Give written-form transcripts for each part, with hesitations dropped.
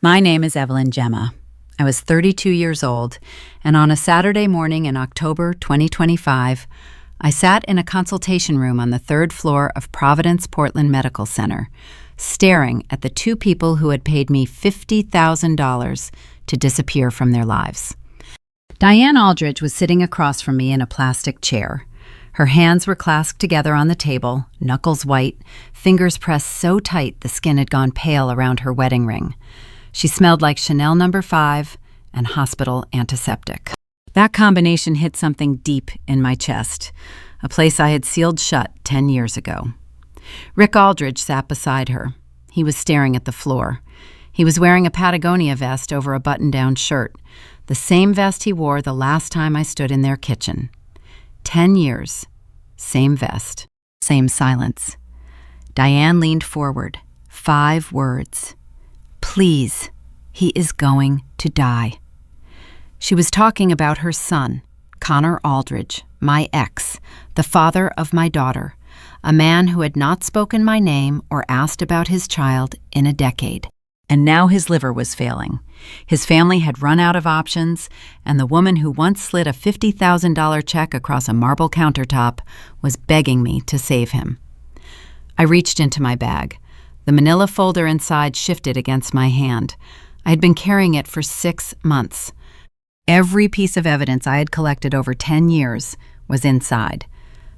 My name is Evelyn Gemma. I was 32 years old, and on a Saturday morning in October 2025, I sat in a consultation room on the third floor of Providence Portland Medical Center, staring at the two people who had paid me $50,000 to disappear from their lives. Diane Aldridge was sitting across from me in a plastic chair. Her hands were clasped together on the table, knuckles white, fingers pressed so tight the skin had gone pale around her wedding ring. She smelled like Chanel No. 5 and hospital antiseptic. That combination hit something deep in my chest, a place I had sealed shut 10 years ago. Rick Aldridge sat beside her. He was staring at the floor. He was wearing a Patagonia vest over a button-down shirt, the same vest he wore the last time I stood in their kitchen. 10 years, same vest, same silence. Diane leaned forward. 5 words. Please, he is going to die. She was talking about her son, Connor Aldridge, my ex, the father of my daughter, a man who had not spoken my name or asked about his child in a decade. And now his liver was failing. His family had run out of options, and the woman who once slid a $50,000 check across a marble countertop was begging me to save him. I reached into my bag. The manila folder inside shifted against my hand. I had been carrying it for 6 months. Every piece of evidence I had collected over 10 years was inside.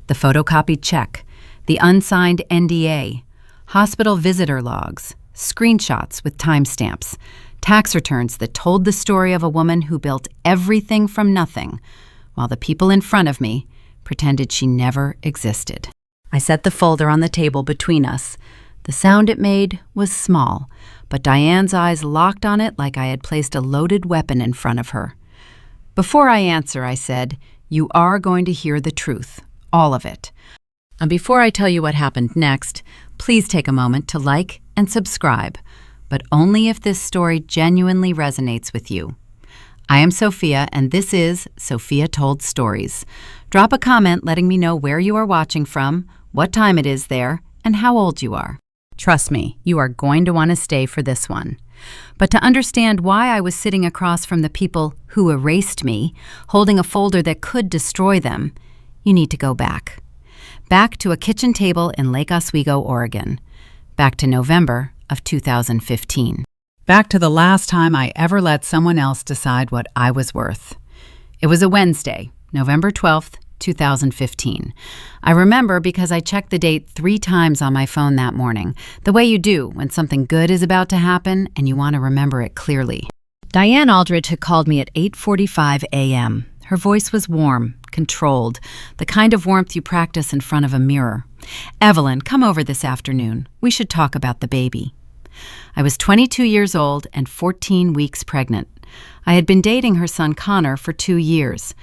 The photocopied check, the unsigned NDA, hospital visitor logs, screenshots with timestamps, tax returns that told the story of a woman who built everything from nothing, while the people in front of me pretended she never existed. I set the folder on the table between us. The sound it made was small, but Diane's eyes locked on it like I had placed a loaded weapon in front of her. Before I answer, I said, "You are going to hear the truth, all of it. And before I tell you what happened next, please take a moment to like and subscribe, but only if this story genuinely resonates with you. I am Sophia, and this is Sophia Told Stories. Drop a comment letting me know where you are watching from, what time it is there, and how old you are. Trust me, you are going to want to stay for this one. But to understand why I was sitting across from the people who erased me, holding a folder that could destroy them, you need to go back. Back to a kitchen table in Lake Oswego, Oregon. Back to November of 2015. Back to the last time I ever let someone else decide what I was worth. It was a Wednesday, November 12th, 2015. I remember because I checked the date 3 times on my phone that morning, the way you do when something good is about to happen and you want to remember it clearly. Diane Aldridge had called me at 8:45 a.m. Her voice was warm, controlled, the kind of warmth you practice in front of a mirror. "Evelyn, come over this afternoon. We should talk about the baby." I was 22 years old and 14 weeks pregnant. I had been dating her son Connor for 2 years.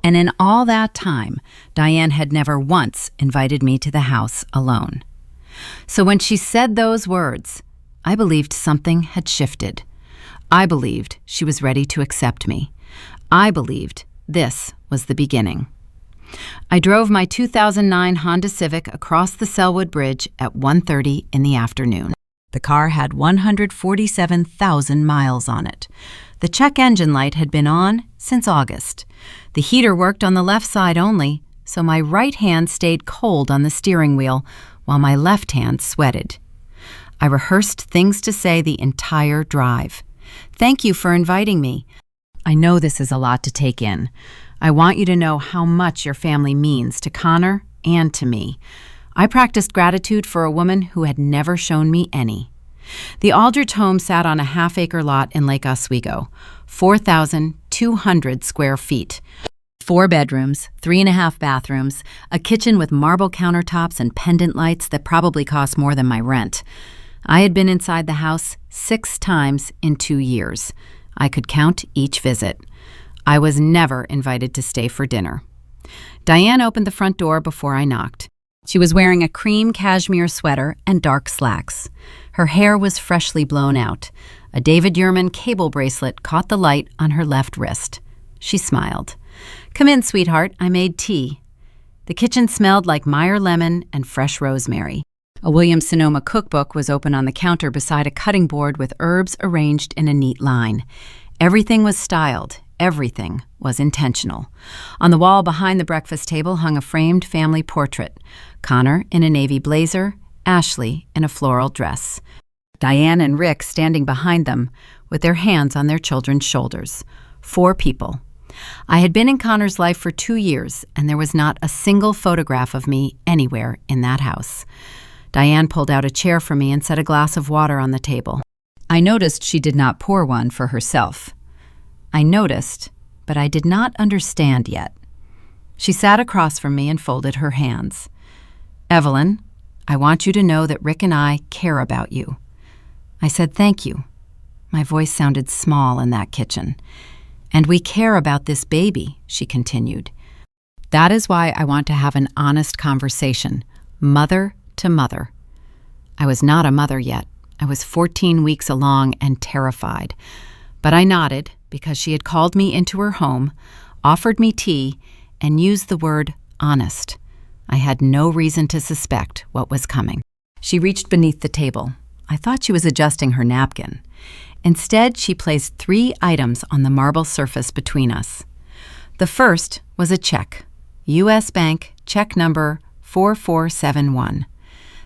And in all that time, Diane had never once invited me to the house alone. So when she said those words, I believed something had shifted. I believed she was ready to accept me. I believed this was the beginning. I drove my 2009 Honda Civic across the Selwood Bridge at 1:30 in the afternoon. The car had 147,000 miles on it. The check engine light had been on since August. The heater worked on the left side only, so my right hand stayed cold on the steering wheel while my left hand sweated. I rehearsed things to say the entire drive. "Thank you for inviting me. I know this is a lot to take in. I want you to know how much your family means to Connor and to me." I practiced gratitude for a woman who had never shown me any. The Aldridge home sat on a half-acre lot in Lake Oswego, 4,200 square feet. 4 bedrooms, 3.5 bathrooms, a kitchen with marble countertops and pendant lights that probably cost more than my rent. I had been inside the house 6 times in 2 years. I could count each visit. I was never invited to stay for dinner. Diane opened the front door before I knocked. She was wearing a cream cashmere sweater and dark slacks. Her hair was freshly blown out. A David Yurman cable bracelet caught the light on her left wrist. She smiled. "Come in, sweetheart. I made tea." The kitchen smelled like Meyer lemon and fresh rosemary. A Williams-Sonoma cookbook was open on the counter beside a cutting board with herbs arranged in a neat line. Everything was styled. Everything was intentional. On the wall behind the breakfast table hung a framed family portrait. Connor in a navy blazer, Ashley in a floral dress. Diane and Rick standing behind them with their hands on their children's shoulders. 4 people. I had been in Connor's life for 2 years, and there was not a single photograph of me anywhere in that house. Diane pulled out a chair for me and set a glass of water on the table. I noticed she did not pour one for herself. I noticed, but I did not understand yet. She sat across from me and folded her hands. "Evelyn, I want you to know that Rick and I care about you." I said, "Thank you." My voice sounded small in that kitchen. "And we care about this baby," she continued. "That is why I want to have an honest conversation, mother to mother." I was not a mother yet. I was 14 weeks along and terrified. But I nodded because she had called me into her home, offered me tea, and used the word honest. I had no reason to suspect what was coming. She reached beneath the table. I thought she was adjusting her napkin. Instead, she placed 3 items on the marble surface between us. The first was a check, U.S. Bank, check number 4471.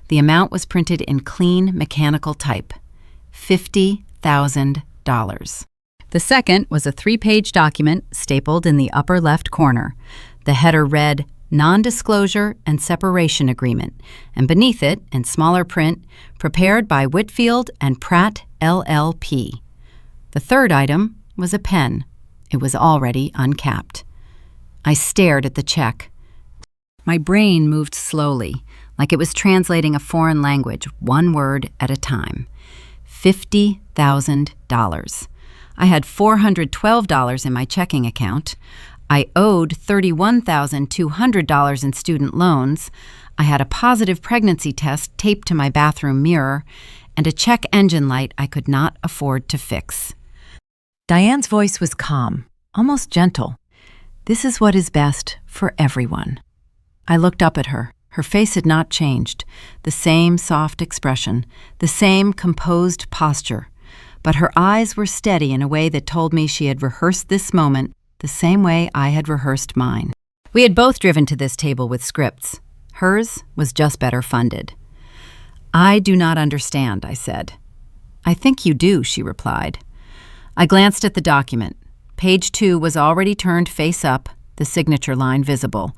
The amount was printed in clean mechanical type, $50,000. The second was a 3-page document stapled in the upper left corner. The header read, Non-Disclosure and Separation Agreement, and beneath it, in smaller print, prepared by Whitfield and Pratt, LLP. The third item was a pen. It was already uncapped. I stared at the check. My brain moved slowly, like it was translating a foreign language, one word at a time. $50,000. I had $412 in my checking account. I owed $31,200 in student loans. I had a positive pregnancy test taped to my bathroom mirror, and a check engine light I could not afford to fix. Diane's voice was calm, almost gentle. "This is what is best for everyone." I looked up at her. Her face had not changed, the same soft expression, the same composed posture. But her eyes were steady in a way that told me she had rehearsed this moment the same way I had rehearsed mine. We had both driven to this table with scripts. Hers was just better funded. "I do not understand," I said. "I think you do," she replied. I glanced at the document. Page 2 was already turned face up, the signature line visible.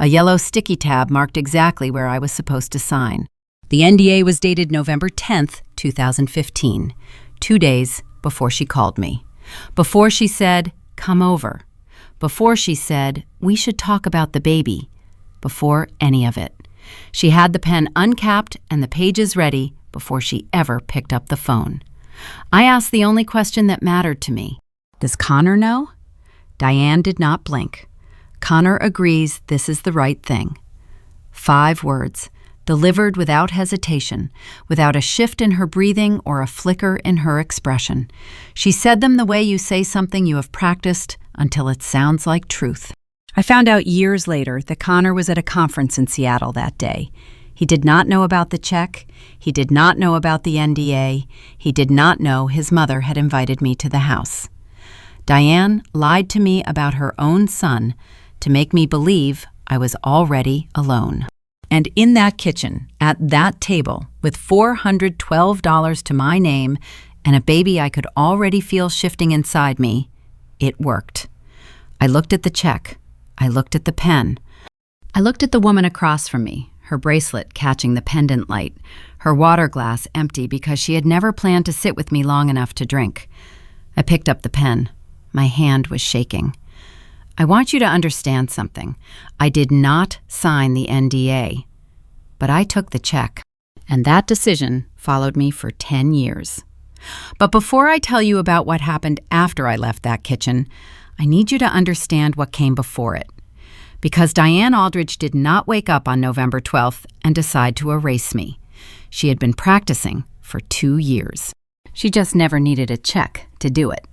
A yellow sticky tab marked exactly where I was supposed to sign. The NDA was dated November 10th, 2015, 2 days before she called me. Before she said, "Come over." Before she said, "We should talk about the baby." Before any of it. She had the pen uncapped and the pages ready before she ever picked up the phone. I asked the only question that mattered to me. "Does Connor know?" Diane did not blink. "Connor agrees this is the right thing." 5 words, delivered without hesitation, without a shift in her breathing or a flicker in her expression. She said them the way you say something you have practiced until it sounds like truth. I found out years later that Connor was at a conference in Seattle that day. He did not know about the check. He did not know about the NDA. He did not know his mother had invited me to the house. Diane lied to me about her own son to make me believe I was already alone. And in that kitchen, at that table, with $412 to my name and a baby I could already feel shifting inside me, it worked. I looked at the check. I looked at the pen. I looked at the woman across from me, her bracelet catching the pendant light, her water glass empty because she had never planned to sit with me long enough to drink. I picked up the pen. My hand was shaking. I want you to understand something. I did not sign the NDA, but I took the check, and that decision followed me for 10 years. But before I tell you about what happened after I left that kitchen, I need you to understand what came before it. Because Diane Aldridge did not wake up on November 12th and decide to erase me. She had been practicing for 2 years. She just never needed a check to do it.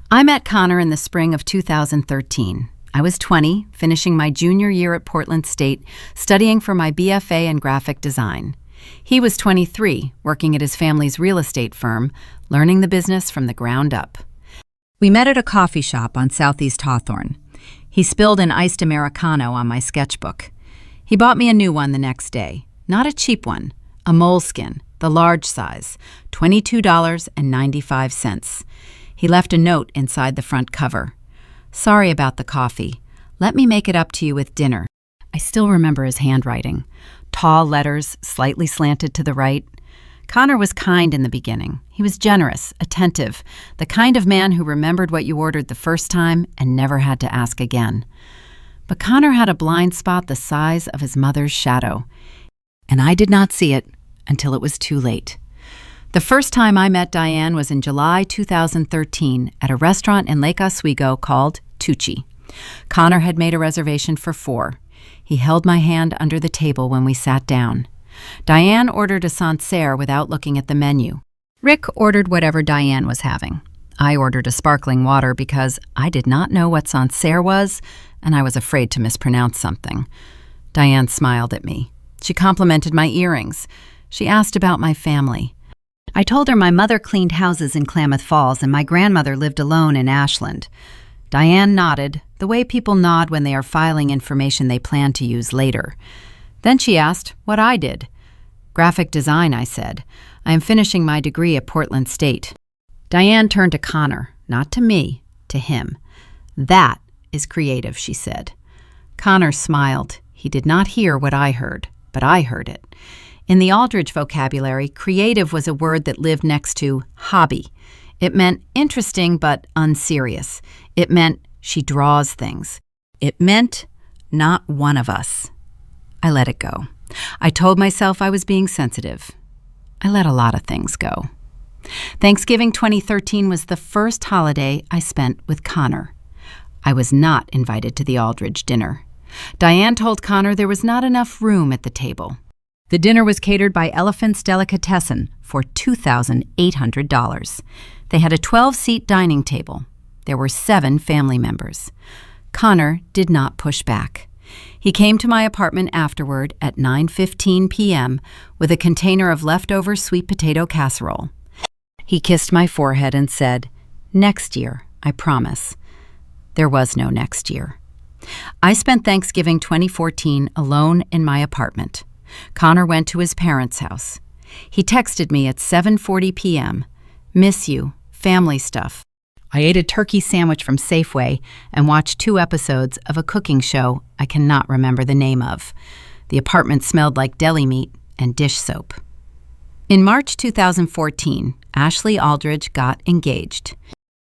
I met Connor in the spring of 2013. I was 20, finishing my junior year at Portland State, studying for my BFA in graphic design. He was 23, working at his family's real estate firm, learning the business from the ground up. We met at a coffee shop on Southeast Hawthorne. He spilled an iced Americano on my sketchbook. He bought me a new one the next day. Not a cheap one, a moleskin, the large size, $22.95. He left a note inside the front cover. "Sorry about the coffee. Let me make it up to you with dinner." I still remember his handwriting. Tall letters, slightly slanted to the right. Connor was kind in the beginning. He was generous, attentive, the kind of man who remembered what you ordered the first time and never had to ask again. But Connor had a blind spot the size of his mother's shadow, and I did not see it until it was too late. The first time I met Diane was in July 2013 at a restaurant in Lake Oswego called Tucci. Connor had made a reservation for 4. He held my hand under the table when we sat down. Diane ordered a Sancerre without looking at the menu. Rick ordered whatever Diane was having. I ordered a sparkling water because I did not know what Sancerre was, and I was afraid to mispronounce something. Diane smiled at me. She complimented my earrings. She asked about my family. I told her my mother cleaned houses in Klamath Falls and my grandmother lived alone in Ashland. Diane nodded, the way people nod when they are filing information they plan to use later. Then she asked what I did. "Graphic design," I said. "I am finishing my degree at Portland State." Diane turned to Connor, not to me, to him. "That is creative," she said. Connor smiled. He did not hear what I heard, but I heard it. In the Aldridge vocabulary, creative was a word that lived next to hobby. It meant interesting but unserious. It meant she draws things. It meant not one of us. I let it go. I told myself I was being sensitive. I let a lot of things go. Thanksgiving 2013 was the first holiday I spent with Connor. I was not invited to the Aldridge dinner. Diane told Connor there was not enough room at the table. The dinner was catered by Elephant's Delicatessen for $2,800. They had a 12-seat dining table. There were 7 family members. Connor did not push back. He came to my apartment afterward at 9:15 p.m. with a container of leftover sweet potato casserole. He kissed my forehead and said, "Next year, I promise." There was no next year. I spent Thanksgiving 2014 alone in my apartment. Connor went to his parents' house. He texted me at 7:40 p.m., "Miss you, family stuff." I ate a turkey sandwich from Safeway and watched 2 episodes of a cooking show I cannot remember the name of. The apartment smelled like deli meat and dish soap. In March 2014, Ashley Aldridge got engaged.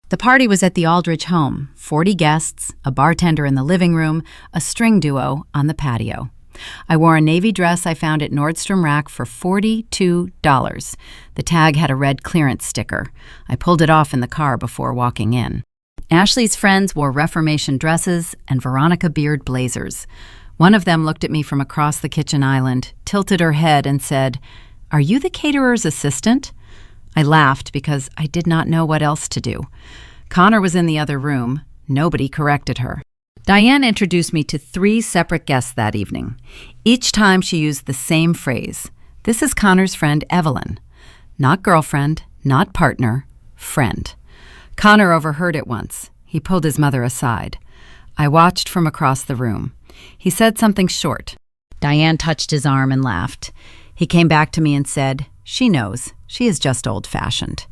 The party was at the Aldridge home, 40 guests, a bartender in the living room, a string duo on the patio. I wore a navy dress I found at Nordstrom Rack for $42. The tag had a red clearance sticker. I pulled it off in the car before walking in. Ashley's friends wore Reformation dresses and Veronica Beard blazers. One of them looked at me from across the kitchen island, tilted her head, and said, "Are you the caterer's assistant?" I laughed because I did not know what else to do. Connor was in the other room. Nobody corrected her. Diane introduced me to 3 separate guests that evening. Each time she used the same phrase. "This is Connor's friend Evelyn." Not girlfriend, not partner, friend. Connor overheard it once. He pulled his mother aside. I watched from across the room. He said something short. Diane touched his arm and laughed. He came back to me and said, "She knows. She is just old-fashioned."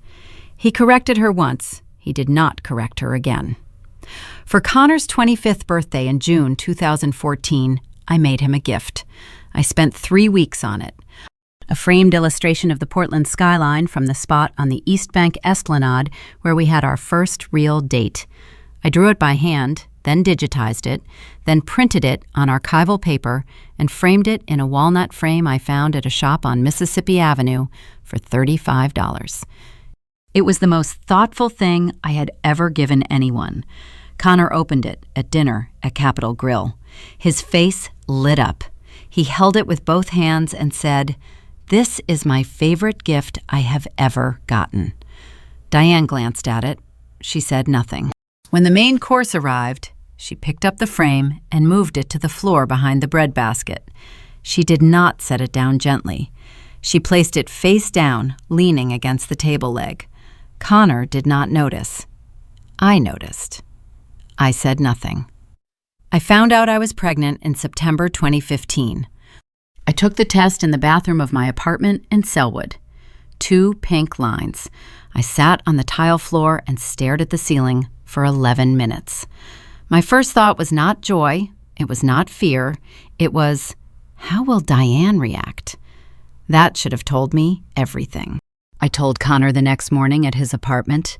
He corrected her once. He did not correct her again. For Connor's 25th birthday in June 2014, I made him a gift. I spent 3 weeks on it. A framed illustration of the Portland skyline from the spot on the East Bank Esplanade where we had our first real date. I drew it by hand, then digitized it, then printed it on archival paper and framed it in a walnut frame I found at a shop on Mississippi Avenue for $35. It was the most thoughtful thing I had ever given anyone. Connor opened it at dinner at Capitol Grill. His face lit up. He held it with both hands and said, "This is my favorite gift I have ever gotten." Diane glanced at it. She said nothing. When the main course arrived, she picked up the frame and moved it to the floor behind the breadbasket. She did not set it down gently. She placed it face down, leaning against the table leg. Connor did not notice. I noticed. I said nothing. I found out I was pregnant in September 2015. I took the test in the bathroom of my apartment in Selwood. 2 pink lines. I sat on the tile floor and stared at the ceiling for 11 minutes. My first thought was not joy. It was not fear. It was, how will Diane react? That should have told me everything. I told Connor the next morning at his apartment.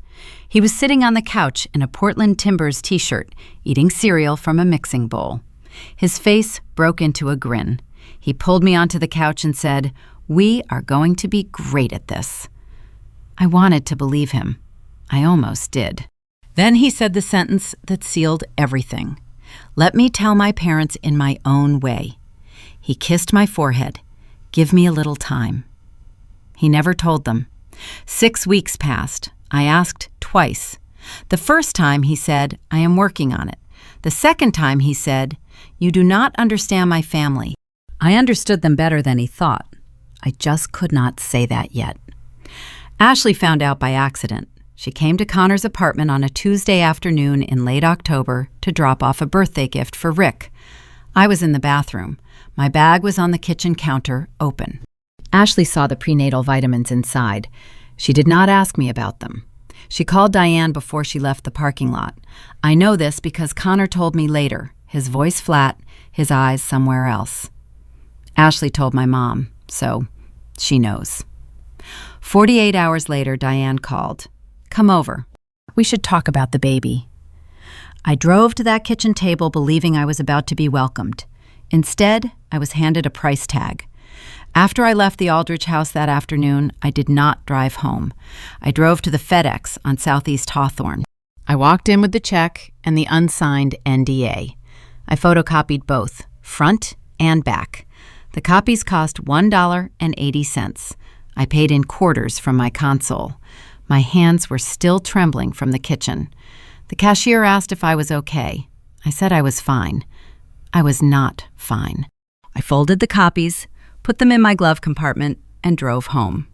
He was sitting on the couch in a Portland Timbers t-shirt, eating cereal from a mixing bowl. His face broke into a grin. He pulled me onto the couch and said, "We are going to be great at this." I wanted to believe him. I almost did. Then he said the sentence that sealed everything. "Let me tell my parents in my own way." He kissed my forehead. "Give me a little time." He never told them. 6 weeks passed. I asked twice. The first time he said, "I am working on it." The second time he said, "You do not understand my family." I understood them better than he thought. I just could not say that yet. Ashley found out by accident. She came to Connor's apartment on a Tuesday afternoon in late October to drop off a birthday gift for Rick. I was in the bathroom. My bag was on the kitchen counter, open. Ashley saw the prenatal vitamins inside. She did not ask me about them. She called Diane before she left the parking lot. I know this because Connor told me later, his voice flat, his eyes somewhere else. Ashley told my mom, so she knows. 48 hours later, Diane called. "Come over. We should talk about the baby." I drove to that kitchen table believing I was about to be welcomed. Instead, I was handed a price tag. After I left the Aldridge house that afternoon, I did not drive home. I drove to the FedEx on Southeast Hawthorne. I walked in with the check and the unsigned NDA. I photocopied both, front and back. The copies cost $1.80. I paid in quarters from my console. My hands were still trembling from the kitchen. The cashier asked if I was okay. I said I was fine. I was not fine. I folded the copies, put them in my glove compartment, and drove home.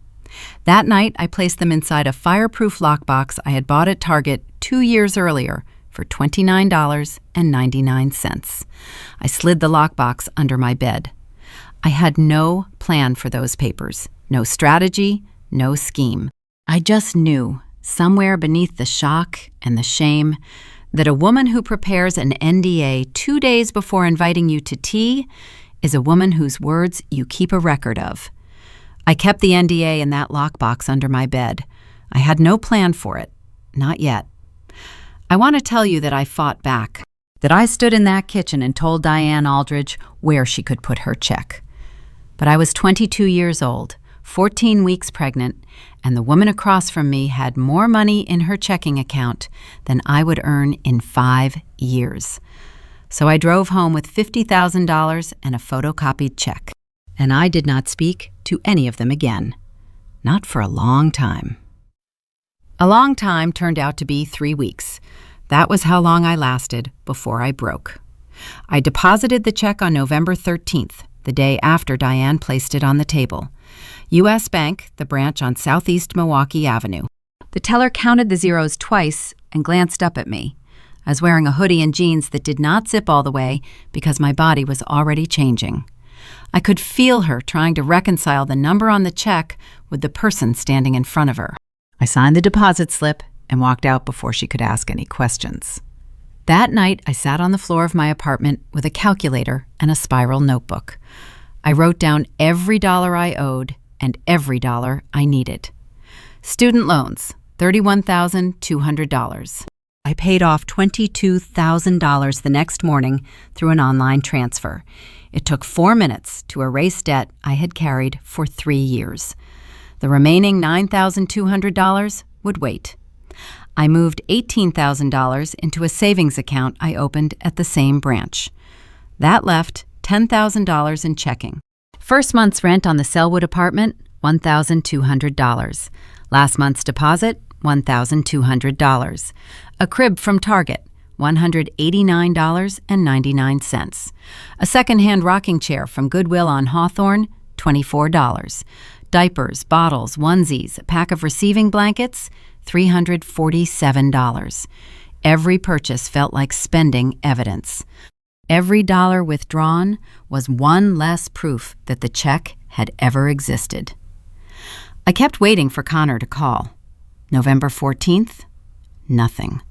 That night, I placed them inside a fireproof lockbox I had bought at Target 2 years earlier for $29.99. I slid the lockbox under my bed. I had no plan for those papers, no strategy, no scheme. I just knew, somewhere beneath the shock and the shame, that a woman who prepares an NDA 2 days before inviting you to tea is a woman whose words you keep a record of. I kept the NDA in that lockbox under my bed. I had no plan for it. Not yet. I want to tell you that I fought back, that I stood in that kitchen and told Diane Aldridge where she could put her check. But I was 22 years old, 14 weeks pregnant, and the woman across from me had more money in her checking account than I would earn in 5 years. So I drove home with $50,000 and a photocopied check. And I did not speak to any of them again. Not for a long time. A long time turned out to be 3 weeks. That was how long I lasted before I broke. I deposited the check on November 13th, the day after Diane placed it on the table. U.S. Bank, the branch on Southeast Milwaukee Avenue. The teller counted the zeros twice and glanced up at me. I was wearing a hoodie and jeans that did not zip all the way because my body was already changing. I could feel her trying to reconcile the number on the check with the person standing in front of her. I signed the deposit slip and walked out before she could ask any questions. That night, I sat on the floor of my apartment with a calculator and a spiral notebook. I wrote down every dollar I owed and every dollar I needed. Student loans, $31,200. I paid off $22,000 the next morning through an online transfer. It took 4 minutes to erase debt I had carried for 3 years. The remaining $9,200 would wait. I moved $18,000 into a savings account I opened at the same branch. That left $10,000 in checking. First month's rent on the Selwood apartment, $1,200. Last month's deposit, $1,200. A crib from Target, $189.99. A second-hand rocking chair from Goodwill on Hawthorne, $24. Diapers, bottles, onesies, a pack of receiving blankets, $347. Every purchase felt like spending evidence. Every dollar withdrawn was one less proof that the check had ever existed. I kept waiting for Connor to call. November 14th, nothing.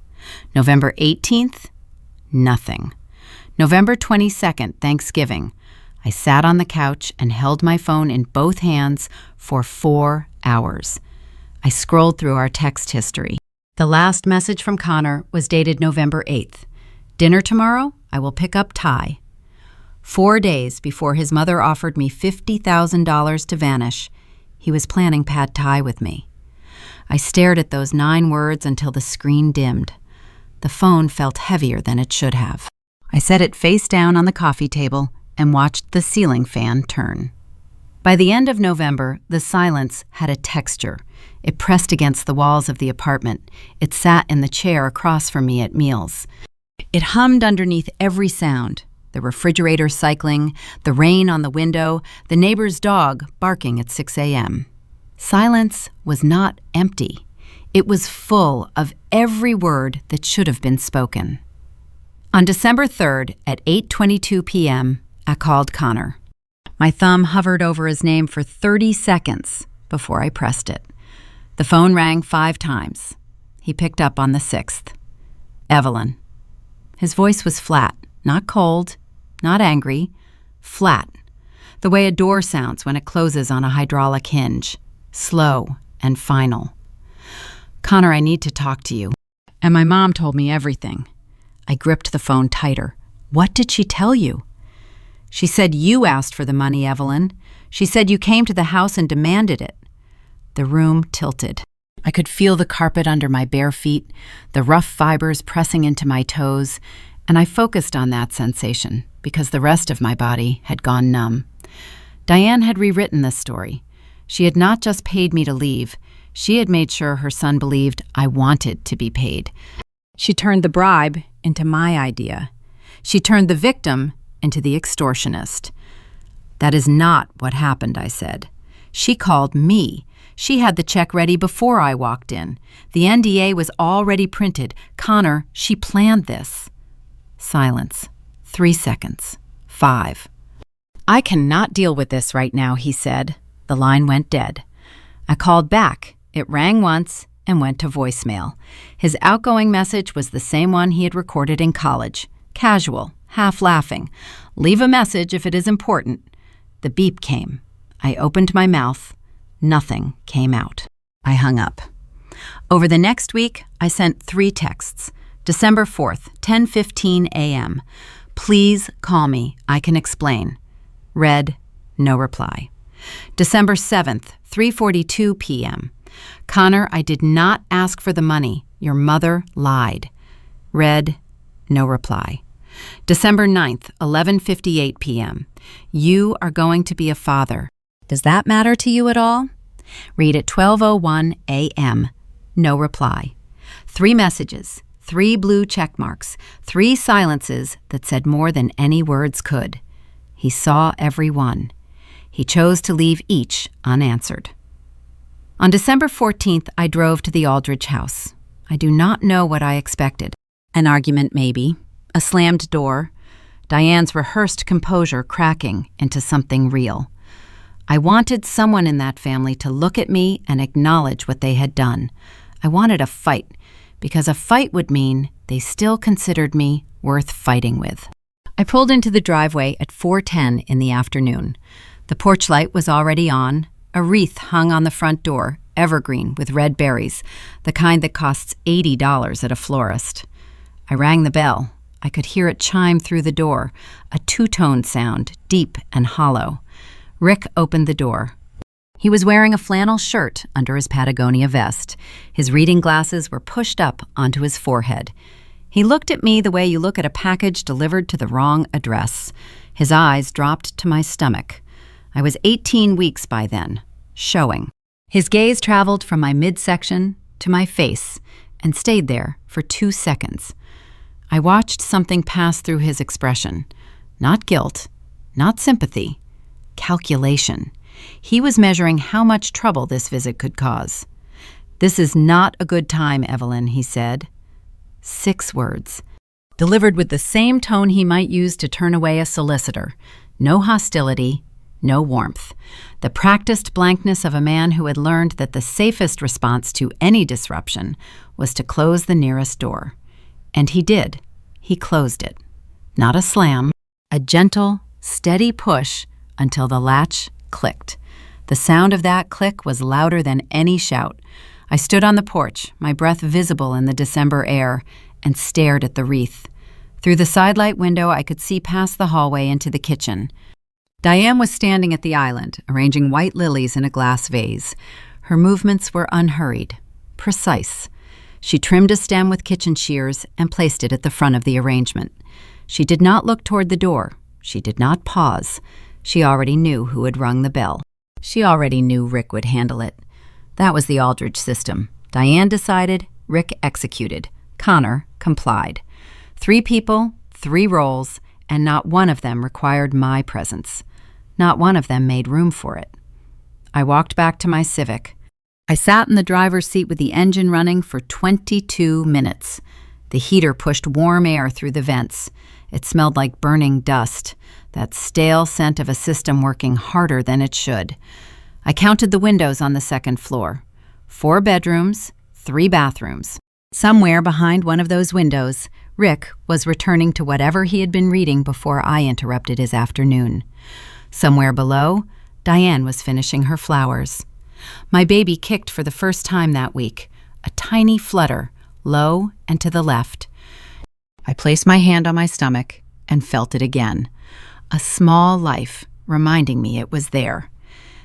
November 18th, nothing. November 22nd, Thanksgiving, I sat on the couch and held my phone in both hands for 4 hours. I scrolled through our text history. The last message from Connor was dated November 8th. Dinner tomorrow? I will pick up Ty. 4 days before his mother offered me $50,000 to vanish, he was planning pad thai with me. I stared at those 9 words until the screen dimmed. The phone felt heavier than it should have. I set it face down on the coffee table and watched the ceiling fan turn. By the end of November, the silence had a texture. It pressed against the walls of the apartment. It sat in the chair across from me at meals. It hummed underneath every sound: the refrigerator cycling, the rain on the window, the neighbor's dog barking at 6 a.m. Silence was not empty. It was full of every word that should have been spoken. On December 3rd at 8:22 p.m., I called Connor. My thumb hovered over his name for 30 seconds before I pressed it. The phone rang 5 times. He picked up on the 6th. Evelyn. His voice was flat, not cold, not angry, flat, the way a door sounds when it closes on a hydraulic hinge, slow and final. Connor, I need to talk to you. And my mom told me everything. I gripped the phone tighter. What did she tell you? She said you asked for the money, Evelyn. She said you came to the house and demanded it. The room tilted. I could feel the carpet under my bare feet, the rough fibers pressing into my toes, and I focused on that sensation because the rest of my body had gone numb. Diane had rewritten this story. She had not just paid me to leave. She had made sure her son believed I wanted to be paid. She turned the bribe into my idea. She turned the victim into the extortionist. That is not what happened, I said. She called me. She had the check ready before I walked in. The NDA was already printed. Connor, she planned this. Silence. 3 seconds. 5. I cannot deal with this right now, he said. The line went dead. I called back. It rang once and went to voicemail. His outgoing message was the same one he had recorded in college. Casual, half laughing. Leave a message if it is important. The beep came. I opened my mouth. Nothing came out. I hung up. Over the next week, I sent 3 texts. December 4th, 10:15 a.m. Please call me. I can explain. Read, no reply. December 7th, 3:42 p.m. Connor, I did not ask for the money. Your mother lied. Read, no reply. December 9th, 11:58 p.m. You are going to be a father. Does that matter to you at all? Read at 12:01 a.m. No reply. 3 messages, 3 blue check marks, 3 silences that said more than any words could. He saw every one. He chose to leave each unanswered. On December 14th, I drove to the Aldridge house. I do not know what I expected. An argument maybe, a slammed door, Diane's rehearsed composure cracking into something real. I wanted someone in that family to look at me and acknowledge what they had done. I wanted a fight, because a fight would mean they still considered me worth fighting with. I pulled into the driveway at 4:10 in the afternoon. The porch light was already on. A wreath hung on the front door, evergreen with red berries, the kind that costs $80 at a florist. I rang the bell. I could hear it chime through the door, a 2-tone sound, deep and hollow. Rick opened the door. He was wearing a flannel shirt under his Patagonia vest. His reading glasses were pushed up onto his forehead. He looked at me the way you look at a package delivered to the wrong address. His eyes dropped to my stomach. I was 18 weeks by then, showing. His gaze traveled from my midsection to my face and stayed there for 2 seconds. I watched something pass through his expression. Not guilt, not sympathy, calculation. He was measuring how much trouble this visit could cause. "This is not a good time, Evelyn," he said. 6 words, delivered with the same tone he might use to turn away a solicitor. No hostility, no warmth. The practiced blankness of a man who had learned that the safest response to any disruption was to close the nearest door. And he did. He closed it. Not a slam, a gentle, steady push until the latch clicked. The sound of that click was louder than any shout. I stood on the porch, my breath visible in the December air, and stared at the wreath. Through the sidelight window, I could see past the hallway into the kitchen. Diane was standing at the island, arranging white lilies in a glass vase. Her movements were unhurried, precise. She trimmed a stem with kitchen shears and placed it at the front of the arrangement. She did not look toward the door. She did not pause. She already knew who had rung the bell. She already knew Rick would handle it. That was the Aldridge system. Diane decided, Rick executed. Connor complied. 3 people, 3 roles, and not one of them required my presence. Not one of them made room for it. I walked back to my Civic. I sat in the driver's seat with the engine running for 22 minutes. The heater pushed warm air through the vents. It smelled like burning dust, that stale scent of a system working harder than it should. I counted the windows on the 2nd floor. 4 bedrooms, 3 bathrooms. Somewhere behind one of those windows, Rick was returning to whatever he had been reading before I interrupted his afternoon. Somewhere below, Diane was finishing her flowers. My baby kicked for the first time that week, a tiny flutter, low and to the left. I placed my hand on my stomach and felt it again. A small life, reminding me it was there.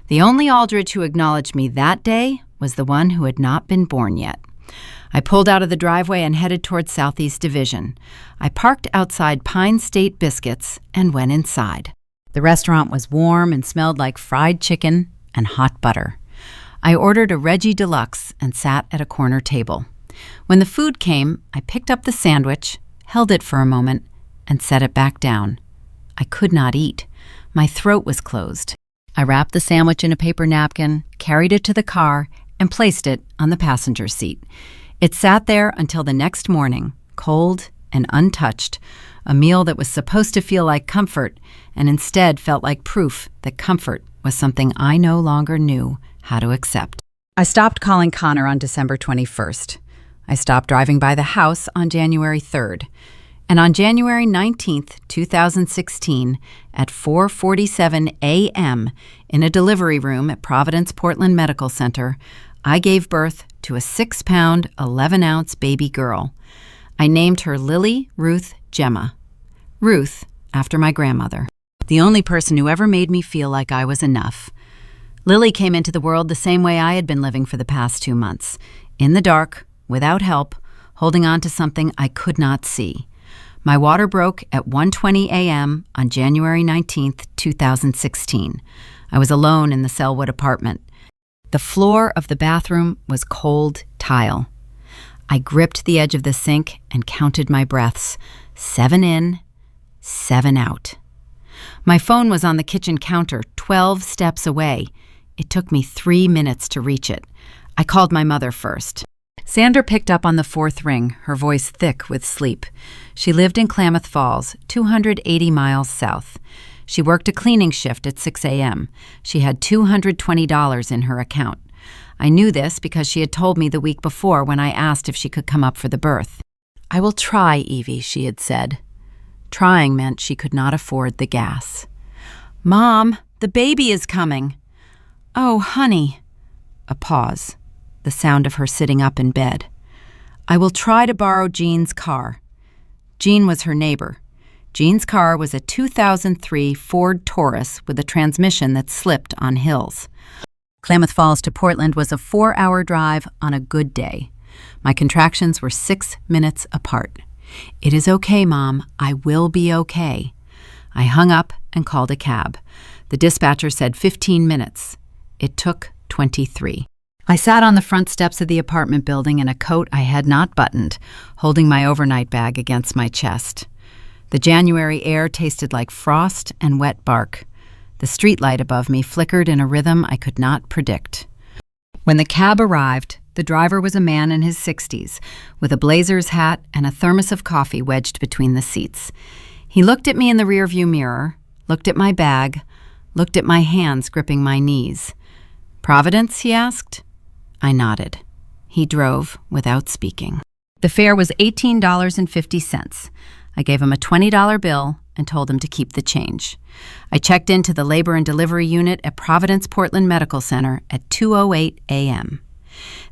The only Aldridge who acknowledged me that day was the one who had not been born yet. I pulled out of the driveway and headed toward Southeast Division. I parked outside Pine State Biscuits and went inside. The restaurant was warm and smelled like fried chicken and hot butter. I ordered a Reggie Deluxe and sat at a corner table. When the food came, I picked up the sandwich, held it for a moment, and set it back down. I could not eat. My throat was closed. I wrapped the sandwich in a paper napkin, carried it to the car, and placed it on the passenger seat. It sat there until the next morning, cold and untouched, a meal that was supposed to feel like comfort and instead felt like proof that comfort was something I no longer knew how to accept. I stopped calling Connor on December 21st. I stopped driving by the house on January 3rd. And on January 19th, 2016, at 4:47 a.m., in a delivery room at Providence Portland Medical Center, I gave birth to a 6-pound, 11-ounce baby girl. I named her Lily Ruth Gemma. Ruth, after my grandmother. The only person who ever made me feel like I was enough. Lily came into the world the same way I had been living for the past 2 months. In the dark, without help, holding on to something I could not see. My water broke at 1:20 a.m. on January 19th, 2016. I was alone in the Selwood apartment. The floor of the bathroom was cold tile. I gripped the edge of the sink and counted my breaths. 7 in, 7 out. My phone was on the kitchen counter, 12 steps away. It took me 3 minutes to reach it. I called my mother first. Sandra picked up on the 4th ring, her voice thick with sleep. She lived in Klamath Falls, 280 miles south. She worked a cleaning shift at 6 a.m. She had $220 in her account. I knew this because she had told me the week before when I asked if she could come up for the birth. "I will try, Evie," she had said. Trying meant she could not afford the gas. "Mom, the baby is coming." "Oh, honey." A pause. The sound of her sitting up in bed. "I will try to borrow Jean's car." Jean was her neighbor. Jean's car was a 2003 Ford Taurus with a transmission that slipped on hills. Klamath Falls to Portland was a 4-hour drive on a good day. My contractions were 6 minutes apart. "It is okay, Mom. I will be okay." I hung up and called a cab. The dispatcher said 15 minutes. It took 23. I sat on the front steps of the apartment building in a coat I had not buttoned, holding my overnight bag against my chest. The January air tasted like frost and wet bark. The streetlight above me flickered in a rhythm I could not predict. When the cab arrived, the driver was a man in his 60s, with a blazer's hat and a thermos of coffee wedged between the seats. He looked at me in the rearview mirror, looked at my bag, looked at my hands gripping my knees. "Providence?" he asked. I nodded. He drove without speaking. The fare was $18.50. I gave him a $20 bill and told him to keep the change. I checked into the labor and delivery unit at Providence Portland Medical Center at 2:08 a.m.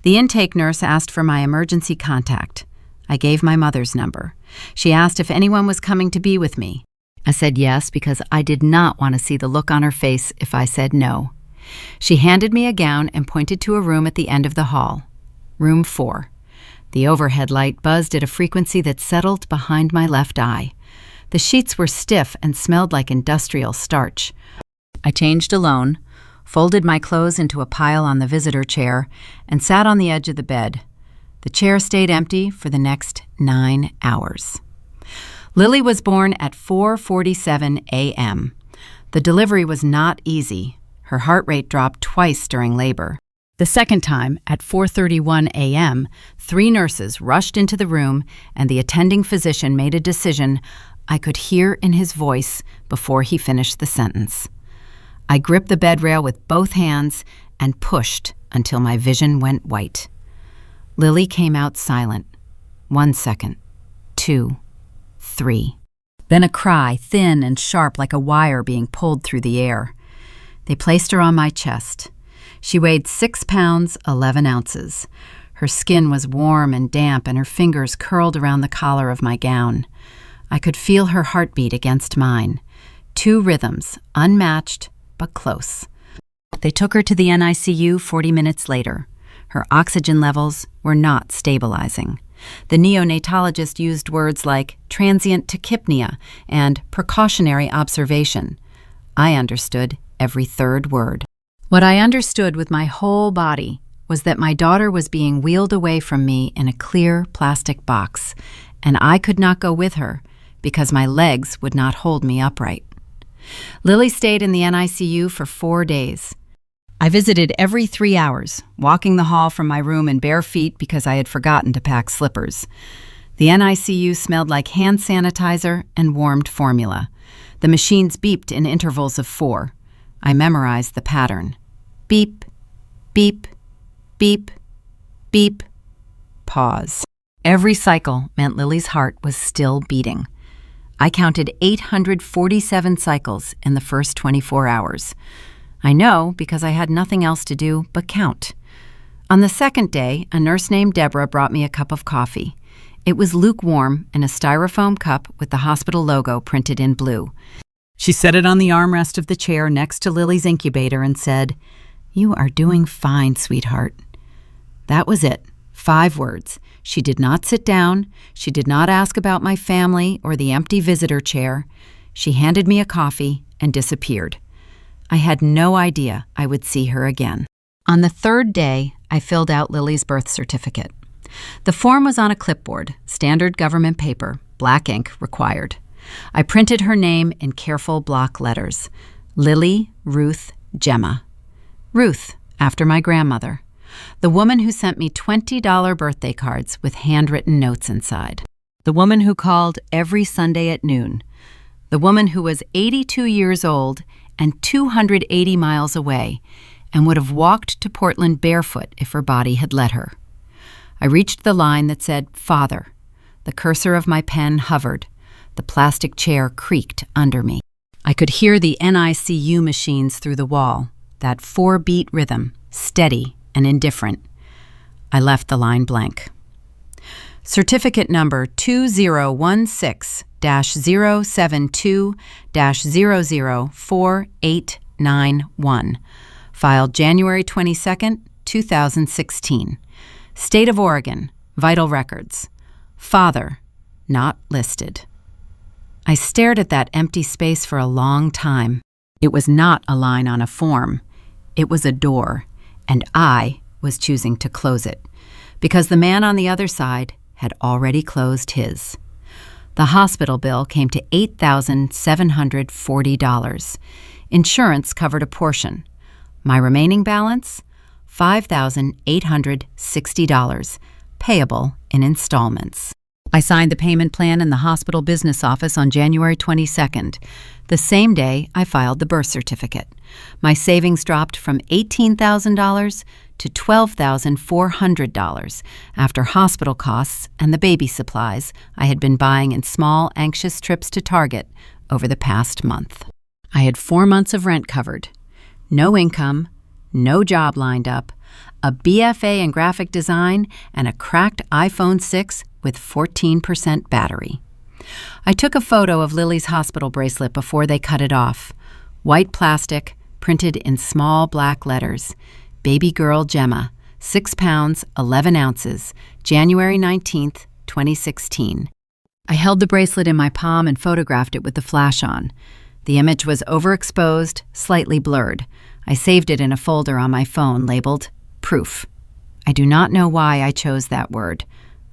The intake nurse asked for my emergency contact. I gave my mother's number. She asked if anyone was coming to be with me. I said yes because I did not want to see the look on her face if I said no. She handed me a gown and pointed to a room at the end of the hall. Room 4. The overhead light buzzed at a frequency that settled behind my left eye. The sheets were stiff and smelled like industrial starch. I changed alone, folded my clothes into a pile on the visitor chair, and sat on the edge of the bed. The chair stayed empty for the next 9 hours. Lily was born at 4:47 a.m. The delivery was not easy. Her heart rate dropped twice during labor. The second time, at 4:31 a.m., 3 nurses rushed into the room, and the attending physician made a decision I could hear in his voice before he finished the sentence. I gripped the bed rail with both hands and pushed until my vision went white. Lily came out silent. 1 second, 2, 3. Then a cry, thin and sharp like a wire being pulled through the air. They placed her on my chest. She weighed 6 pounds, 11 ounces. Her skin was warm and damp, and her fingers curled around the collar of my gown. I could feel her heartbeat against mine. 2 rhythms, unmatched but close. They took her to the NICU 40 minutes later. Her oxygen levels were not stabilizing. The neonatologist used words like transient tachypnea and precautionary observation. I understood every third word. What I understood with my whole body was that my daughter was being wheeled away from me in a clear plastic box, and I could not go with her because my legs would not hold me upright. Lily stayed in the NICU for 4 days. I visited every 3 hours, walking the hall from my room in bare feet because I had forgotten to pack slippers. The NICU smelled like hand sanitizer and warmed formula. The machines beeped in intervals of 4. I memorized the pattern. Beep, beep, beep, beep, pause. Every cycle meant Lily's heart was still beating. I counted 847 cycles in the first 24 hours. I know because I had nothing else to do but count. On the second day, a nurse named Deborah brought me a cup of coffee. It was lukewarm in a styrofoam cup with the hospital logo printed in blue. She set it on the armrest of the chair next to Lily's incubator and said, "You are doing fine, sweetheart." That was it. 5 words. She did not sit down. She did not ask about my family or the empty visitor chair. She handed me a coffee and disappeared. I had no idea I would see her again. On the 3rd day, I filled out Lily's birth certificate. The form was on a clipboard, standard government paper, black ink required. I printed her name in careful block letters. Lily Ruth Gemma. Ruth, after my grandmother. The woman who sent me $20 birthday cards with handwritten notes inside. The woman who called every Sunday at noon. The woman who was 82 years old and 280 miles away and would have walked to Portland barefoot if her body had let her. I reached the line that said, Father. The cursor of my pen hovered. The plastic chair creaked under me. I could hear the NICU machines through the wall, that 4-beat rhythm, steady and indifferent. I left the line blank. Certificate number 2016-072-004-891, filed January 22, 2016. State of Oregon, vital records. Father, not listed. I stared at that empty space for a long time. It was not a line on a form. It was a door, and I was choosing to close it, because the man on the other side had already closed his. The hospital bill came to $8,740. Insurance covered a portion. My remaining balance? $5,860, payable in installments. I signed the payment plan in the hospital business office on January 22nd. The same day, I filed the birth certificate. My savings dropped from $18,000 to $12,400 after hospital costs and the baby supplies I had been buying in small, anxious trips to Target over the past month. I had 4 months of rent covered, no income, no job lined up, a BFA in graphic design, and a cracked iPhone 6 with 14% battery. I took a photo of Lily's hospital bracelet before they cut it off. White plastic, printed in small black letters. Baby girl Gemma, 6 pounds, 11 ounces, January 19th, 2016. I held the bracelet in my palm and photographed it with the flash on. The image was overexposed, slightly blurred. I saved it in a folder on my phone labeled Proof. I do not know why I chose that word.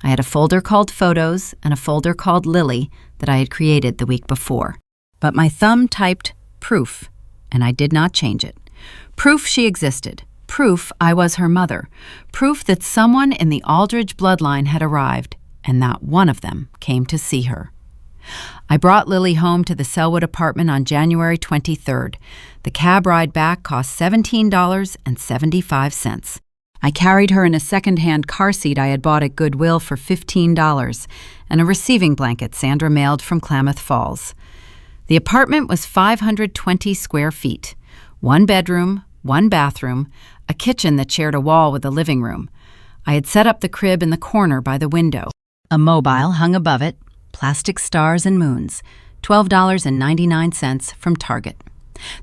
I had a folder called Photos and a folder called Lily that I had created the week before. But my thumb typed Proof, and I did not change it. Proof she existed. Proof I was her mother. Proof that someone in the Aldridge bloodline had arrived, and not one of them came to see her. I brought Lily home to the Selwood apartment on January 23rd. The cab ride back cost $17.75. I carried her in a second-hand car seat I had bought at Goodwill for $15 and a receiving blanket Sandra mailed from Klamath Falls. The apartment was 520 square feet, 1 bedroom, 1 bathroom, a kitchen that shared a wall with a living room. I had set up the crib in the corner by the window. A mobile hung above it, plastic stars and moons, $12.99 from Target.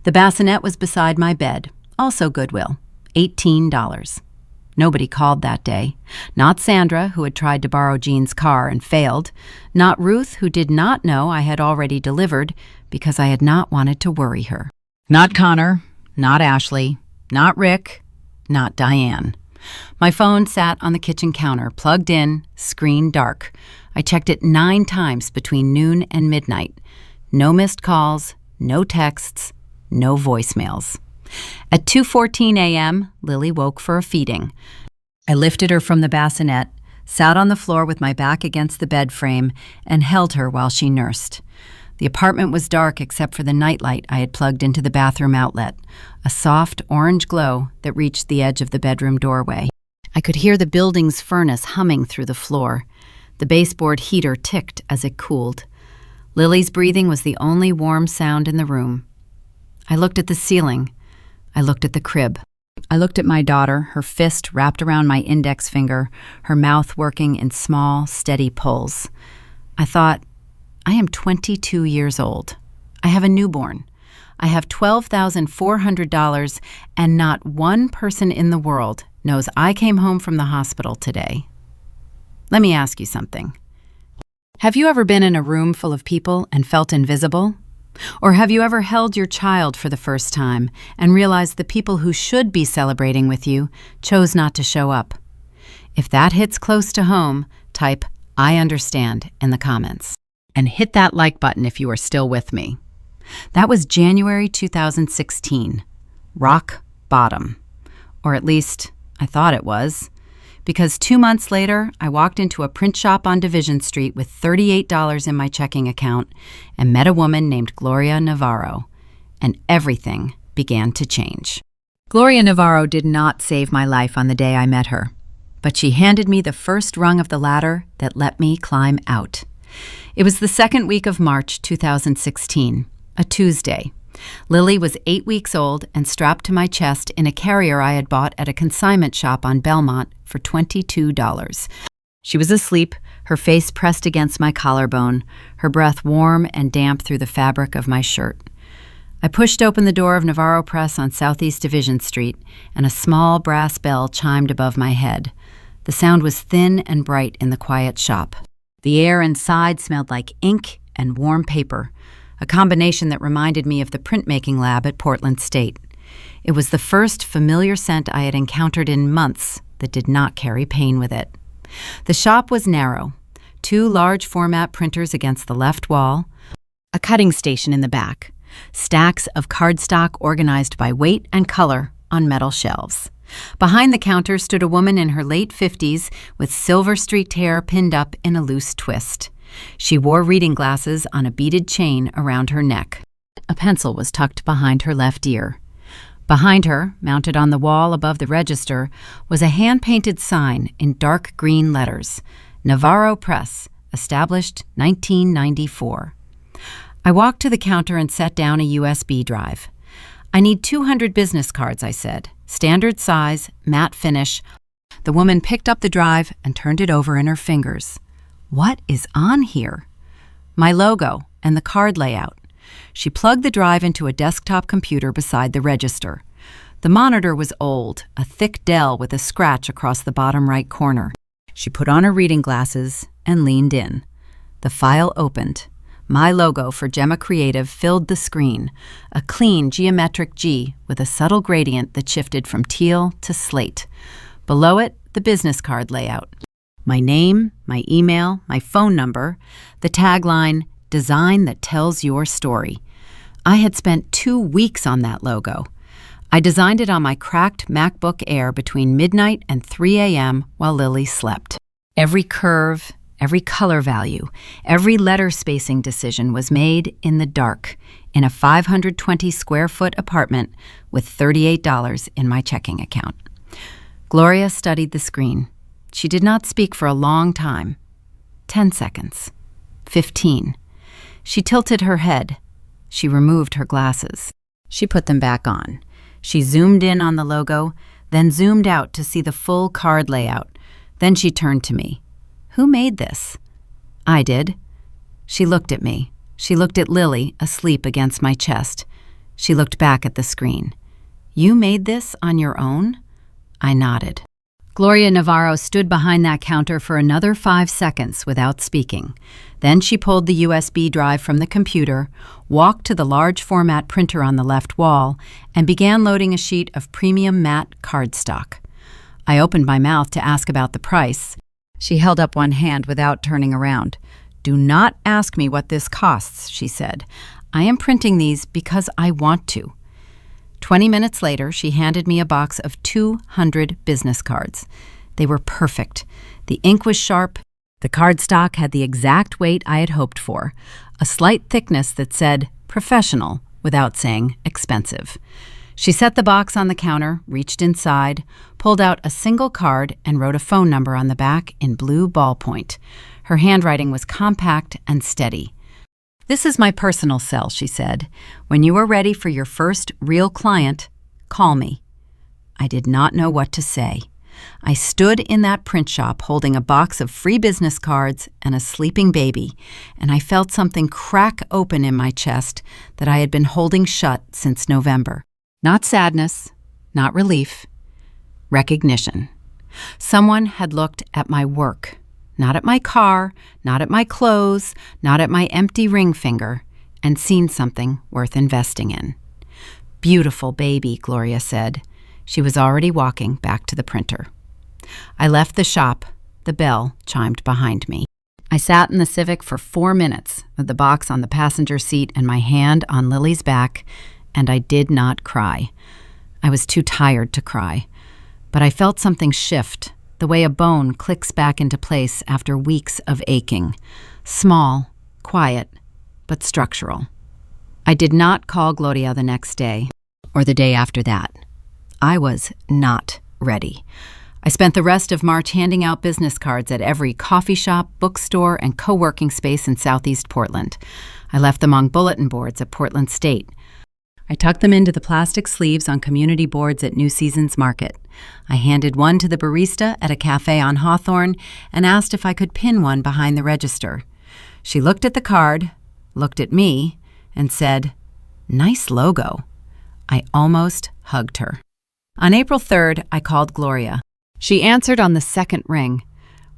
The bassinet was beside my bed, also Goodwill, $18. Nobody called that day. Not Sandra, who had tried to borrow Jean's car and failed. Not Ruth, who did not know I had already delivered because I had not wanted to worry her. Not Connor, not Ashley, not Rick, not Diane. My phone sat on the kitchen counter, plugged in, screen dark. I checked it 9 times between noon and midnight. No missed calls, no texts, no voicemails. At 2:14 a.m., Lily woke for a feeding. I lifted her from the bassinet, sat on the floor with my back against the bed frame, and held her while she nursed. The apartment was dark except for the nightlight I had plugged into the bathroom outlet, a soft orange glow that reached the edge of the bedroom doorway. I could hear the building's furnace humming through the floor. The baseboard heater ticked as it cooled. Lily's breathing was the only warm sound in the room. I looked at the ceiling. I looked at the crib. I looked at my daughter, her fist wrapped around my index finger, her mouth working in small, steady pulls. I thought, I am 22 years old. I have a newborn. I have $12,400, and not one person in the world knows I came home from the hospital today. Let me ask you something. Have you ever been in a room full of people and felt invisible? Or have you ever held your child for the first time and realized the people who should be celebrating with you chose not to show up? If that hits close to home, type "I understand" in the comments. And hit that like button if you are still with me. That was January 2016. Rock bottom. Or at least, I thought it was. Because 2 months later, I walked into a print shop on Division Street with $38 in my checking account and met a woman named Gloria Navarro. And everything began to change. Gloria Navarro did not save my life on the day I met her, but she handed me the first rung of the ladder that let me climb out. It was the second week of March 2016, a Tuesday. Lily was 8 weeks old and strapped to my chest in a carrier I had bought at a consignment shop on Belmont for $22. She was asleep, her face pressed against my collarbone, her breath warm and damp through the fabric of my shirt. I pushed open the door of Navarro Press on Southeast Division Street, and a small brass bell chimed above my head. The sound was thin and bright in the quiet shop. The air inside smelled like ink and warm paper, a combination that reminded me of the printmaking lab at Portland State. It was the first familiar scent I had encountered in months that did not carry pain with it. The shop was narrow. 2 large format printers against the left wall, a cutting station in the back, stacks of cardstock organized by weight and color on metal shelves. Behind the counter stood a woman in her late 50s with silver-streaked hair pinned up in a loose twist. She wore reading glasses on a beaded chain around her neck. A pencil was tucked behind her left ear. Behind her, mounted on the wall above the register, was a hand-painted sign in dark green letters, Navarro Press, established 1994. I walked to the counter and set down a USB drive. "I need 200 business cards," I said. "Standard size, matte finish." The woman picked up the drive and turned it over in her fingers. "What is on here?" "My logo and the card layout." She plugged the drive into a desktop computer beside the register. The monitor was old, a thick Dell with a scratch across the bottom right corner. She put on her reading glasses and leaned in. The file opened. My logo for Gemma Creative filled the screen, a clean geometric G with a subtle gradient that shifted from teal to slate. Below it, the business card layout. My name, my email, my phone number, the tagline, "Design that tells your story." I had spent 2 weeks on that logo. I designed it on my cracked MacBook Air between midnight and 3 a.m. while Lily slept. Every curve, every color value, every letter spacing decision was made in the dark, in a 520-square-foot apartment with $38 in my checking account. Gloria studied the screen. She did not speak for a long time. 10 seconds. 15. She tilted her head. She removed her glasses. She put them back on. She zoomed in on the logo, then zoomed out to see the full card layout. Then she turned to me. "Who made this?" "I did." She looked at me. She looked at Lily, asleep against my chest. She looked back at the screen. "You made this on your own?" I nodded. Gloria Navarro stood behind that counter for another 5 seconds without speaking. Then she pulled the USB drive from the computer, walked to the large format printer on the left wall, and began loading a sheet of premium matte cardstock. I opened my mouth to ask about the price. She held up one hand without turning around. "Do not ask me what this costs," she said. "I am printing these because I want to." 20 minutes later, she handed me a box of 200 business cards. They were perfect. The ink was sharp. The cardstock had the exact weight I had hoped for, a slight thickness that said professional without saying expensive. She set the box on the counter, reached inside, pulled out a single card, and wrote a phone number on the back in blue ballpoint. Her handwriting was compact and steady. "This is my personal cell," she said. "When you are ready for your first real client, call me." I did not know what to say. I stood in that print shop holding a box of free business cards and a sleeping baby, and I felt something crack open in my chest that I had been holding shut since November. Not sadness, not relief, recognition. Someone had looked at my work. Not at my car, not at my clothes, not at my empty ring finger, and seen something worth investing in. "Beautiful baby," Gloria said. She was already walking back to the printer. I left the shop. The bell chimed behind me. I sat in the Civic for 4 minutes, with the box on the passenger seat and my hand on Lily's back, and I did not cry. I was too tired to cry. But I felt something shift, the way a bone clicks back into place after weeks of aching. Small, quiet, but structural. I did not call Gloria the next day, or the day after that. I was not ready. I spent the rest of March handing out business cards at every coffee shop, bookstore, and co-working space in Southeast Portland. I left them on bulletin boards at Portland State. I tucked them into the plastic sleeves on community boards at New Seasons Market. I handed one to the barista at a cafe on Hawthorne and asked if I could pin one behind the register. She looked at the card, looked at me, and said, "Nice logo." I almost hugged her. On April 3rd, I called Gloria. She answered on the second ring.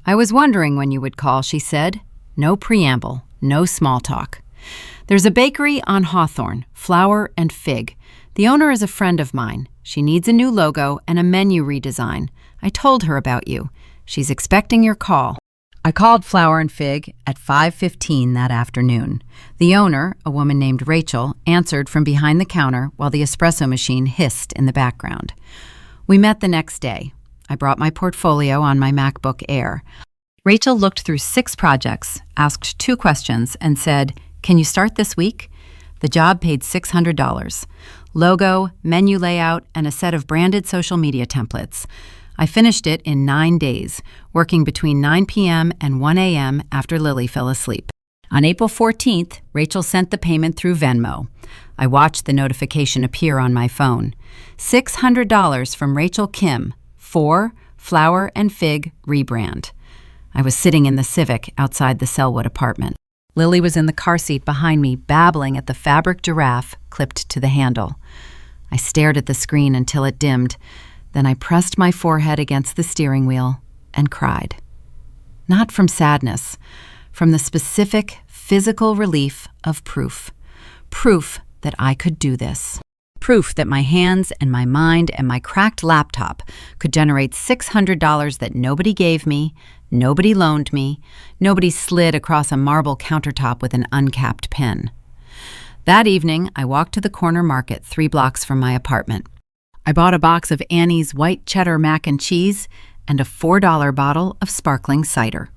"I was wondering when you would call," she said. No preamble, no small talk. "There's a bakery on Hawthorne, Flour and Fig. The owner is a friend of mine. She needs a new logo and a menu redesign. I told her about you. She's expecting your call." I called Flour and Fig at 5:15 that afternoon. The owner, a woman named Rachel, answered from behind the counter while the espresso machine hissed in the background. We met the next day. I brought my portfolio on my MacBook Air. Rachel looked through 6 projects, asked 2 questions, and said, "Can you start this week?" The job paid $600. Logo, menu layout, and a set of branded social media templates. I finished it in 9 days, working between 9 p.m. and 1 a.m. after Lily fell asleep. On April 14th, Rachel sent the payment through Venmo. I watched the notification appear on my phone. $600 from Rachel Kim for Flour and Fig rebrand. I was sitting in the Civic outside the Selwood apartment. Lily was in the car seat behind me, babbling at the fabric giraffe clipped to the handle. I stared at the screen until it dimmed. Then I pressed my forehead against the steering wheel and cried. Not from sadness, from the specific physical relief of proof. Proof that I could do this. Proof that my hands and my mind and my cracked laptop could generate $600 that nobody gave me, nobody loaned me, nobody slid across a marble countertop with an uncapped pen. That evening, I walked to the corner market 3 blocks from my apartment. I bought a box of Annie's white cheddar mac and cheese and a $4 bottle of sparkling cider.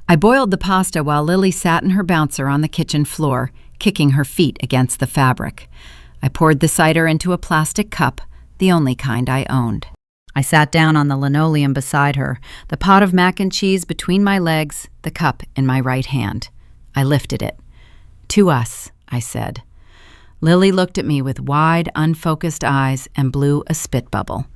I boiled the pasta while Lily sat in her bouncer on the kitchen floor, kicking her feet against the fabric. I poured the cider into a plastic cup, the only kind I owned. I sat down on the linoleum beside her, the pot of mac and cheese between my legs, the cup in my right hand. I lifted it. "To us," I said. Lily looked at me with wide, unfocused eyes and blew a spit bubble.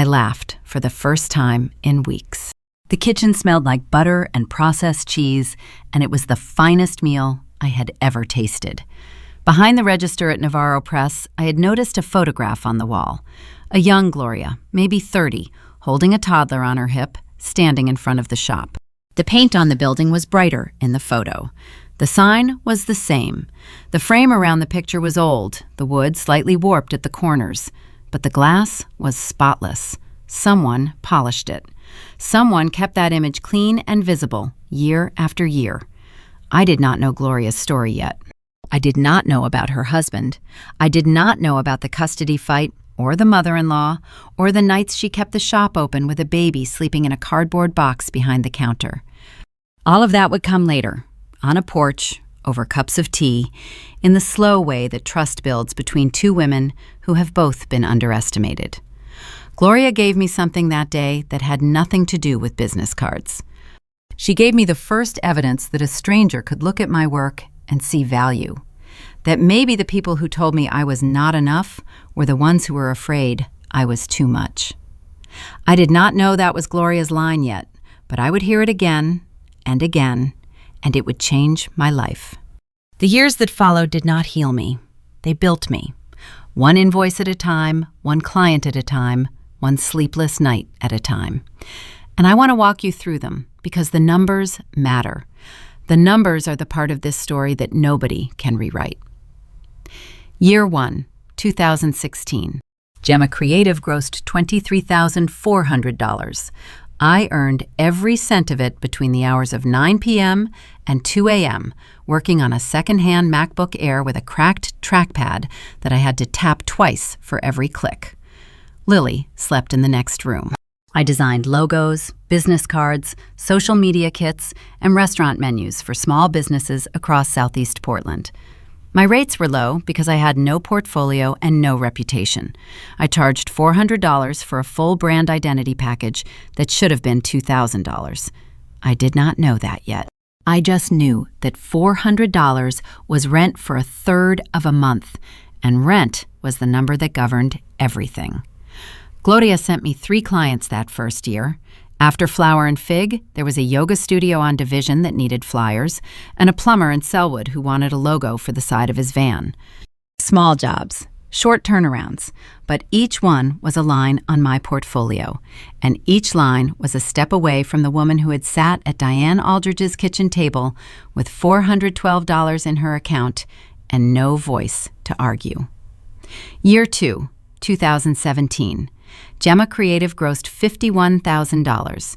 I laughed for the first time in weeks. The kitchen smelled like butter and processed cheese, and it was the finest meal I had ever tasted. Behind the register at Navarro Press, I had noticed a photograph on the wall. A young Gloria, maybe 30, holding a toddler on her hip, standing in front of the shop. The paint on the building was brighter in the photo. The sign was the same. The frame around the picture was old, the wood slightly warped at the corners, but the glass was spotless. Someone polished it. Someone kept that image clean and visible year after year. I did not know Gloria's story yet. I did not know about her husband. I did not know about the custody fight, or the mother-in-law, or the nights she kept the shop open with a baby sleeping in a cardboard box behind the counter. All of that would come later, on a porch, over cups of tea, in the slow way that trust builds between 2 women who have both been underestimated. Gloria gave me something that day that had nothing to do with business cards. She gave me the first evidence that a stranger could look at my work and see value, that maybe the people who told me I was not enough were the ones who were afraid I was too much. I did not know that was Gloria's line yet, but I would hear it again and again, and it would change my life. The years that followed did not heal me. They built me. One invoice at a time, one client at a time, one sleepless night at a time. And I want to walk you through them because the numbers matter. The numbers are the part of this story that nobody can rewrite. Year 1, 2016. Gemma Creative grossed $23,400. I earned every cent of it between the hours of 9 p.m. and 2 a.m., working on a second-hand MacBook Air with a cracked trackpad that I had to tap twice for every click. Lily slept in the next room. I designed logos, business cards, social media kits, and restaurant menus for small businesses across Southeast Portland. My rates were low because I had no portfolio and no reputation. I charged $400 for a full brand identity package that should have been $2,000. I did not know that yet. I just knew that $400 was rent for a third of a month, and rent was the number that governed everything. Gloria sent me 3 clients that first year. After Flour and Fig, there was a yoga studio on Division that needed flyers, and a plumber in Selwood who wanted a logo for the side of his van. Small jobs, short turnarounds, but each one was a line on my portfolio, and each line was a step away from the woman who had sat at Diane Aldridge's kitchen table with $412 in her account and no voice to argue. Year 2, 2017. Gemma Creative grossed $51,000.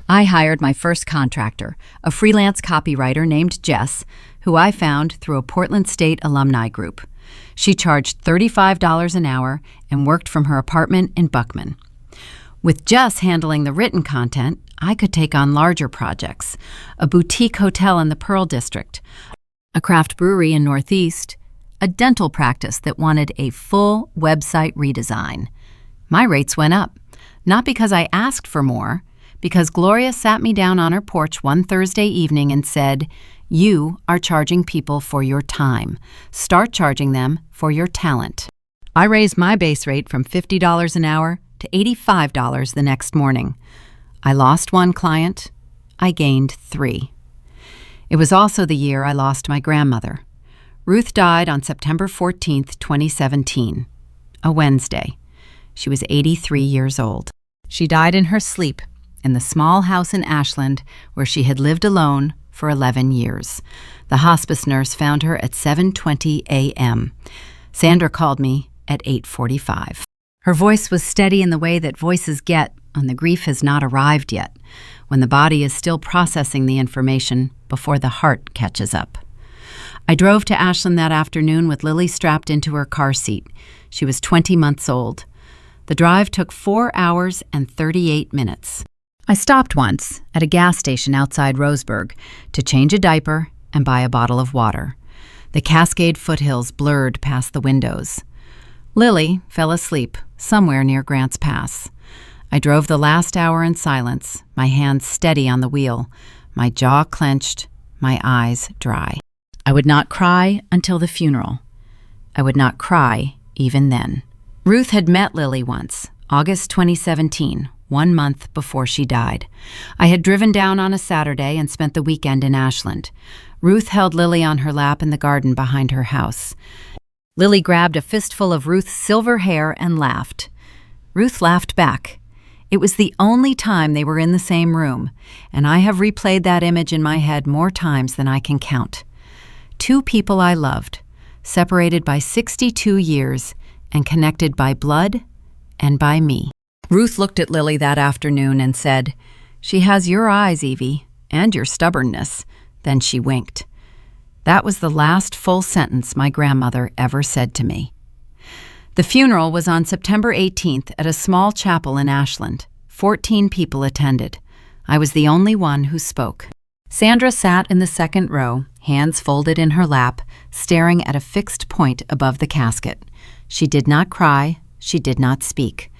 I hired my first contractor, a freelance copywriter named Jess, who I found through a Portland State alumni group. She charged $35 an hour and worked from her apartment in Buckman. With Jess handling the written content, I could take on larger projects, a boutique hotel in the Pearl District, a craft brewery in Northeast, a dental practice that wanted a full website redesign. My rates went up, not because I asked for more, because Gloria sat me down on her porch one Thursday evening and said, "You are charging people for your time. Start charging them for your talent." I raised my base rate from $50 an hour to $85 the next morning. I lost one client. I gained 3. It was also the year I lost my grandmother. Ruth died on September 14th, 2017, a Wednesday. She was 83 years old. She died in her sleep in the small house in Ashland where she had lived alone for 11 years. The hospice nurse found her at 7:20 a.m. Sandra called me at 8:45. Her voice was steady in the way that voices get when the grief has not arrived yet, when the body is still processing the information before the heart catches up. I drove to Ashland that afternoon with Lily strapped into her car seat. She was 20 months old. The drive took 4 hours and 38 minutes. I stopped once at a gas station outside Roseburg to change a diaper and buy a bottle of water. The Cascade foothills blurred past the windows. Lily fell asleep somewhere near Grants Pass. I drove the last hour in silence, my hands steady on the wheel, my jaw clenched, my eyes dry. I would not cry until the funeral. I would not cry even then. Ruth had met Lily once, August 2017, 1 month before she died. I had driven down on a Saturday and spent the weekend in Ashland. Ruth held Lily on her lap in the garden behind her house. Lily grabbed a fistful of Ruth's silver hair and laughed. Ruth laughed back. It was the only time they were in the same room, and I have replayed that image in my head more times than I can count. 2 people I loved, separated by 62 years and connected by blood and by me. Ruth looked at Lily that afternoon and said, "She has your eyes, Evie, and your stubbornness." Then she winked. That was the last full sentence my grandmother ever said to me. The funeral was on September 18th at a small chapel in Ashland. 14 people attended. I was the only one who spoke. Sandra sat in the second row, hands folded in her lap, staring at a fixed point above the casket. She did not cry. She did not speak.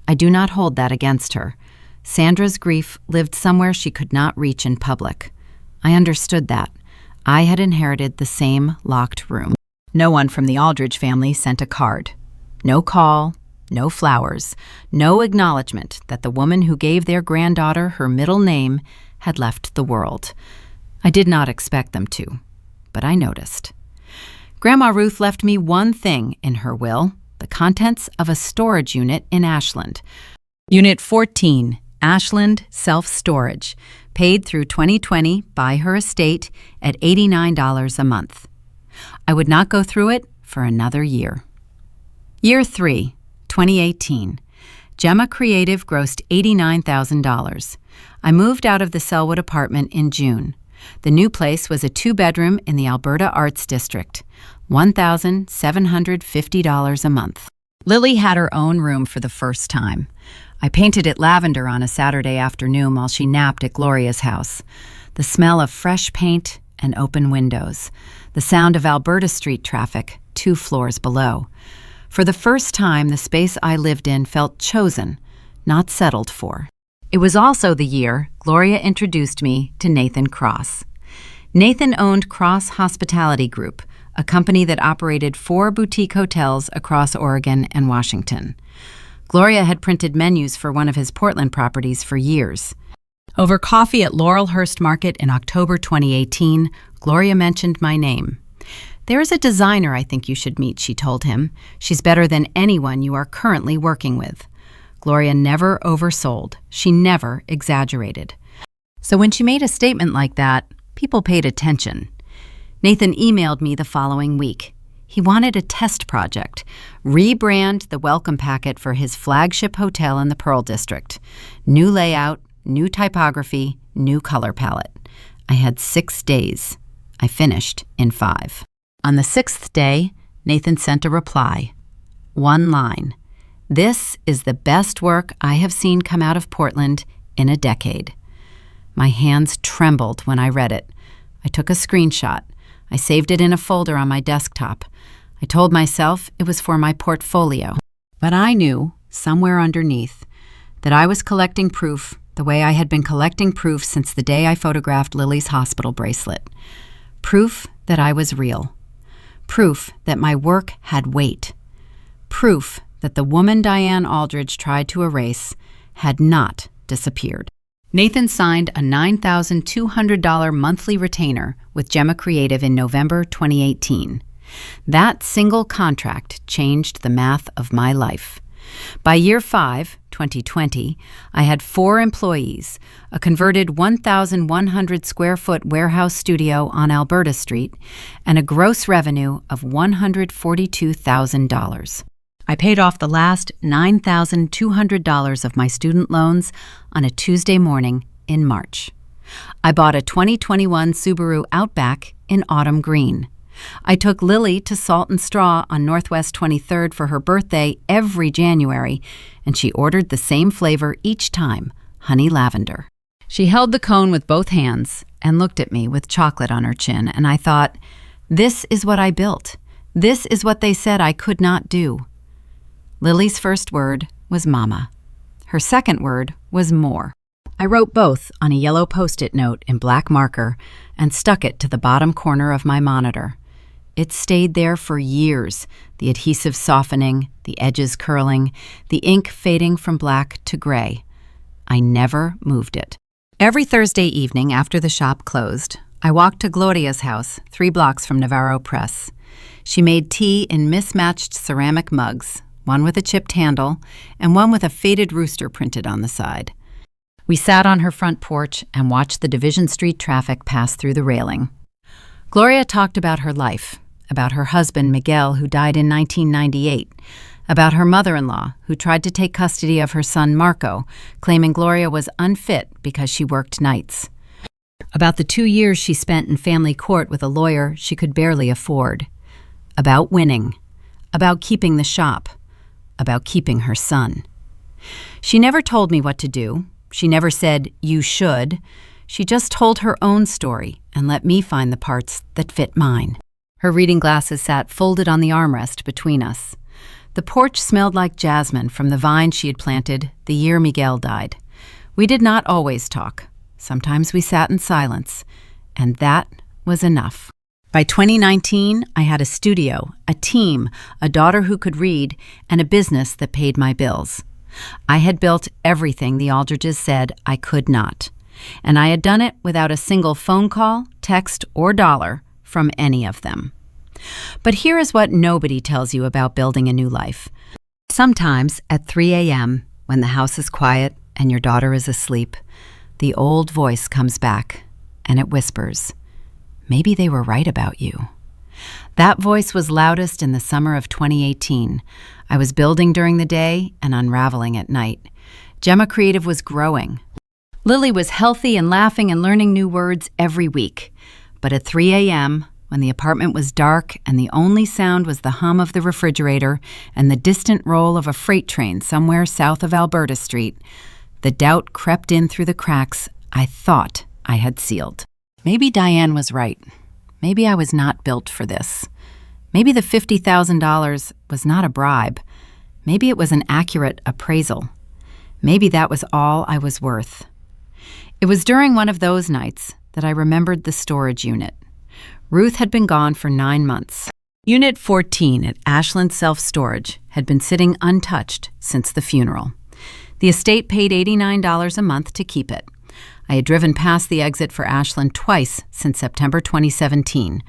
I do not hold that against her. Sandra's grief lived somewhere she could not reach in public. I understood that. I had inherited the same locked room. No one from the Aldridge family sent a card. No call, no flowers, no acknowledgement that the woman who gave their granddaughter her middle name had left the world. I did not expect them to, but I noticed. Grandma Ruth left me one thing in her will, the contents of a storage unit in Ashland. Unit 14, Ashland Self-Storage, paid through 2020 by her estate at $89 a month. I would not go through it for another year. Year 3, 2018. Gemma Creative grossed $89,000. I moved out of the Selwood apartment in June. The new place was a 2-bedroom in the Alberta Arts District, $1,750 a month. Lily had her own room for the first time. I painted it lavender on a Saturday afternoon while she napped at Gloria's house. The smell of fresh paint and open windows. The sound of Alberta Street traffic 2 floors below. For the first time, the space I lived in felt chosen, not settled for. It was also the year Gloria introduced me to Nathan Cross. Nathan owned Cross Hospitality Group, a company that operated 4 boutique hotels across Oregon and Washington. Gloria had printed menus for one of his Portland properties for years. Over coffee at Laurelhurst Market in October 2018, Gloria mentioned my name. "There is a designer I think you should meet," she told him. "She's better than anyone you are currently working with." Gloria never oversold. She never exaggerated. So when she made a statement like that, people paid attention. Nathan emailed me the following week. He wanted a test project, rebrand the welcome packet for his flagship hotel in the Pearl District. New layout, new typography, new color palette. I had 6 days. I finished in 5. On the 6th day, Nathan sent a reply. 1 line. "This is the best work I have seen come out of Portland in a decade." My hands trembled when I read it. I took a screenshot. I saved it in a folder on my desktop. I told myself it was for my portfolio. But I knew, somewhere underneath, that I was collecting proof the way I had been collecting proof since the day I photographed Lily's hospital bracelet. Proof that I was real. Proof that my work had weight. Proof that the woman Diane Aldridge tried to erase had not disappeared. Nathan signed a $9,200 monthly retainer with Gemma Creative in November 2018. That single contract changed the math of my life. By year 5, 2020, I had 4 employees, a converted 1,100 square foot warehouse studio on Alberta Street, and a gross revenue of $142,000. I paid off the last $9,200 of my student loans on a Tuesday morning in March. I bought a 2021 Subaru Outback in autumn green. I took Lily to Salt and Straw on Northwest 23rd for her birthday every January, and she ordered the same flavor each time, honey lavender. She held the cone with both hands and looked at me with chocolate on her chin, and I thought, this is what I built. This is what they said I could not do. Lily's first word was mama. Her second word was more. I wrote both on a yellow Post-it note in black marker and stuck it to the bottom corner of my monitor. It stayed there for years, the adhesive softening, the edges curling, the ink fading from black to gray. I never moved it. Every Thursday evening after the shop closed, I walked to Gloria's house, 3 blocks from Navarro Press. She made tea in mismatched ceramic mugs, one with a chipped handle and one with a faded rooster printed on the side. We sat on her front porch and watched the Division Street traffic pass through the railing. Gloria talked about her life, about her husband, Miguel, who died in 1998, about her mother-in-law, who tried to take custody of her son, Marco, claiming Gloria was unfit because she worked nights, about the 2 years she spent in family court with a lawyer she could barely afford, about winning, about keeping the shop, about keeping her son. She never told me what to do. She never said, "You should." She just told her own story and let me find the parts that fit mine. Her reading glasses sat folded on the armrest between us. The porch smelled like jasmine from the vine she had planted the year Miguel died. We did not always talk. Sometimes we sat in silence, and that was enough. By 2019, I had a studio, a team, a daughter who could read, and a business that paid my bills. I had built everything the Aldridges said I could not, and I had done it without a single phone call, text, or dollar from any of them. But here is what nobody tells you about building a new life. Sometimes at 3 a.m., when the house is quiet and your daughter is asleep, the old voice comes back, and it whispers, "Maybe they were right about you." That voice was loudest in the summer of 2018. I was building during the day and unraveling at night. Gemma Creative was growing. Lily was healthy and laughing and learning new words every week. But at 3 a.m., when the apartment was dark and the only sound was the hum of the refrigerator and the distant roll of a freight train somewhere south of Alberta Street, the doubt crept in through the cracks I thought I had sealed. Maybe Diane was right. Maybe I was not built for this. Maybe the $50,000 was not a bribe. Maybe it was an accurate appraisal. Maybe that was all I was worth. It was during one of those nights that I remembered the storage unit. Ruth had been gone for 9 months. Unit 14 at Ashland Self-Storage had been sitting untouched since the funeral. The estate paid $89 a month to keep it. I had driven past the exit for Ashland twice since September 2017,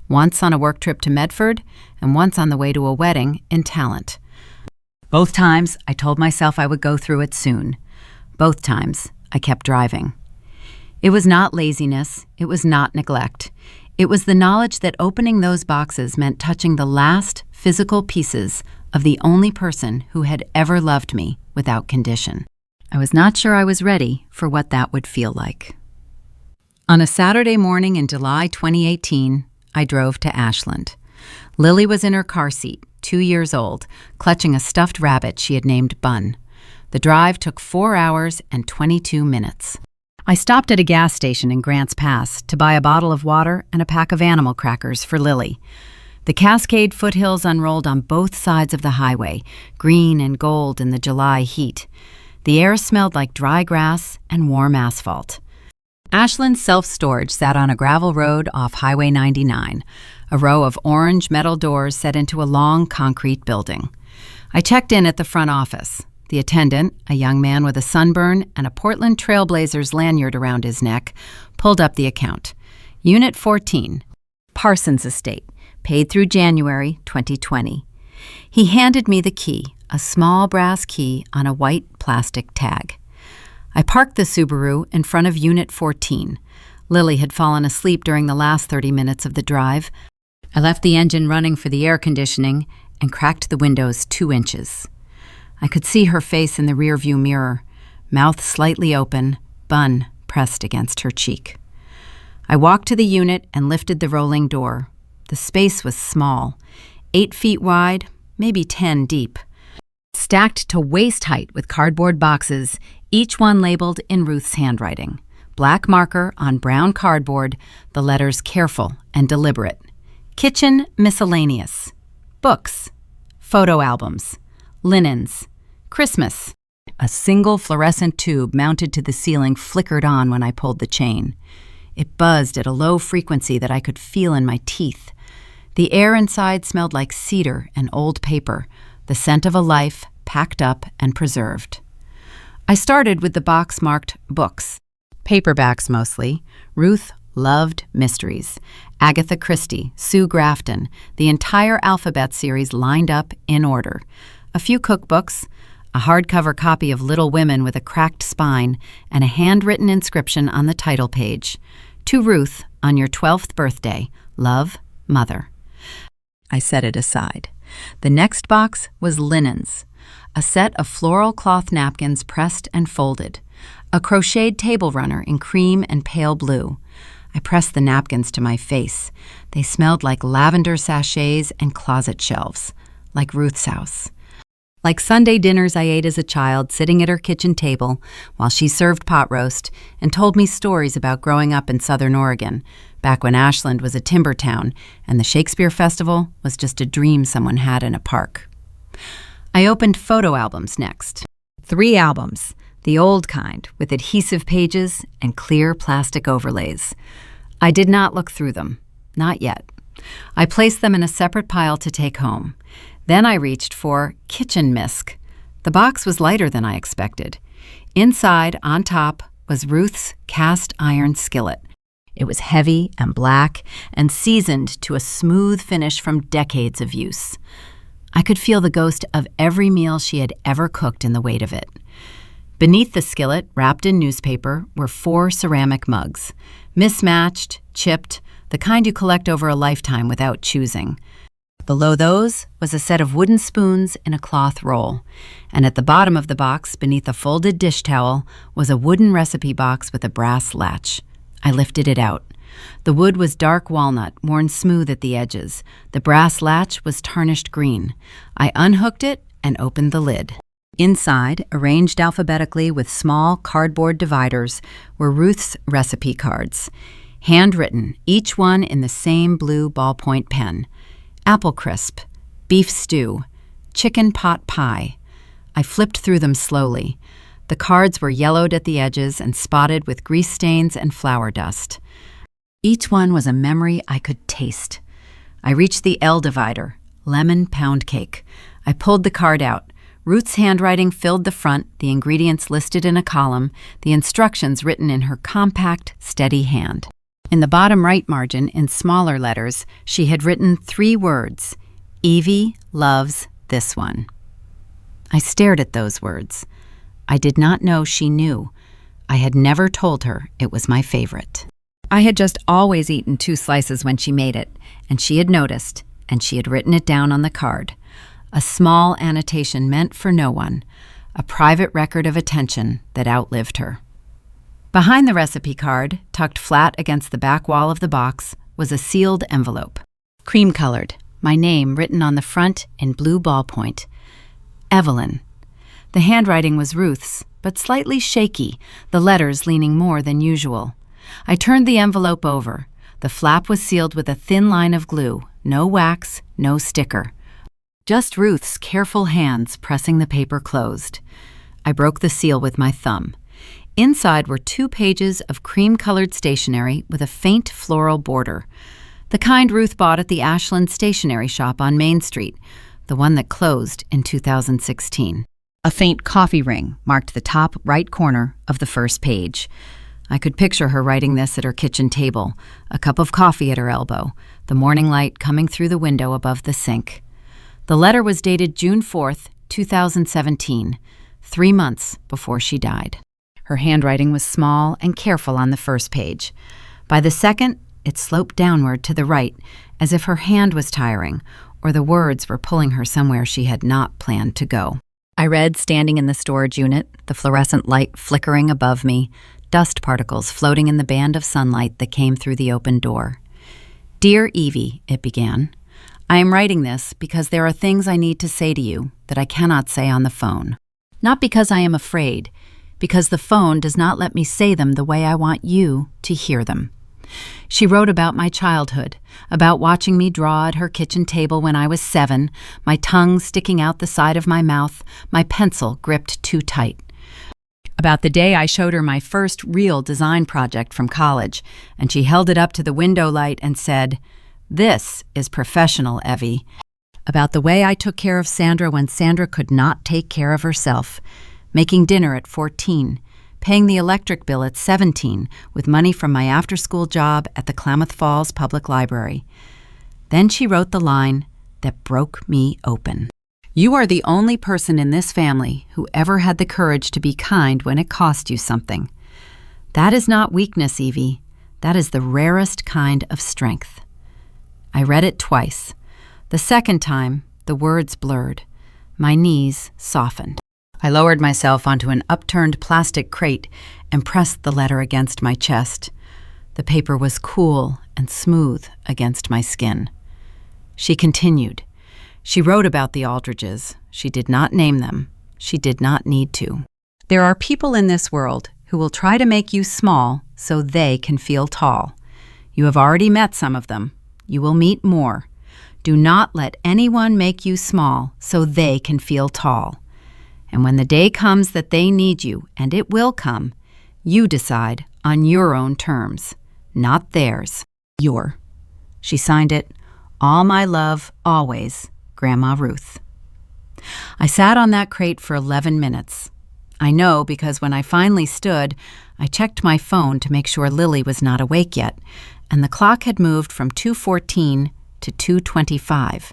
once on a work trip to Medford and once on the way to a wedding in Talent. Both times, I told myself I would go through it soon. Both times, I kept driving. It was not laziness. It was not neglect. It was the knowledge that opening those boxes meant touching the last physical pieces of the only person who had ever loved me without condition. I was not sure I was ready for what that would feel like. On a Saturday morning in July 2018, I drove to Ashland. Lily was in her car seat, 2 years old, clutching a stuffed rabbit she had named Bun. The drive took 4 hours and 22 minutes. I stopped at a gas station in Grants Pass to buy a bottle of water and a pack of animal crackers for Lily. The Cascade foothills unrolled on both sides of the highway, green and gold in the July heat. The air smelled like dry grass and warm asphalt. Ashland's self-storage sat on a gravel road off Highway 99, a row of orange metal doors set into a long concrete building. I checked in at the front office. The attendant, a young man with a sunburn and a Portland Trail Blazers lanyard around his neck, pulled up the account. Unit 14, Parsons Estate, paid through January 2020. He handed me the key, a small brass key on a white plastic tag. I parked the Subaru in front of Unit 14. Lily had fallen asleep during the last 30 minutes of the drive. I left the engine running for the air conditioning and cracked the windows 2 inches. I could see her face in the rearview mirror, mouth slightly open, bun pressed against her cheek. I walked to the unit and lifted the rolling door. The space was small, 8 feet wide, maybe 10 deep. Stacked to waist height with cardboard boxes, each one labeled in Ruth's handwriting. Black marker on brown cardboard, the letters careful and deliberate. Kitchen miscellaneous. Books. Photo albums. Linens. Christmas. A single fluorescent tube mounted to the ceiling flickered on when I pulled the chain. It buzzed at a low frequency that I could feel in my teeth. The air inside smelled like cedar and old paper, the scent of a life packed up and preserved. I started with the box marked books. Paperbacks mostly. Ruth loved mysteries. Agatha Christie, Sue Grafton, the entire alphabet series lined up in order. A few cookbooks, a hardcover copy of Little Women with a cracked spine, and a handwritten inscription on the title page. To Ruth, on your 12th birthday, love, Mother. I set it aside. The next box was linens. A set of floral cloth napkins pressed and folded. A crocheted table runner in cream and pale blue. I pressed the napkins to my face. They smelled like lavender sachets and closet shelves, like Ruth's house. Like Sunday dinners I ate as a child sitting at her kitchen table while she served pot roast and told me stories about growing up in Southern Oregon, back when Ashland was a timber town and the Shakespeare Festival was just a dream someone had in a park. I opened photo albums next. 3 albums, the old kind, with adhesive pages and clear plastic overlays. I did not look through them, not yet. I placed them in a separate pile to take home. Then I reached for kitchen misc. The box was lighter than I expected. Inside, on top, was Ruth's cast iron skillet. It was heavy and black and seasoned to a smooth finish from decades of use. I could feel the ghost of every meal she had ever cooked in the weight of it. Beneath the skillet, wrapped in newspaper, were 4 ceramic mugs. Mismatched, chipped, the kind you collect over a lifetime without choosing. Below those was a set of wooden spoons in a cloth roll, and at the bottom of the box, beneath a folded dish towel, was a wooden recipe box with a brass latch. I lifted it out. The wood was dark walnut, worn smooth at the edges. The brass latch was tarnished green. I unhooked it and opened the lid. Inside, arranged alphabetically with small cardboard dividers, were Ruth's recipe cards. Handwritten, each one in the same blue ballpoint pen. Apple crisp, beef stew, chicken pot pie. I flipped through them slowly. The cards were yellowed at the edges and spotted with grease stains and flour dust. Each one was a memory I could taste. I reached the L divider, lemon pound cake. I pulled the card out. Ruth's handwriting filled the front, the ingredients listed in a column, the instructions written in her compact, steady hand. In the bottom right margin, in smaller letters, she had written 3 words, Evie loves this one. I stared at those words. I did not know she knew. I had never told her it was my favorite. I had just always eaten 2 slices when she made it, and she had noticed, and she had written it down on the card. A small annotation meant for no one. a private record of attention that outlived her. Behind the recipe card, tucked flat against the back wall of the box, was a sealed envelope. Cream-colored, my name written on the front in blue ballpoint. Evelyn. The handwriting was Ruth's, but slightly shaky, the letters leaning more than usual. I turned the envelope over. The flap was sealed with a thin line of glue, no wax, no sticker. Just Ruth's careful hands pressing the paper closed. I broke the seal with my thumb. Inside were 2 pages of cream-colored stationery with a faint floral border, the kind Ruth bought at the Ashland Stationery Shop on Main Street, the one that closed in 2016. A faint coffee ring marked the top right corner of the first page. I could picture her writing this at her kitchen table, a cup of coffee at her elbow, the morning light coming through the window above the sink. The letter was dated June 4th, 2017, 3 months before she died. Her handwriting was small and careful on the first page. By the second, it sloped downward to the right, as if her hand was tiring, or the words were pulling her somewhere she had not planned to go. I read standing in the storage unit, the fluorescent light flickering above me, dust particles floating in the band of sunlight that came through the open door. Dear Evie, it began, I am writing this because there are things I need to say to you that I cannot say on the phone. Not because I am afraid, because the phone does not let me say them the way I want you to hear them. She wrote about my childhood, about watching me draw at her kitchen table when I was 7, my tongue sticking out the side of my mouth, my pencil gripped too tight. About the day I showed her my first real design project from college, and she held it up to the window light and said, "This is professional, Evie." About the way I took care of Sandra when Sandra could not take care of herself, making dinner at 14, paying the electric bill at 17 with money from my after-school job at the Klamath Falls Public Library. Then she wrote the line that broke me open. You are the only person in this family who ever had the courage to be kind when it cost you something. That is not weakness, Evie. That is the rarest kind of strength. I read it twice. The second time, the words blurred. My knees softened. I lowered myself onto an upturned plastic crate and pressed the letter against my chest. The paper was cool and smooth against my skin. She continued. She wrote about the Aldridges. She did not name them. She did not need to. There are people in this world who will try to make you small so they can feel tall. You have already met some of them. You will meet more. Do not let anyone make you small so they can feel tall. And when the day comes that they need you, and it will come, you decide on your own terms, not theirs. Your. She signed it, All my love, always, Grandma Ruth. I sat on that crate for 11 minutes. I know because when I finally stood, I checked my phone to make sure Lily was not awake yet, and the clock had moved from 2:14 to 2:25.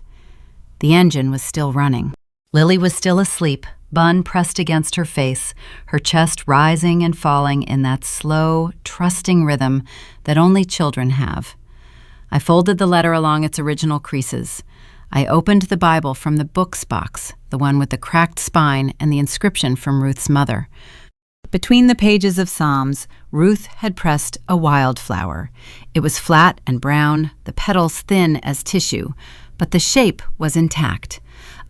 The engine was still running. Lily was still asleep, bun pressed against her face, her chest rising and falling in that slow, trusting rhythm that only children have. I folded the letter along its original creases. I opened the Bible from the books box, the one with the cracked spine and the inscription from Ruth's mother. Between the pages of Psalms, Ruth had pressed a wildflower. It was flat and brown, the petals thin as tissue, but the shape was intact.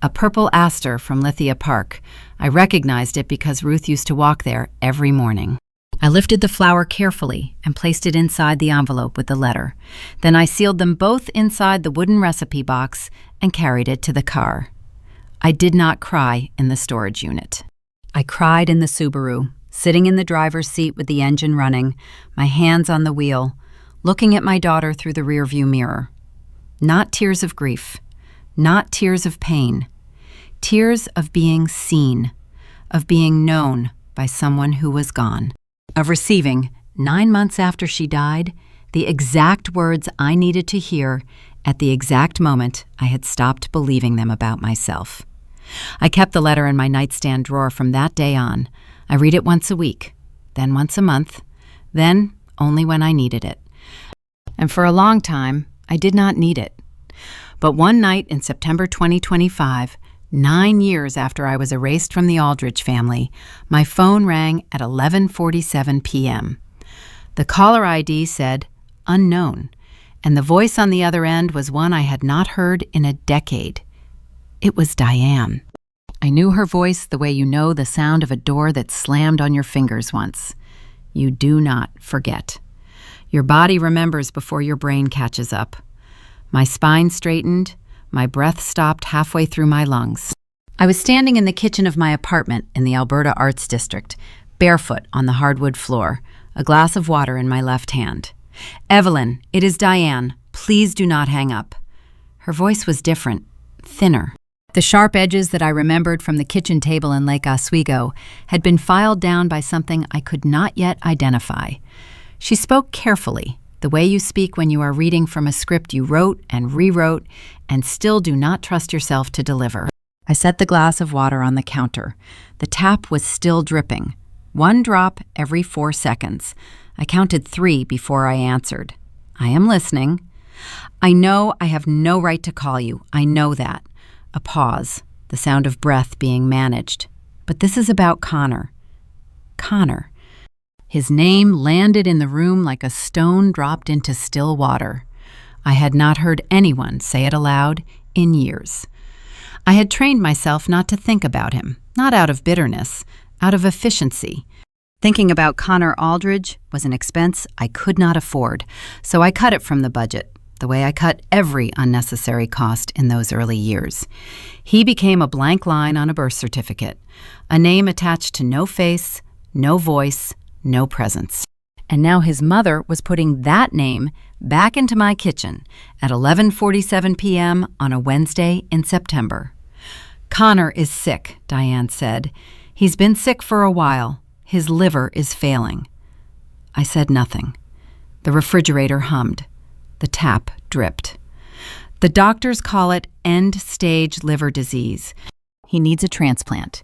A purple aster from Lithia Park. I recognized it because Ruth used to walk there every morning. I lifted the flower carefully and placed it inside the envelope with the letter. Then I sealed them both inside the wooden recipe box and carried it to the car. I did not cry in the storage unit. I cried in the Subaru, sitting in the driver's seat with the engine running, my hands on the wheel, looking at my daughter through the rearview mirror. Not tears of grief, not tears of pain, tears of being seen, of being known by someone who was gone, of receiving, 9 months after she died, the exact words I needed to hear at the exact moment I had stopped believing them about myself. I kept the letter in my nightstand drawer from that day on. I read it once a week, then once a month, then only when I needed it. And for a long time, I did not need it. But one night in September 2025, 9 years after I was erased from the Aldridge family, my phone rang at 11:47 p.m. The caller ID said, "Unknown," and the voice on the other end was one I had not heard in a decade. It was Diane. I knew her voice the way you know the sound of a door that slammed on your fingers once. You do not forget. Your body remembers before your brain catches up. My spine straightened. My breath stopped halfway through my lungs. I was standing in the kitchen of my apartment in the Alberta Arts District, barefoot on the hardwood floor, a glass of water in my left hand. "Evelyn, it is Diane. Please do not hang up." Her voice was different, thinner. The sharp edges that I remembered from the kitchen table in Lake Oswego had been filed down by something I could not yet identify. She spoke carefully, the way you speak when you are reading from a script you wrote and rewrote and still do not trust yourself to deliver. I set the glass of water on the counter. The tap was still dripping. 1 drop every 4 seconds. I counted 3 before I answered. "I am listening." "I know I have no right to call you. I know that." A pause, the sound of breath being managed. "But this is about Connor." Connor. His name landed in the room like a stone dropped into still water. I had not heard anyone say it aloud in years. I had trained myself not to think about him, not out of bitterness, out of efficiency. Thinking about Connor Aldridge was an expense I could not afford, so I cut it from the budget, the way I cut every unnecessary cost in those early years. He became a blank line on a birth certificate, a name attached to no face, no voice, no presence. And now his mother was putting that name back into my kitchen at 11:47 p.m. on a Wednesday in September. "Connor is sick," Diane said. "He's been sick for a while. His liver is failing." I said nothing. The refrigerator hummed. The tap dripped. "The doctors call it end-stage liver disease. He needs a transplant.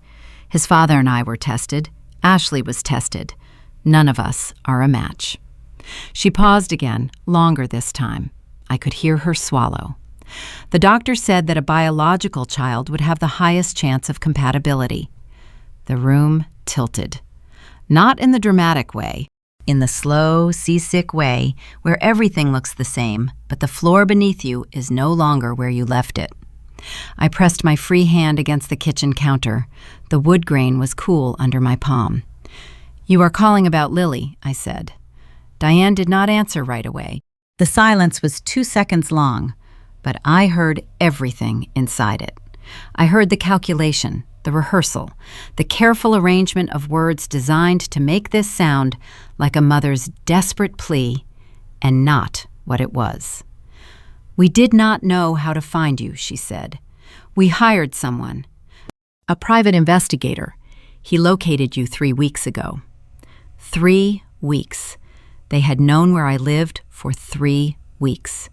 His father and I were tested. Ashley was tested. None of us are a match." She paused again, longer this time. I could hear her swallow. "The doctor said that a biological child would have the highest chance of compatibility." The room tilted. Not in the dramatic way, in the slow, seasick way where everything looks the same, but the floor beneath you is no longer where you left it. I pressed my free hand against the kitchen counter. The wood grain was cool under my palm. "You are calling about Lily," I said. Diane did not answer right away. The silence was 2 seconds long, but I heard everything inside it. I heard the calculation, the rehearsal, the careful arrangement of words designed to make this sound like a mother's desperate plea, and not what it was. "We did not know how to find you," she said. "We hired someone. A private investigator. He located you 3 weeks ago." 3 weeks. They had known where I lived for 3 weeks.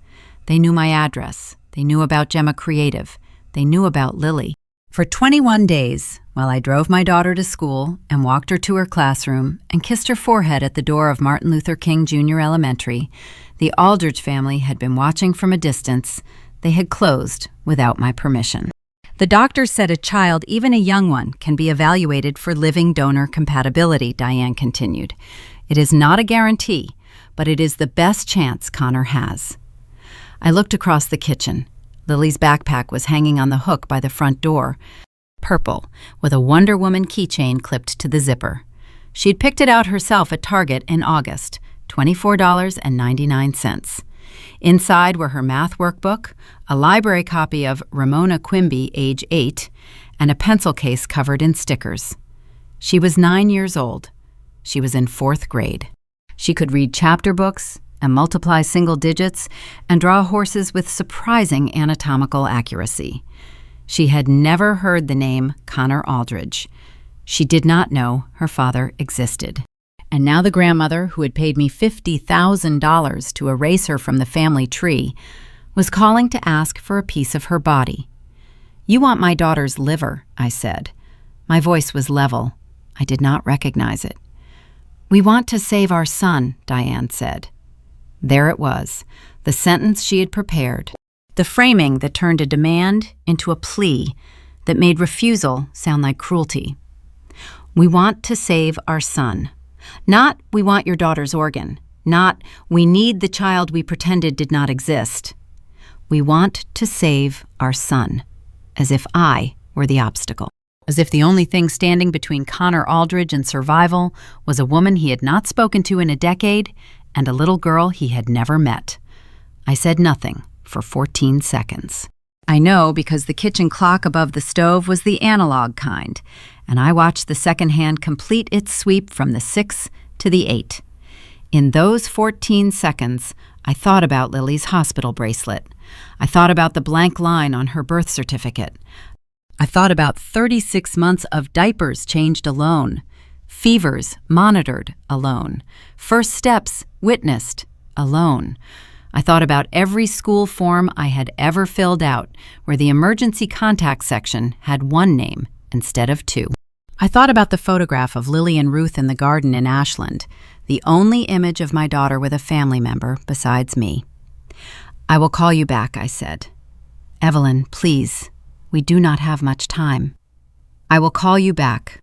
They knew my address. They knew about Gemma Creative. They knew about Lily. For 21 days, while I drove my daughter to school and walked her to her classroom and kissed her forehead at the door of Martin Luther King Jr. Elementary, the Aldridge family had been watching from a distance. They had closed without my permission. "The doctor said a child, even a young one, can be evaluated for living donor compatibility," Diane continued. "It is not a guarantee, but it is the best chance Connor has." I looked across the kitchen. Lily's backpack was hanging on the hook by the front door, purple, with a Wonder Woman keychain clipped to the zipper. She'd picked it out herself at Target in August, $24.99. Inside were her math workbook, a library copy of Ramona Quimby, age 8, and a pencil case covered in stickers. She was 9 years old. She was in 4th grade. She could read chapter books and multiply single digits and draw horses with surprising anatomical accuracy. She had never heard the name Connor Aldridge. She did not know her father existed. And now the grandmother, who had paid me $50,000 to erase her from the family tree, was calling to ask for a piece of her body. "You want my daughter's liver," I said. My voice was level. I did not recognize it. "We want to save our son," Diane said. There it was, the sentence she had prepared, the framing that turned a demand into a plea, that made refusal sound like cruelty. We want to save our son. Not, we want your daughter's organ. Not, we need the child we pretended did not exist. We want to save our son, as if I were the obstacle. As if the only thing standing between Connor Aldridge and survival was a woman he had not spoken to in a decade and a little girl he had never met. I said nothing for 14 seconds. I know because the kitchen clock above the stove was the analog kind, and I watched the second hand complete its sweep from the 6 to the 8. In those 14 seconds, I thought about Lily's hospital bracelet. I thought about the blank line on her birth certificate. I thought about 36 months of diapers changed alone, fevers monitored alone, first steps witnessed alone. I thought about every school form I had ever filled out where the emergency contact section had one name instead of two. I thought about the photograph of Lily and Ruth in the garden in Ashland, the only image of my daughter with a family member besides me. I will call you back, I said. Evelyn, please, we do not have much time. I will call you back.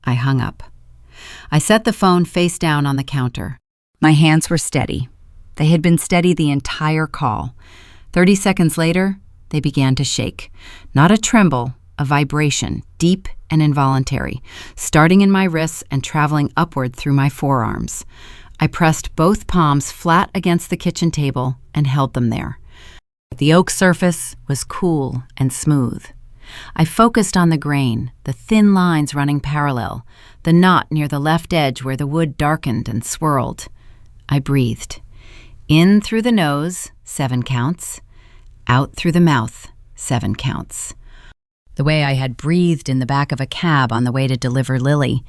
I hung up. I set the phone face down on the counter. My hands were steady. They had been steady the entire call. 30 seconds later, they began to shake. Not a tremble, a vibration, deep and involuntary, starting in my wrists and traveling upward through my forearms. I pressed both palms flat against the kitchen table and held them there. The oak surface was cool and smooth. I focused on the grain, the thin lines running parallel, the knot near the left edge where the wood darkened and swirled. I breathed. In through the nose, 7 counts. Out through the mouth, 7 counts. The way I had breathed in the back of a cab on the way to deliver Lily.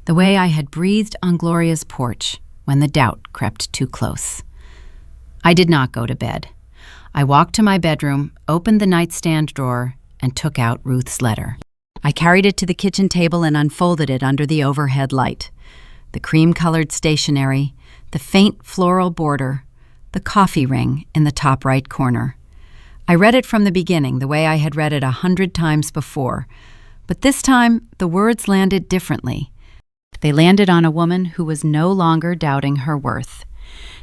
The way I had breathed on Gloria's porch when the doubt crept too close. I did not go to bed. I walked to my bedroom, opened the nightstand drawer, and took out Ruth's letter. I carried it to the kitchen table and unfolded it under the overhead light. The cream-colored stationery, the faint floral border, the coffee ring in the top right corner. I read it from the beginning the way I had read it 100 times before, but this time the words landed differently. They landed on a woman who was no longer doubting her worth.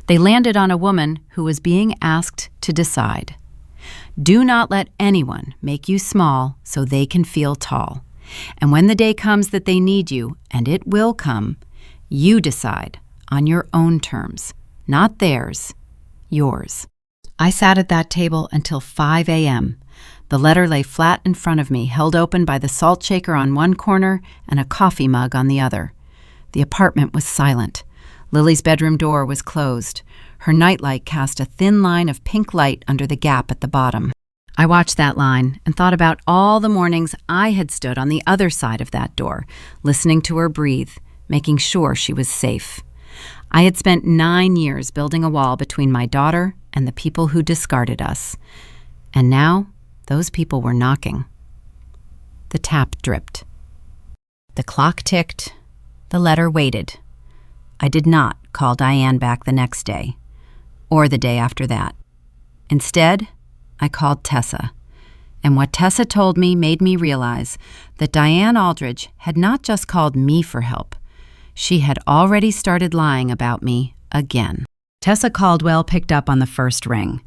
They landed on a woman who was being asked to decide. Do not let anyone make you small so they can feel tall. And when the day comes that they need you, and it will come, you decide on your own terms, not theirs, yours. I sat at that table until 5 a.m. The letter lay flat in front of me, held open by the salt shaker on one corner and a coffee mug on the other. The apartment was silent. Lily's bedroom door was closed. Her nightlight cast a thin line of pink light under the gap at the bottom. I watched that line and thought about all the mornings I had stood on the other side of that door, listening to her breathe, making sure she was safe. I had spent 9 years building a wall between my daughter and the people who discarded us. And now, those people were knocking. The tap dripped. The clock ticked. The letter waited. I did not call Diane back the next day, or the day after that. Instead, I called Tessa. And what Tessa told me made me realize that Diane Aldridge had not just called me for help. She had already started lying about me again. Tessa Caldwell picked up on the first ring.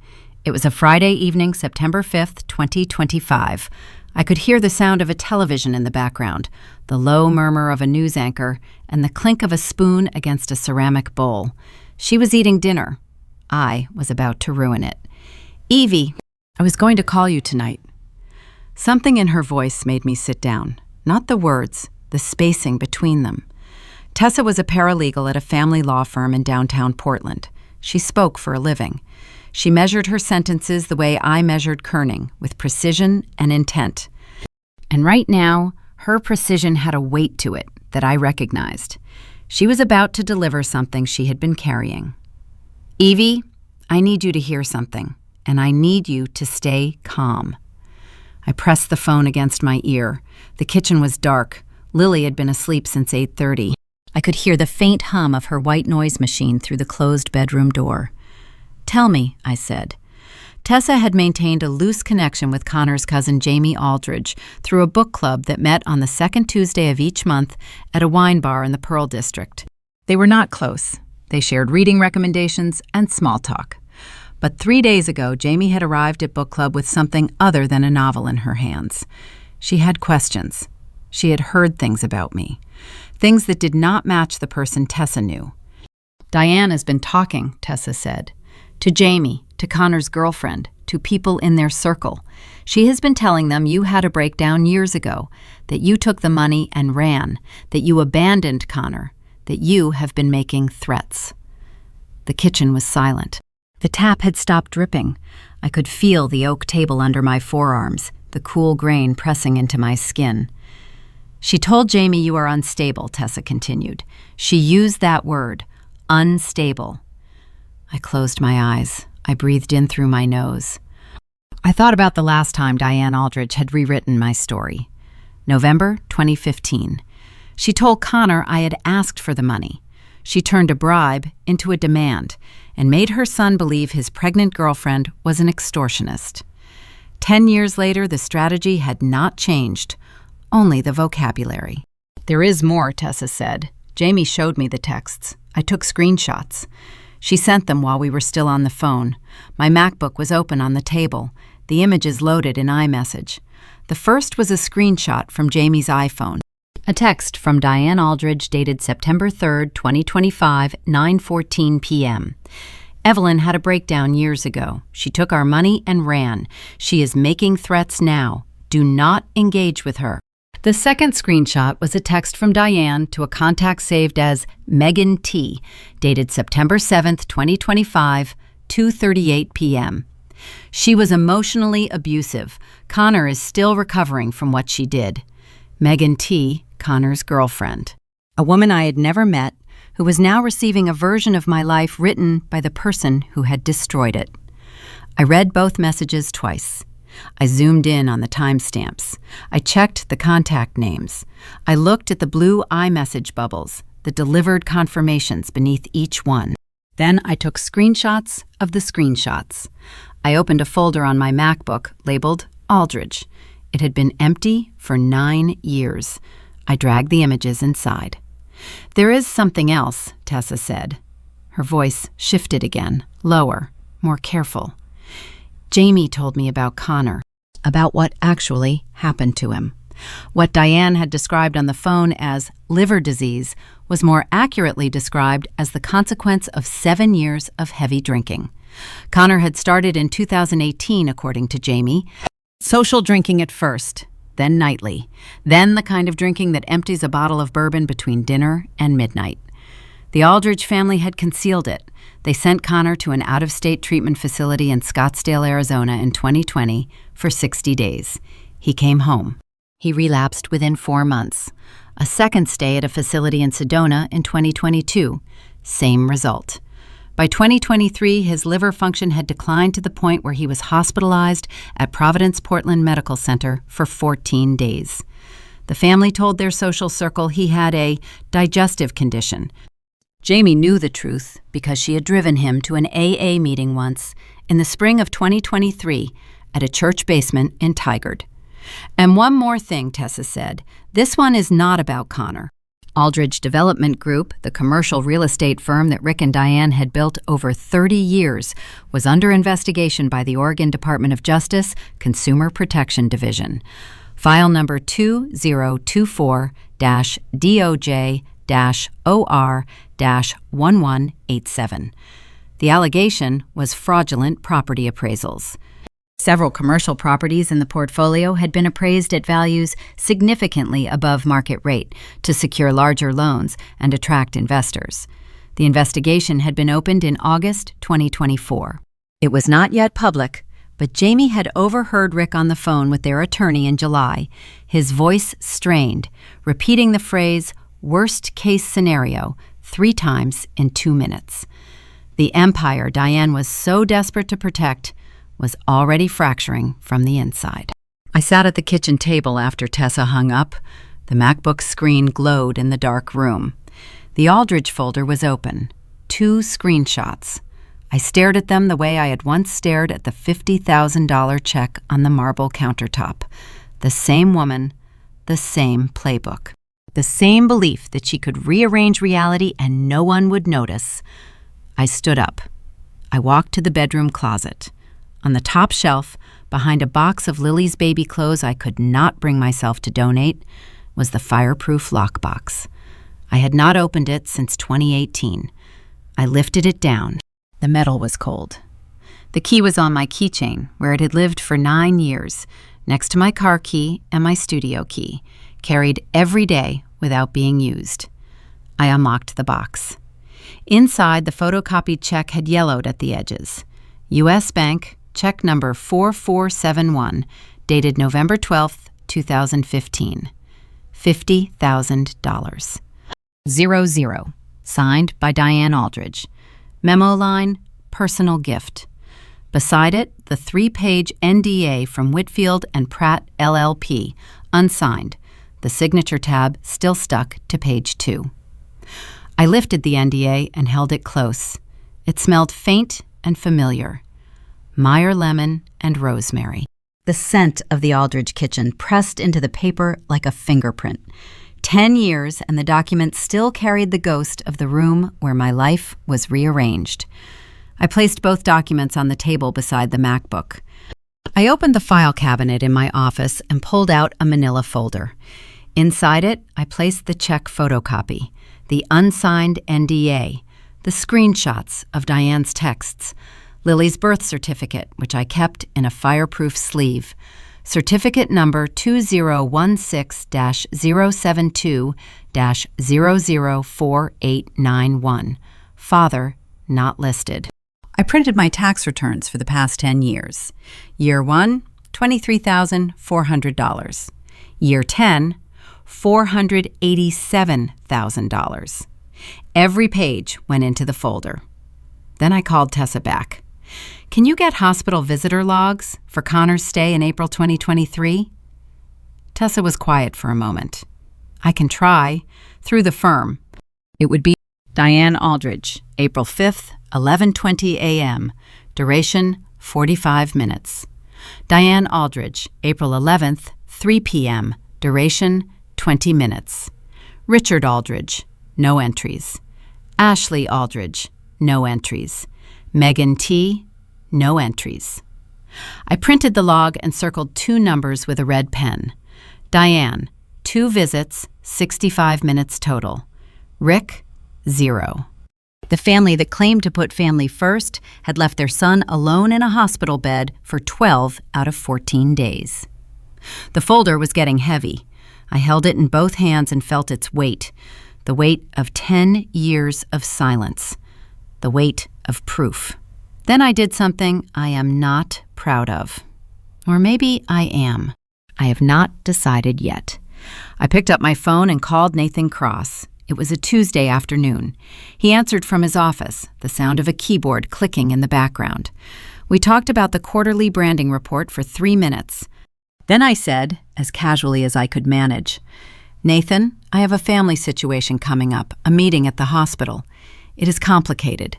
It was a Friday evening, September 5th, 2025. I could hear the sound of a television in the background, the low murmur of a news anchor, and the clink of a spoon against a ceramic bowl. She was eating dinner. I was about to ruin it. Evie, I was going to call you tonight. Something in her voice made me sit down. Not the words, the spacing between them. Tessa was a paralegal at a family law firm in downtown Portland. She spoke for a living. She measured her sentences the way I measured kerning, with precision and intent. And right now, her precision had a weight to it that I recognized. She was about to deliver something she had been carrying. Evie, I need you to hear something, and I need you to stay calm. I pressed the phone against my ear. The kitchen was dark. Lily had been asleep since 8:30. I could hear the faint hum of her white noise machine through the closed bedroom door. Tell me, I said. Tessa had maintained a loose connection with Connor's cousin Jamie Aldridge through a book club that met on the second Tuesday of each month at a wine bar in the Pearl District. They were not close. They shared reading recommendations and small talk. But 3 days ago, Jamie had arrived at book club with something other than a novel in her hands. She had questions. She had heard things about me. Things that did not match the person Tessa knew. Diane has been talking, Tessa said. To Jamie, to Connor's girlfriend, to people in their circle. She has been telling them you had a breakdown years ago, that you took the money and ran, that you abandoned Connor, that you have been making threats. The kitchen was silent. The tap had stopped dripping. I could feel the oak table under my forearms, the cool grain pressing into my skin. She told Jamie you are unstable, Tessa continued. She used that word, unstable. I closed my eyes. I breathed in through my nose. I thought about the last time Diane Aldridge had rewritten my story. November 2015. She told Connor I had asked for the money. She turned a bribe into a demand and made her son believe his pregnant girlfriend was an extortionist. 10 years later, the strategy had not changed, only the vocabulary. There is more, Tessa said. Jamie showed me the texts. I took screenshots. She sent them while we were still on the phone. My MacBook was open on the table. The images loaded in iMessage. The first was a screenshot from Jamie's iPhone. A text from Diane Aldridge dated September 3rd, 2025, 9:14 p.m. Evelyn had a breakdown years ago. She took our money and ran. She is making threats now. Do not engage with her. The second screenshot was a text from Diane to a contact saved as Megan T., dated September 7th, 2025, 2:38 p.m. She was emotionally abusive. Connor is still recovering from what she did. Megan T., Connor's girlfriend. A woman I had never met, who was now receiving a version of my life written by the person who had destroyed it. I read both messages twice. I zoomed in on the timestamps. I checked the contact names. I looked at the blue iMessage bubbles, the delivered confirmations beneath each one. Then I took screenshots of the screenshots. I opened a folder on my MacBook labeled Aldridge. It had been empty for 9 years. I dragged the images inside. There is something else, Tessa said. Her voice shifted again, lower, more careful. Jamie told me about Connor, about what actually happened to him. What Diane had described on the phone as liver disease was more accurately described as the consequence of 7 years of heavy drinking. Connor had started in 2018, according to Jamie. Social drinking at first, then nightly, then the kind of drinking that empties a bottle of bourbon between dinner and midnight. The Aldridge family had concealed it. They sent Connor to an out-of-state treatment facility in Scottsdale, Arizona in 2020 for 60 days. He came home. He relapsed within 4 months. A second stay at a facility in Sedona in 2022. Same result. By 2023, his liver function had declined to the point where he was hospitalized at Providence Portland Medical Center for 14 days. The family told their social circle he had a digestive condition. Jamie knew the truth because she had driven him to an AA meeting once in the spring of 2023 at a church basement in Tigard. And one more thing, Tessa said. This one is not about Connor. Aldridge Development Group, the commercial real estate firm that Rick and Diane had built over 30 years, was under investigation by the Oregon Department of Justice Consumer Protection Division. File number 2024-DOJ-OR-1187. The allegation was fraudulent property appraisals. Several commercial properties in the portfolio had been appraised at values significantly above market rate to secure larger loans and attract investors. The investigation had been opened in August 2024. It was not yet public, but Jamie had overheard Rick on the phone with their attorney in July, his voice strained, repeating the phrase, worst-case scenario, 3 times in 2 minutes. The empire Diane was so desperate to protect was already fracturing from the inside. I sat at the kitchen table after Tessa hung up. The MacBook screen glowed in the dark room. The Aldridge folder was open. 2 screenshots. I stared at them the way I had once stared at the $50,000 check on the marble countertop. The same woman, the same playbook. The same belief that she could rearrange reality and no one would notice. I stood up. I walked to the bedroom closet. On the top shelf, behind a box of Lily's baby clothes I could not bring myself to donate, was the fireproof lockbox. I had not opened it since 2018. I lifted it down. The metal was cold. The key was on my keychain, where it had lived for 9 years, next to my car key and my studio key, carried every day without being used. I unlocked the box. Inside, the photocopied check had yellowed at the edges. U.S. Bank, check number 4471, dated November 12, 2015. $50,000. 00. Signed by Diane Aldridge. Memo line, personal gift. Beside it, the 3-page NDA from Whitfield and Pratt LLP, unsigned, the signature tab still stuck to page 2. I lifted the NDA and held it close. It smelled faint and familiar. Meyer lemon and rosemary. The scent of the Aldridge kitchen pressed into the paper like a fingerprint. 10 years, and the document still carried the ghost of the room where my life was rearranged. I placed both documents on the table beside the MacBook. I opened the file cabinet in my office and pulled out a manila folder. Inside it, I placed the check photocopy, the unsigned NDA, the screenshots of Diane's texts, Lily's birth certificate, which I kept in a fireproof sleeve, certificate number 2016-072-004891, father not listed. I printed my tax returns for the past 10 years. Year 1, $23,400. Year 10, $487,000. Every page went into the folder. Then I called Tessa back. Can you get hospital visitor logs for Connor's stay in April 2023? Tessa was quiet for a moment. I can try, through the firm. It would be Diane Aldridge, April 5th, 11:20 a.m., duration 45 minutes. Diane Aldridge, April 11th, 3 p.m., duration 20 minutes. Richard Aldridge, no entries. Ashley Aldridge, no entries. Megan T., no entries. I printed the log and circled 2 numbers with a red pen. Diane, 2 visits, 65 minutes total. Rick, 0. The family that claimed to put family first had left their son alone in a hospital bed for 12 out of 14 days. The folder was getting heavy. I held it in both hands and felt its weight, the weight of 10 years of silence, the weight of proof. Then I did something I am not proud of. Or maybe I am. I have not decided yet. I picked up my phone and called Nathan Cross. It was a Tuesday afternoon. He answered from his office, the sound of a keyboard clicking in the background. We talked about the quarterly branding report for 3 minutes. Then I said, as casually as I could manage, Nathan, I have a family situation coming up, a meeting at the hospital. It is complicated.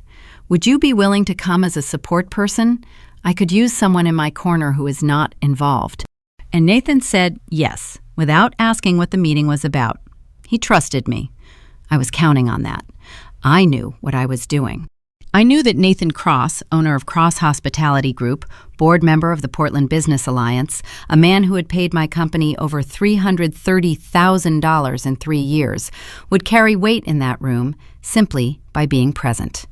Would you be willing to come as a support person? I could use someone in my corner who is not involved. And Nathan said yes, without asking what the meeting was about. He trusted me. I was counting on that. I knew what I was doing. I knew that Nathan Cross, owner of Cross Hospitality Group, board member of the Portland Business Alliance, a man who had paid my company over $330,000 in 3 years, would carry weight in that room simply by being present.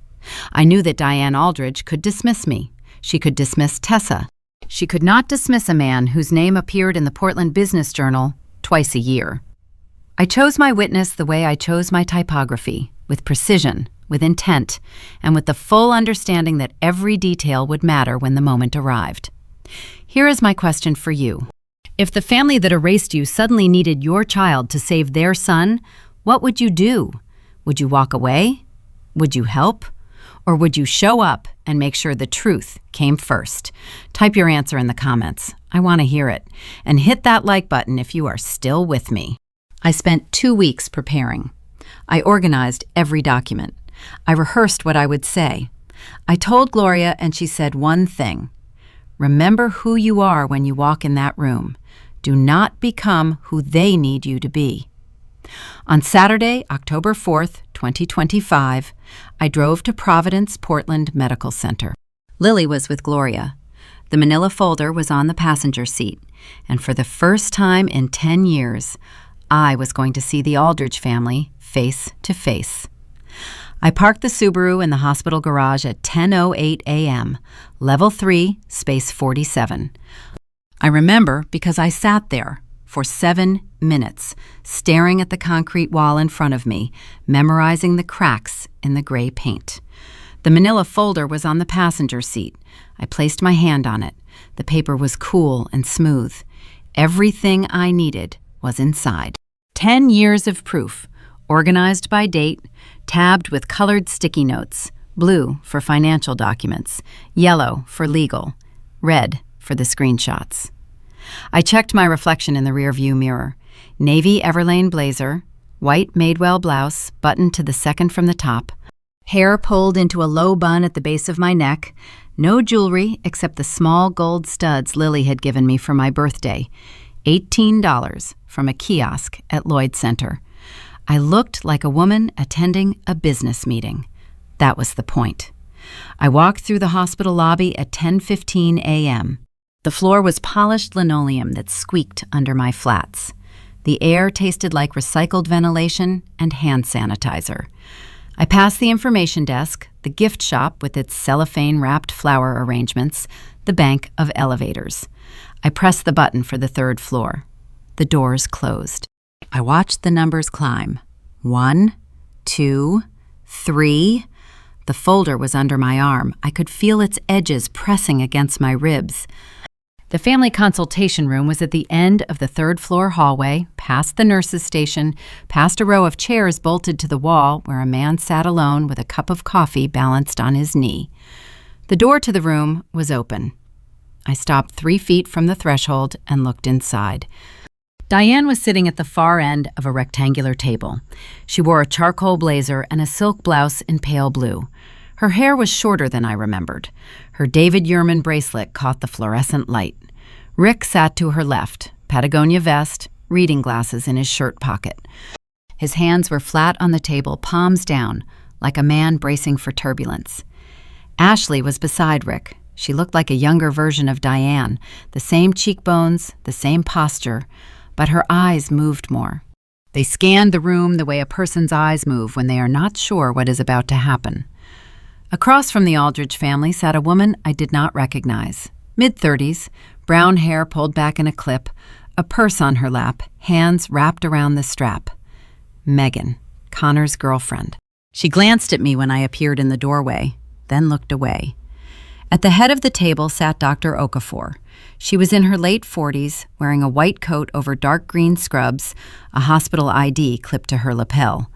I knew that Diane Aldridge could dismiss me. She could dismiss Tessa. She could not dismiss a man whose name appeared in the Portland Business Journal twice a year. I chose my witness the way I chose my typography, with precision, with intent, and with the full understanding that every detail would matter when the moment arrived. Here is my question for you. If the family that erased you suddenly needed your child to save their son, what would you do? Would you walk away? Would you help? Or would you show up and make sure the truth came first? Type your answer in the comments. I want to hear it. And hit that like button if you are still with me. I spent 2 weeks preparing. I organized every document. I rehearsed what I would say. I told Gloria, and she said one thing. Remember who you are when you walk in that room. Do not become who they need you to be. On Saturday, October 4th, 2025, I drove to Providence Portland Medical Center. Lily was with Gloria. The manila folder was on the passenger seat, and for the first time in 10 years, I was going to see the Aldridge family face to face. I parked the Subaru in the hospital garage at 10:08 a.m., level 3, space 47. I remember because I sat there for 7 minutes, staring at the concrete wall in front of me, memorizing the cracks in the gray paint. The manila folder was on the passenger seat. I placed my hand on it. The paper was cool and smooth. Everything I needed was inside. 10 years of proof, organized by date, tabbed with colored sticky notes, blue for financial documents, yellow for legal, red for the screenshots. I checked my reflection in the rearview mirror. Navy Everlane blazer, white Madewell blouse buttoned to the second from the top, hair pulled into a low bun at the base of my neck, no jewelry except the small gold studs Lily had given me for my birthday, $18 from a kiosk at Lloyd Center. I looked like a woman attending a business meeting. That was the point. I walked through the hospital lobby at 10:15 a.m. The floor was polished linoleum that squeaked under my flats. The air tasted like recycled ventilation and hand sanitizer. I passed the information desk, the gift shop with its cellophane-wrapped flower arrangements, the bank of elevators. I pressed the button for the third floor. The doors closed. I watched the numbers climb. 1, 2, 3. The folder was under my arm. I could feel its edges pressing against my ribs. The family consultation room was at the end of the third-floor hallway, past the nurse's station, past a row of chairs bolted to the wall where a man sat alone with a cup of coffee balanced on his knee. The door to the room was open. I stopped 3 feet from the threshold and looked inside. Diane was sitting at the far end of a rectangular table. She wore a charcoal blazer and a silk blouse in pale blue. Her hair was shorter than I remembered. Her David Yurman bracelet caught the fluorescent light. Rick sat to her left, Patagonia vest, reading glasses in his shirt pocket. His hands were flat on the table, palms down, like a man bracing for turbulence. Ashley was beside Rick. She looked like a younger version of Diane, the same cheekbones, the same posture, but her eyes moved more. They scanned the room the way a person's eyes move when they are not sure what is about to happen. Across from the Aldridge family sat a woman I did not recognize. Mid-30s, brown hair pulled back in a clip, a purse on her lap, hands wrapped around the strap. Megan, Connor's girlfriend. She glanced at me when I appeared in the doorway, then looked away. At the head of the table sat Dr. Okafor. She was in her late 40s, wearing a white coat over dark green scrubs, a hospital ID clipped to her lapel.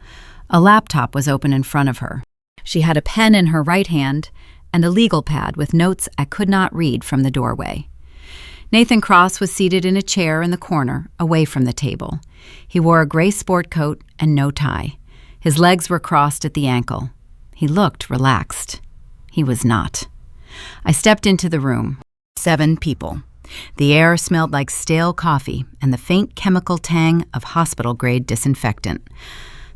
A laptop was open in front of her. She had a pen in her right hand and a legal pad with notes I could not read from the doorway. Nathan Cross was seated in a chair in the corner, away from the table. He wore a gray sport coat and no tie. His legs were crossed at the ankle. He looked relaxed. He was not. I stepped into the room. 7 people. The air smelled like stale coffee and the faint chemical tang of hospital-grade disinfectant.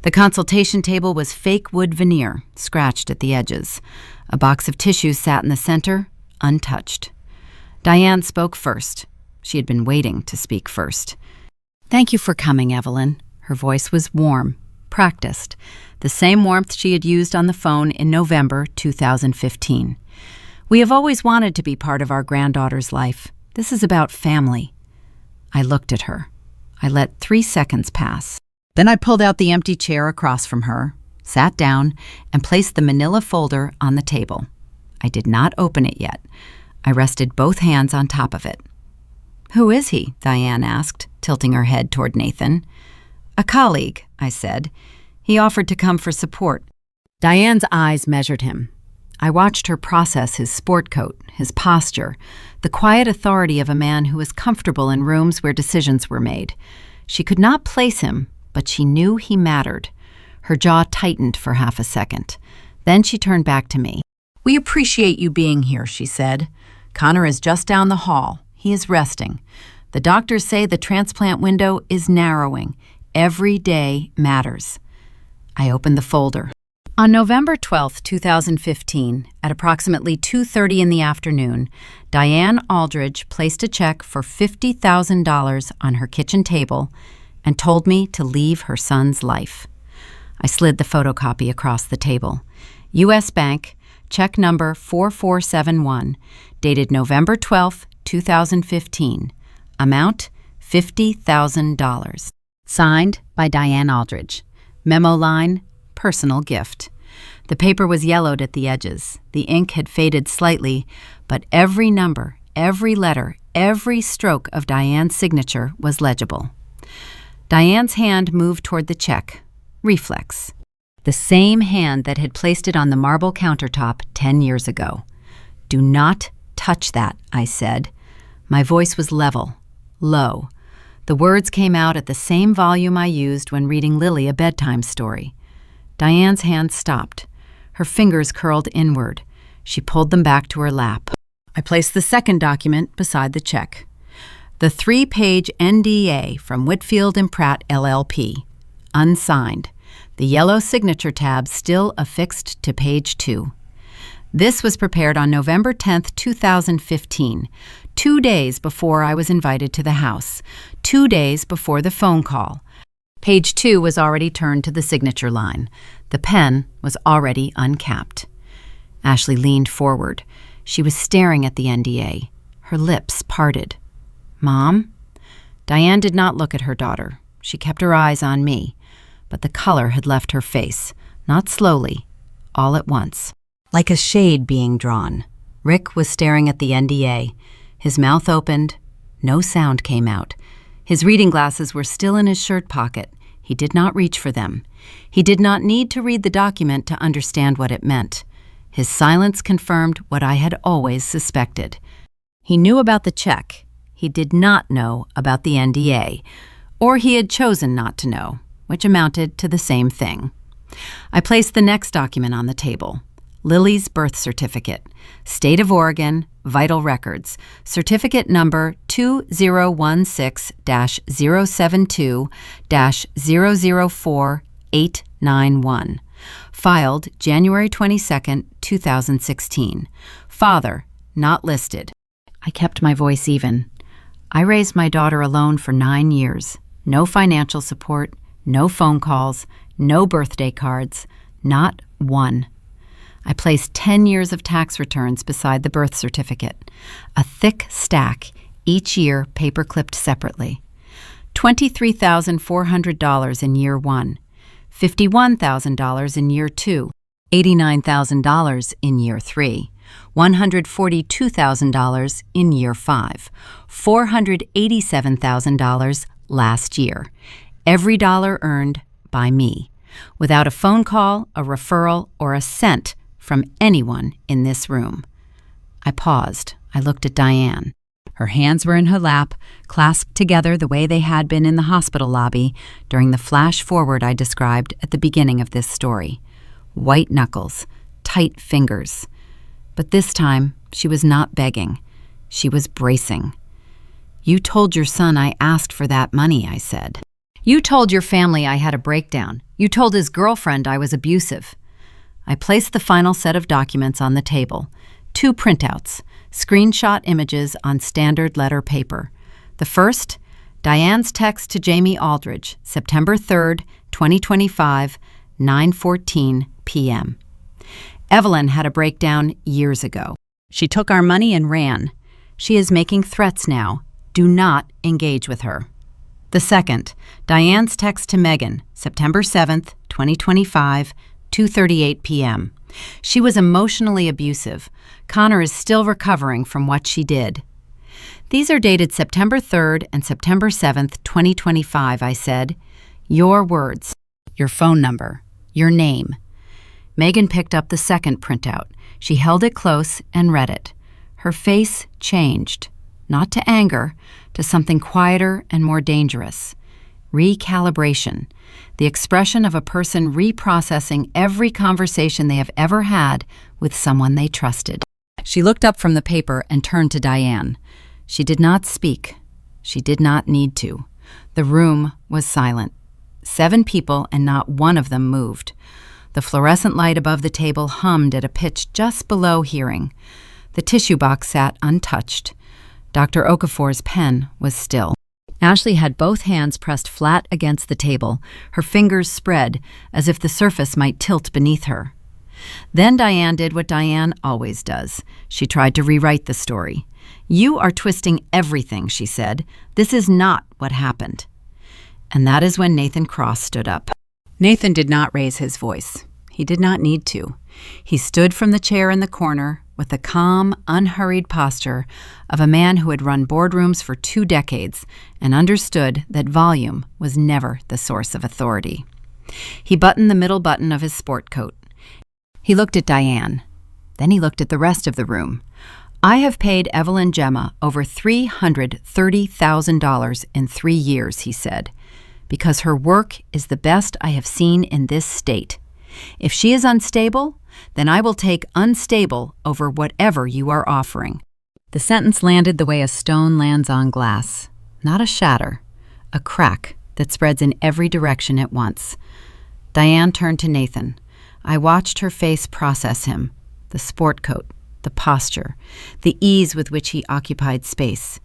The consultation table was fake wood veneer, scratched at the edges. A box of tissues sat in the center, untouched. Diane spoke first. She had been waiting to speak first. "Thank you for coming, Evelyn." Her voice was warm, practiced, the same warmth she had used on the phone in November 2015. "We have always wanted to be part of our granddaughter's life. This is about family." I looked at her. I let 3 seconds pass. Then I pulled out the empty chair across from her, sat down, and placed the manila folder on the table. I did not open it yet. I rested both hands on top of it. "Who is he?" Diane asked, tilting her head toward Nathan. "A colleague," I said. "He offered to come for support." Diane's eyes measured him. I watched her process his sport coat, his posture, the quiet authority of a man who was comfortable in rooms where decisions were made. She could not place him, but she knew he mattered. Her jaw tightened for half a second. Then she turned back to me. "We appreciate you being here," she said. "Connor is just down the hall. He is resting. The doctors say the transplant window is narrowing. Every day matters." I opened the folder. On November 12, 2015, at approximately 2:30 in the afternoon, Diane Aldridge placed a check for $50,000 on her kitchen table and told me to leave her son's life. I slid the photocopy across the table. U.S. Bank, check number 4471, dated November 12, 2015. Amount $50,000. Signed by Diane Aldridge. Memo line, personal gift. The paper was yellowed at the edges. The ink had faded slightly, but every number, every letter, every stroke of Diane's signature was legible. Diane's hand moved toward the check. Reflex. The same hand that had placed it on the marble countertop 10 years ago. "Do not touch that," I said. My voice was level, low. The words came out at the same volume I used when reading Lily a bedtime story. Diane's hand stopped. Her fingers curled inward. She pulled them back to her lap. I placed the second document beside the check. The 3-page NDA from Whitfield and Pratt LLP. Unsigned. The yellow signature tab still affixed to page 2. This was prepared on November 10, 2015, 2 days before I was invited to the house, 2 days before the phone call. Page 2 was already turned to the signature line. The pen was already uncapped. Ashley leaned forward. She was staring at the NDA. Her lips parted. "Mom?" Diane did not look at her daughter. She kept her eyes on me. But the color had left her face, not slowly, all at once. Like a shade being drawn. Rick was staring at the NDA. His mouth opened. No sound came out. His reading glasses were still in his shirt pocket. He did not reach for them. He did not need to read the document to understand what it meant. His silence confirmed what I had always suspected. He knew about the check. He did not know about the NDA, or he had chosen not to know, which amounted to the same thing. I placed the next document on the table. Lily's birth certificate. State of Oregon, vital records. Certificate number 2016-072-004891. Filed January 22, 2016. Father, not listed. I kept my voice even. I raised my daughter alone for 9 years. No financial support, no phone calls, no birthday cards, not one. I placed 10 years of tax returns beside the birth certificate, a thick stack, each year paper-clipped separately. $23,400 in year 1, $51,000 in year 2, $89,000 in year 3, $142,000 in year 5, $487,000 last year. Every dollar earned by me, without a phone call, a referral, or a cent from anyone in this room. I paused. I looked at Diane. Her hands were in her lap, clasped together the way they had been in the hospital lobby during the flash forward I described at the beginning of this story. White knuckles, tight fingers. But this time, she was not begging. She was bracing. "You told your son I asked for that money," I said. "You told your family I had a breakdown. You told his girlfriend I was abusive." I placed the final set of documents on the table. 2 printouts, screenshot images on standard letter paper. The first, Diane's text to Jamie Aldridge, September 3, 2025, 9:14 p.m. Evelyn had a breakdown years ago. She took our money and ran. She is making threats now. Do not engage with her. The second, Diane's text to Megan, September 7, 2025, 2:38 p.m. She was emotionally abusive. Connor is still recovering from what she did. These are dated September 3rd and September 7th, 2025, I said. Your words, your phone number, your name. Megan picked up the second printout. She held it close and read it. Her face changed, not to anger, to something quieter and more dangerous. Recalibration, the expression of a person reprocessing every conversation they have ever had with someone they trusted. She looked up from the paper and turned to Diane. She did not speak. She did not need to. The room was silent. 7 people, and not one of them moved. The fluorescent light above the table hummed at a pitch just below hearing. The tissue box sat untouched. Dr. Okafor's pen was still. Ashley had both hands pressed flat against the table, her fingers spread as if the surface might tilt beneath her. Then Diane did what Diane always does. She tried to rewrite the story. "You are twisting everything," she said. "This is not what happened." And that is when Nathan Cross stood up. Nathan did not raise his voice. He did not need to. He stood from the chair in the corner with the calm, unhurried posture of a man who had run boardrooms for 2 decades and understood that volume was never the source of authority. He buttoned the middle button of his sport coat. He looked at Diane. Then he looked at the rest of the room. "I have paid Evelyn Gemma over $330,000 in 3 years," he said, "because her work is the best I have seen in this state. If she is unstable, then I will take unstable over whatever you are offering." The sentence landed the way a stone lands on glass. Not a shatter, a crack that spreads in every direction at once. Diane turned to Nathan. I watched her face process him, the sport coat, the posture, the ease with which he occupied space.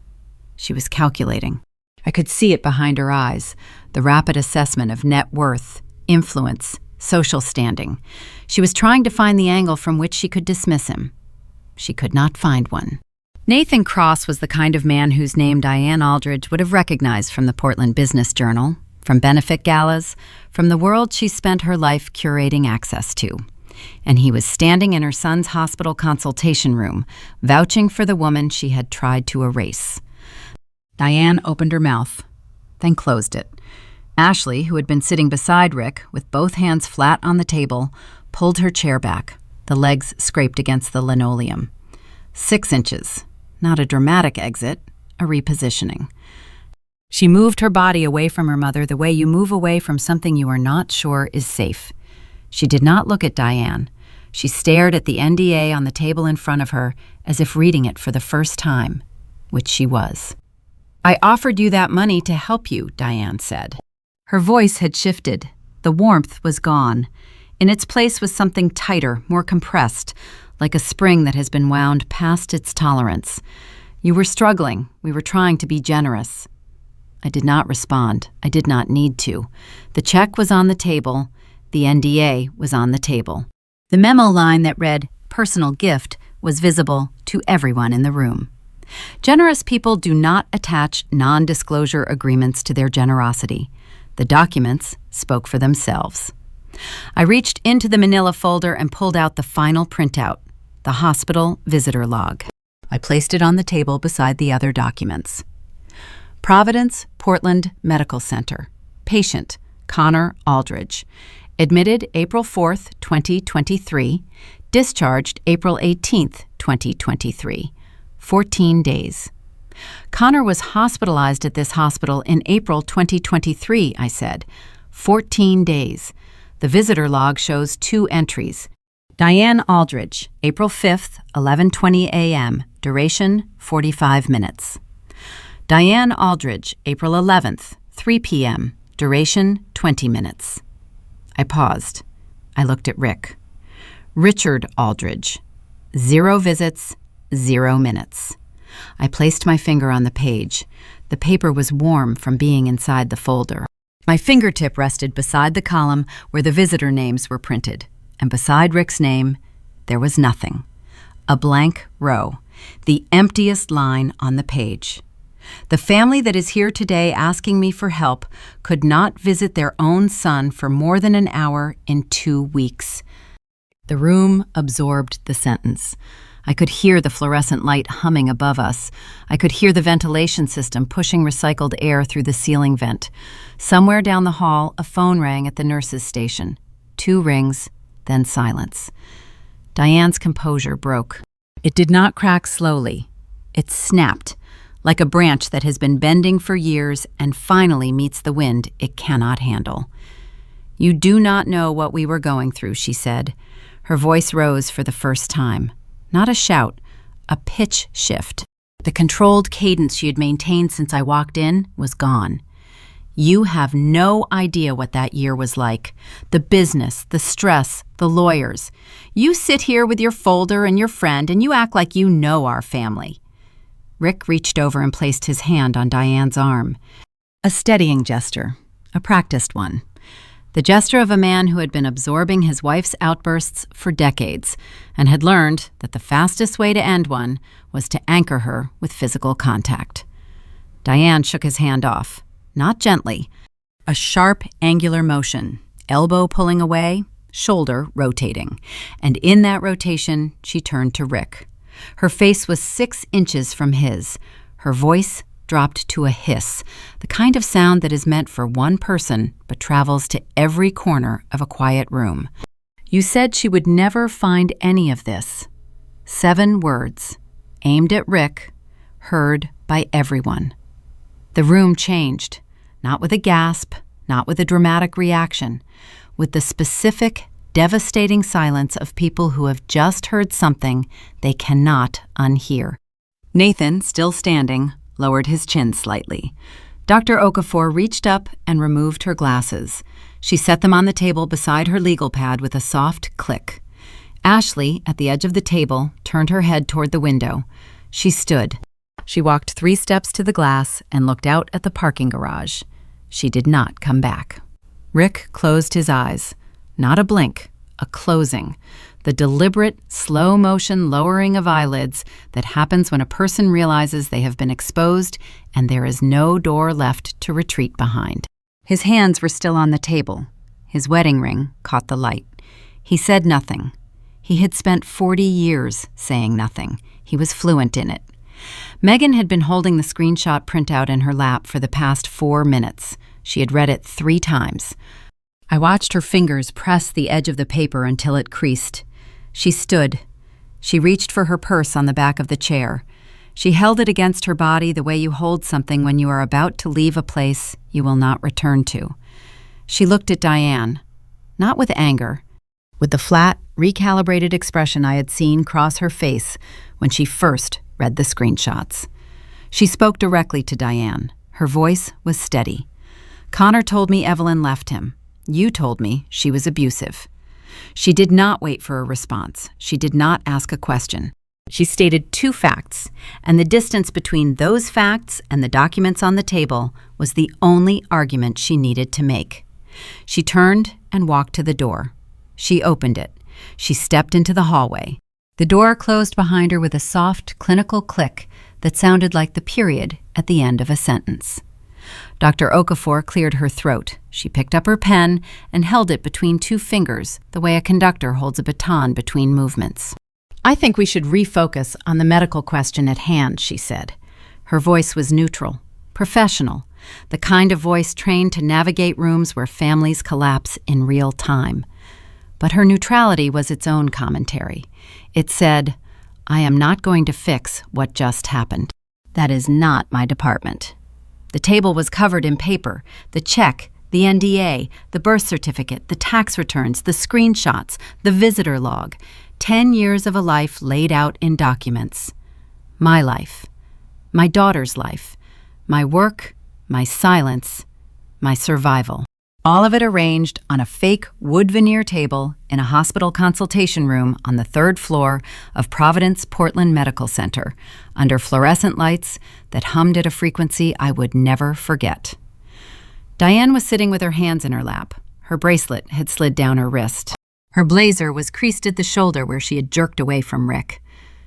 She was calculating. I could see it behind her eyes, the rapid assessment of net worth, influence, social standing. She was trying to find the angle from which she could dismiss him. She could not find one. Nathan Cross was the kind of man whose name Diane Aldridge would have recognized from the Portland Business Journal, from benefit galas, from the world she spent her life curating access to. And he was standing in her son's hospital consultation room, vouching for the woman she had tried to erase. Diane opened her mouth, then closed it. Ashley, who had been sitting beside Rick with both hands flat on the table, pulled her chair back. The legs scraped against the linoleum. 6 inches. Not a dramatic exit, a repositioning. She moved her body away from her mother the way you move away from something you are not sure is safe. She did not look at Diane. She stared at the NDA on the table in front of her as if reading it for the first time, which she was. "I offered you that money to help you," Diane said. Her voice had shifted. The warmth was gone. In its place was something tighter, more compressed, like a spring that has been wound past its tolerance. "You were struggling. We were trying to be generous." I did not respond. I did not need to. The check was on the table. The NDA was on the table. The memo line that read, "Personal gift," was visible to everyone in the room. Generous people do not attach non-disclosure agreements to their generosity. The documents spoke for themselves. I reached into the manila folder and pulled out the final printout, the hospital visitor log. I placed it on the table beside the other documents. Providence, Portland Medical Center. Patient, Connor Aldridge. Admitted April 4th, 2023. Discharged April 18th, 2023. 14 days. Connor was hospitalized at this hospital in April 2023, I said. 14 days. The visitor log shows 2 entries. Diane Aldridge, April 5th, 11:20 a.m., duration 45 minutes. Diane Aldridge, April 11th, 3 p.m., duration 20 minutes. I paused. I looked at Rick. Richard Aldridge, 0 visits, 0 minutes. I placed my finger on the page. The paper was warm from being inside the folder. My fingertip rested beside the column where the visitor names were printed, and beside Rick's name, there was nothing. A blank row, the emptiest line on the page. The family that is here today asking me for help could not visit their own son for more than an hour in 2 weeks. The room absorbed the sentence. I could hear the fluorescent light humming above us. I could hear the ventilation system pushing recycled air through the ceiling vent. Somewhere down the hall, a phone rang at the nurse's station. 2 rings, then silence. Diane's composure broke. It did not crack slowly. It snapped, like a branch that has been bending for years and finally meets the wind it cannot handle. "You do not know what we were going through," she said. Her voice rose for the first time. Not a shout, a pitch shift. The controlled cadence she had maintained since I walked in was gone. You have no idea what that year was like. The business, the stress, the lawyers. You sit here with your folder and your friend and you act like you know our family. Rick reached over and placed his hand on Diane's arm. A steadying gesture, a practiced one. The gesture of a man who had been absorbing his wife's outbursts for decades and had learned that the fastest way to end one was to anchor her with physical contact. Diane shook his hand off, not gently. A sharp, angular motion, elbow pulling away, shoulder rotating. And in that rotation, she turned to Rick. Her face was 6 inches from his. Her voice dropped to a hiss, the kind of sound that is meant for one person but travels to every corner of a quiet room. You said she would never find any of this. 7 words, aimed at Rick, heard by everyone. The room changed, not with a gasp, not with a dramatic reaction, with the specific, devastating silence of people who have just heard something they cannot unhear. Nathan, still standing, lowered his chin slightly. Dr. Okafor reached up and removed her glasses. She set them on the table beside her legal pad with a soft click. Ashley, at the edge of the table, turned her head toward the window. She stood. She walked 3 steps to the glass and looked out at the parking garage. She did not come back. Rick closed his eyes. Not a blink, a closing. The deliberate, slow-motion lowering of eyelids that happens when a person realizes they have been exposed and there is no door left to retreat behind. His hands were still on the table. His wedding ring caught the light. He said nothing. He had spent 40 years saying nothing. He was fluent in it. Megan had been holding the screenshot printout in her lap for the past 4 minutes. She had read it 3 times. I watched her fingers press the edge of the paper until it creased. She stood. She reached for her purse on the back of the chair. She held it against her body the way you hold something when you are about to leave a place you will not return to. She looked at Diane, not with anger, with the flat, recalibrated expression I had seen cross her face when she first read the screenshots. She spoke directly to Diane. Her voice was steady. Connor told me Evelyn left him. You told me she was abusive. She did not wait for a response. She did not ask a question. She stated 2 facts, and the distance between those facts and the documents on the table was the only argument she needed to make. She turned and walked to the door. She opened it. She stepped into the hallway. The door closed behind her with a soft, clinical click that sounded like the period at the end of a sentence. Dr. Okafor cleared her throat. She picked up her pen and held it between 2 fingers, the way a conductor holds a baton between movements. I think we should refocus on the medical question at hand, she said. Her voice was neutral, professional, the kind of voice trained to navigate rooms where families collapse in real time. But her neutrality was its own commentary. It said, I am not going to fix what just happened. That is not my department. The table was covered in paper, the check, the NDA, the birth certificate, the tax returns, the screenshots, the visitor log. 10 years of a life laid out in documents. My life, my daughter's life, my work, my silence, my survival. All of it arranged on a fake wood veneer table in a hospital consultation room on the 3rd floor of Providence Portland Medical Center, under fluorescent lights that hummed at a frequency I would never forget. Diane was sitting with her hands in her lap. Her bracelet had slid down her wrist. Her blazer was creased at the shoulder where she had jerked away from Rick.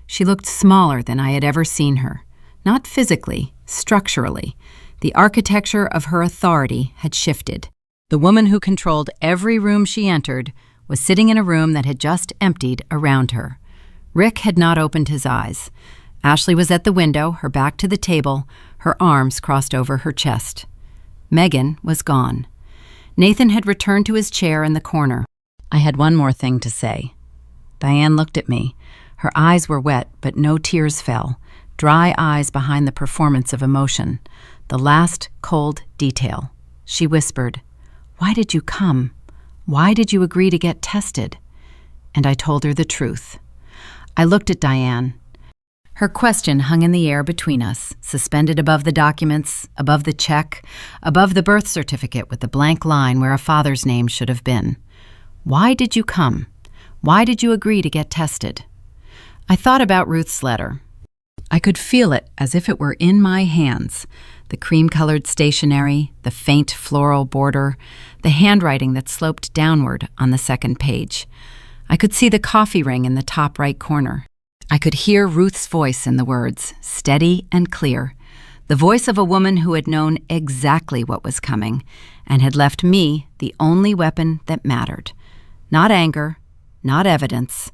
She looked smaller than I had ever seen her. Not physically, structurally. The architecture of her authority had shifted. The woman who controlled every room she entered was sitting in a room that had just emptied around her. Rick had not opened his eyes. Ashley was at the window, her back to the table, her arms crossed over her chest. Megan was gone. Nathan had returned to his chair in the corner. I had one more thing to say. Diane looked at me. Her eyes were wet, but no tears fell. Dry eyes behind the performance of emotion. The last cold detail. She whispered, Why did you come? Why did you agree to get tested? and I told her the truth. I looked at Diane. Her question hung in the air between us, suspended above the documents, above the check, above the birth certificate with the blank line where a father's name should have been. Why did you come? Why did you agree to get tested? I thought about Ruth's letter. I could feel it as if it were in my hands. The cream-colored stationery, the faint floral border, the handwriting that sloped downward on the second page. I could see the coffee ring in the top right corner. I could hear Ruth's voice in the words, steady and clear, the voice of a woman who had known exactly what was coming and had left me the only weapon that mattered. Not anger, not evidence,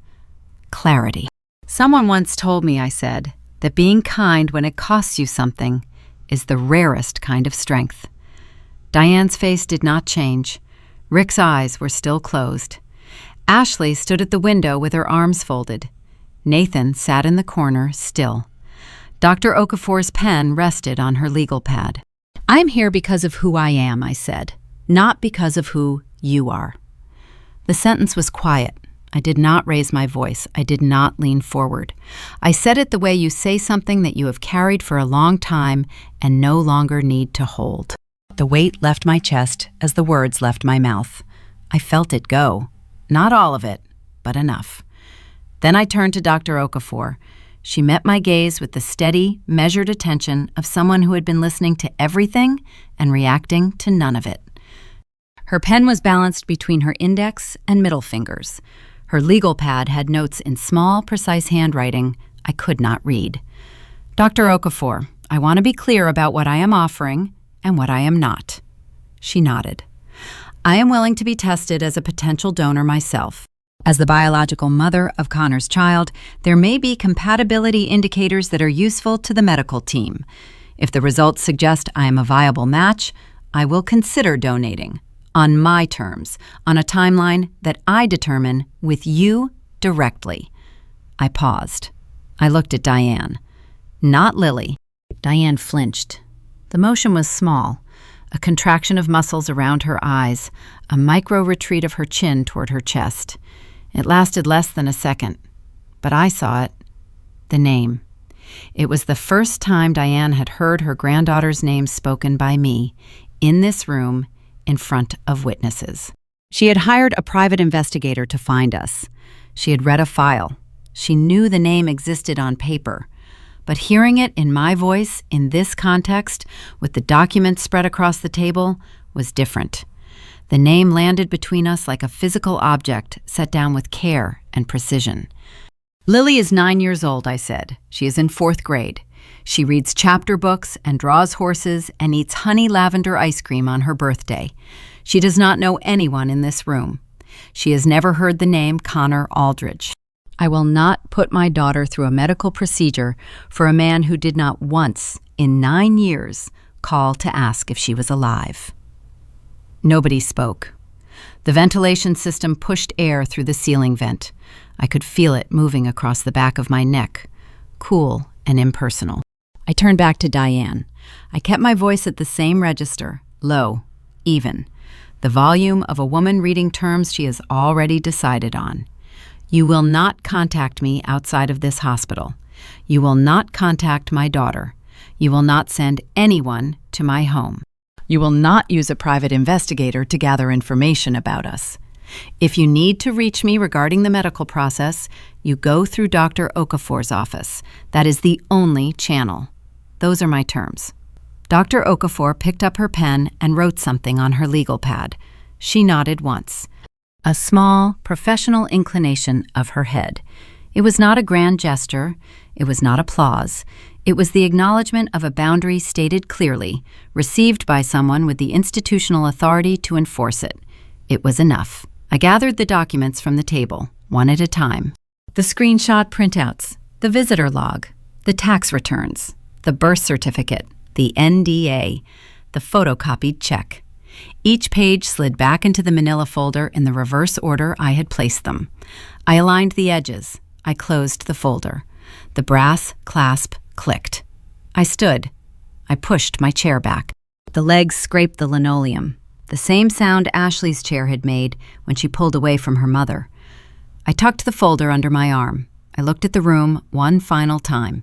clarity. Someone once told me, I said, that being kind when it costs you something is the rarest kind of strength. Diane's face did not change. Rick's eyes were still closed. Ashley stood at the window with her arms folded. Nathan sat in the corner, still. Dr. Okafor's pen rested on her legal pad. I'm here because of who I am, I said, not because of who you are. The sentence was quiet. I did not raise my voice. I did not lean forward. I said it the way you say something that you have carried for a long time and no longer need to hold. The weight left my chest as the words left my mouth. I felt it go. Not all of it, but enough. Then I turned to Dr. Okafor. She met my gaze with the steady, measured attention of someone who had been listening to everything and reacting to none of it. Her pen was balanced between her index and middle fingers. Her legal pad had notes in small, precise handwriting I could not read. Dr. Okafor, I want to be clear about what I am offering and what I am not. She nodded. I am willing to be tested as a potential donor myself. As the biological mother of Connor's child, there may be compatibility indicators that are useful to the medical team. If the results suggest I am a viable match, I will consider donating, on my terms, on a timeline that I determine with you directly. I paused. I looked at Diane. Not Lily. Diane flinched. The motion was small, a contraction of muscles around her eyes, a micro-retreat of her chin toward her chest. It lasted less than a second, but I saw it. The name. It was the first time Diane had heard her granddaughter's name spoken by me, in this room, in front of witnesses. She had hired a private investigator to find us. She had read a file. She knew the name existed on paper. But hearing it in my voice, in this context, with the documents spread across the table, was different. The name landed between us like a physical object set down with care and precision. Lily is 9 years old, I said. She is in 4th grade. She reads chapter books and draws horses and eats honey lavender ice cream on her birthday. She does not know anyone in this room. She has never heard the name Connor Aldridge. I will not put my daughter through a medical procedure for a man who did not once, in 9 years, call to ask if she was alive. Nobody spoke. The ventilation system pushed air through the ceiling vent. I could feel it moving across the back of my neck, cool and impersonal. I turned back to Diane. I kept my voice at the same register, low, even, the volume of a woman reading terms she has already decided on. You will not contact me outside of this hospital. You will not contact my daughter. You will not send anyone to my home. You will not use a private investigator to gather information about us. If you need to reach me regarding the medical process, you go through Dr. Okafor's office. That is the only channel. Those are my terms. Dr. Okafor picked up her pen and wrote something on her legal pad. She nodded once. A small, professional inclination of her head. It was not a grand gesture. It was not applause. It was the acknowledgement of a boundary stated clearly, received by someone with the institutional authority to enforce it. It was enough. I gathered the documents from the table, one at a time. The screenshot printouts, the visitor log, the tax returns, the birth certificate, the NDA, the photocopied check. Each page slid back into the manila folder in the reverse order I had placed them. I aligned the edges. I closed the folder. The brass clasp clicked. I stood. I pushed my chair back. The legs scraped the linoleum, the same sound Ashley's chair had made when she pulled away from her mother. I tucked the folder under my arm. I looked at the room one final time.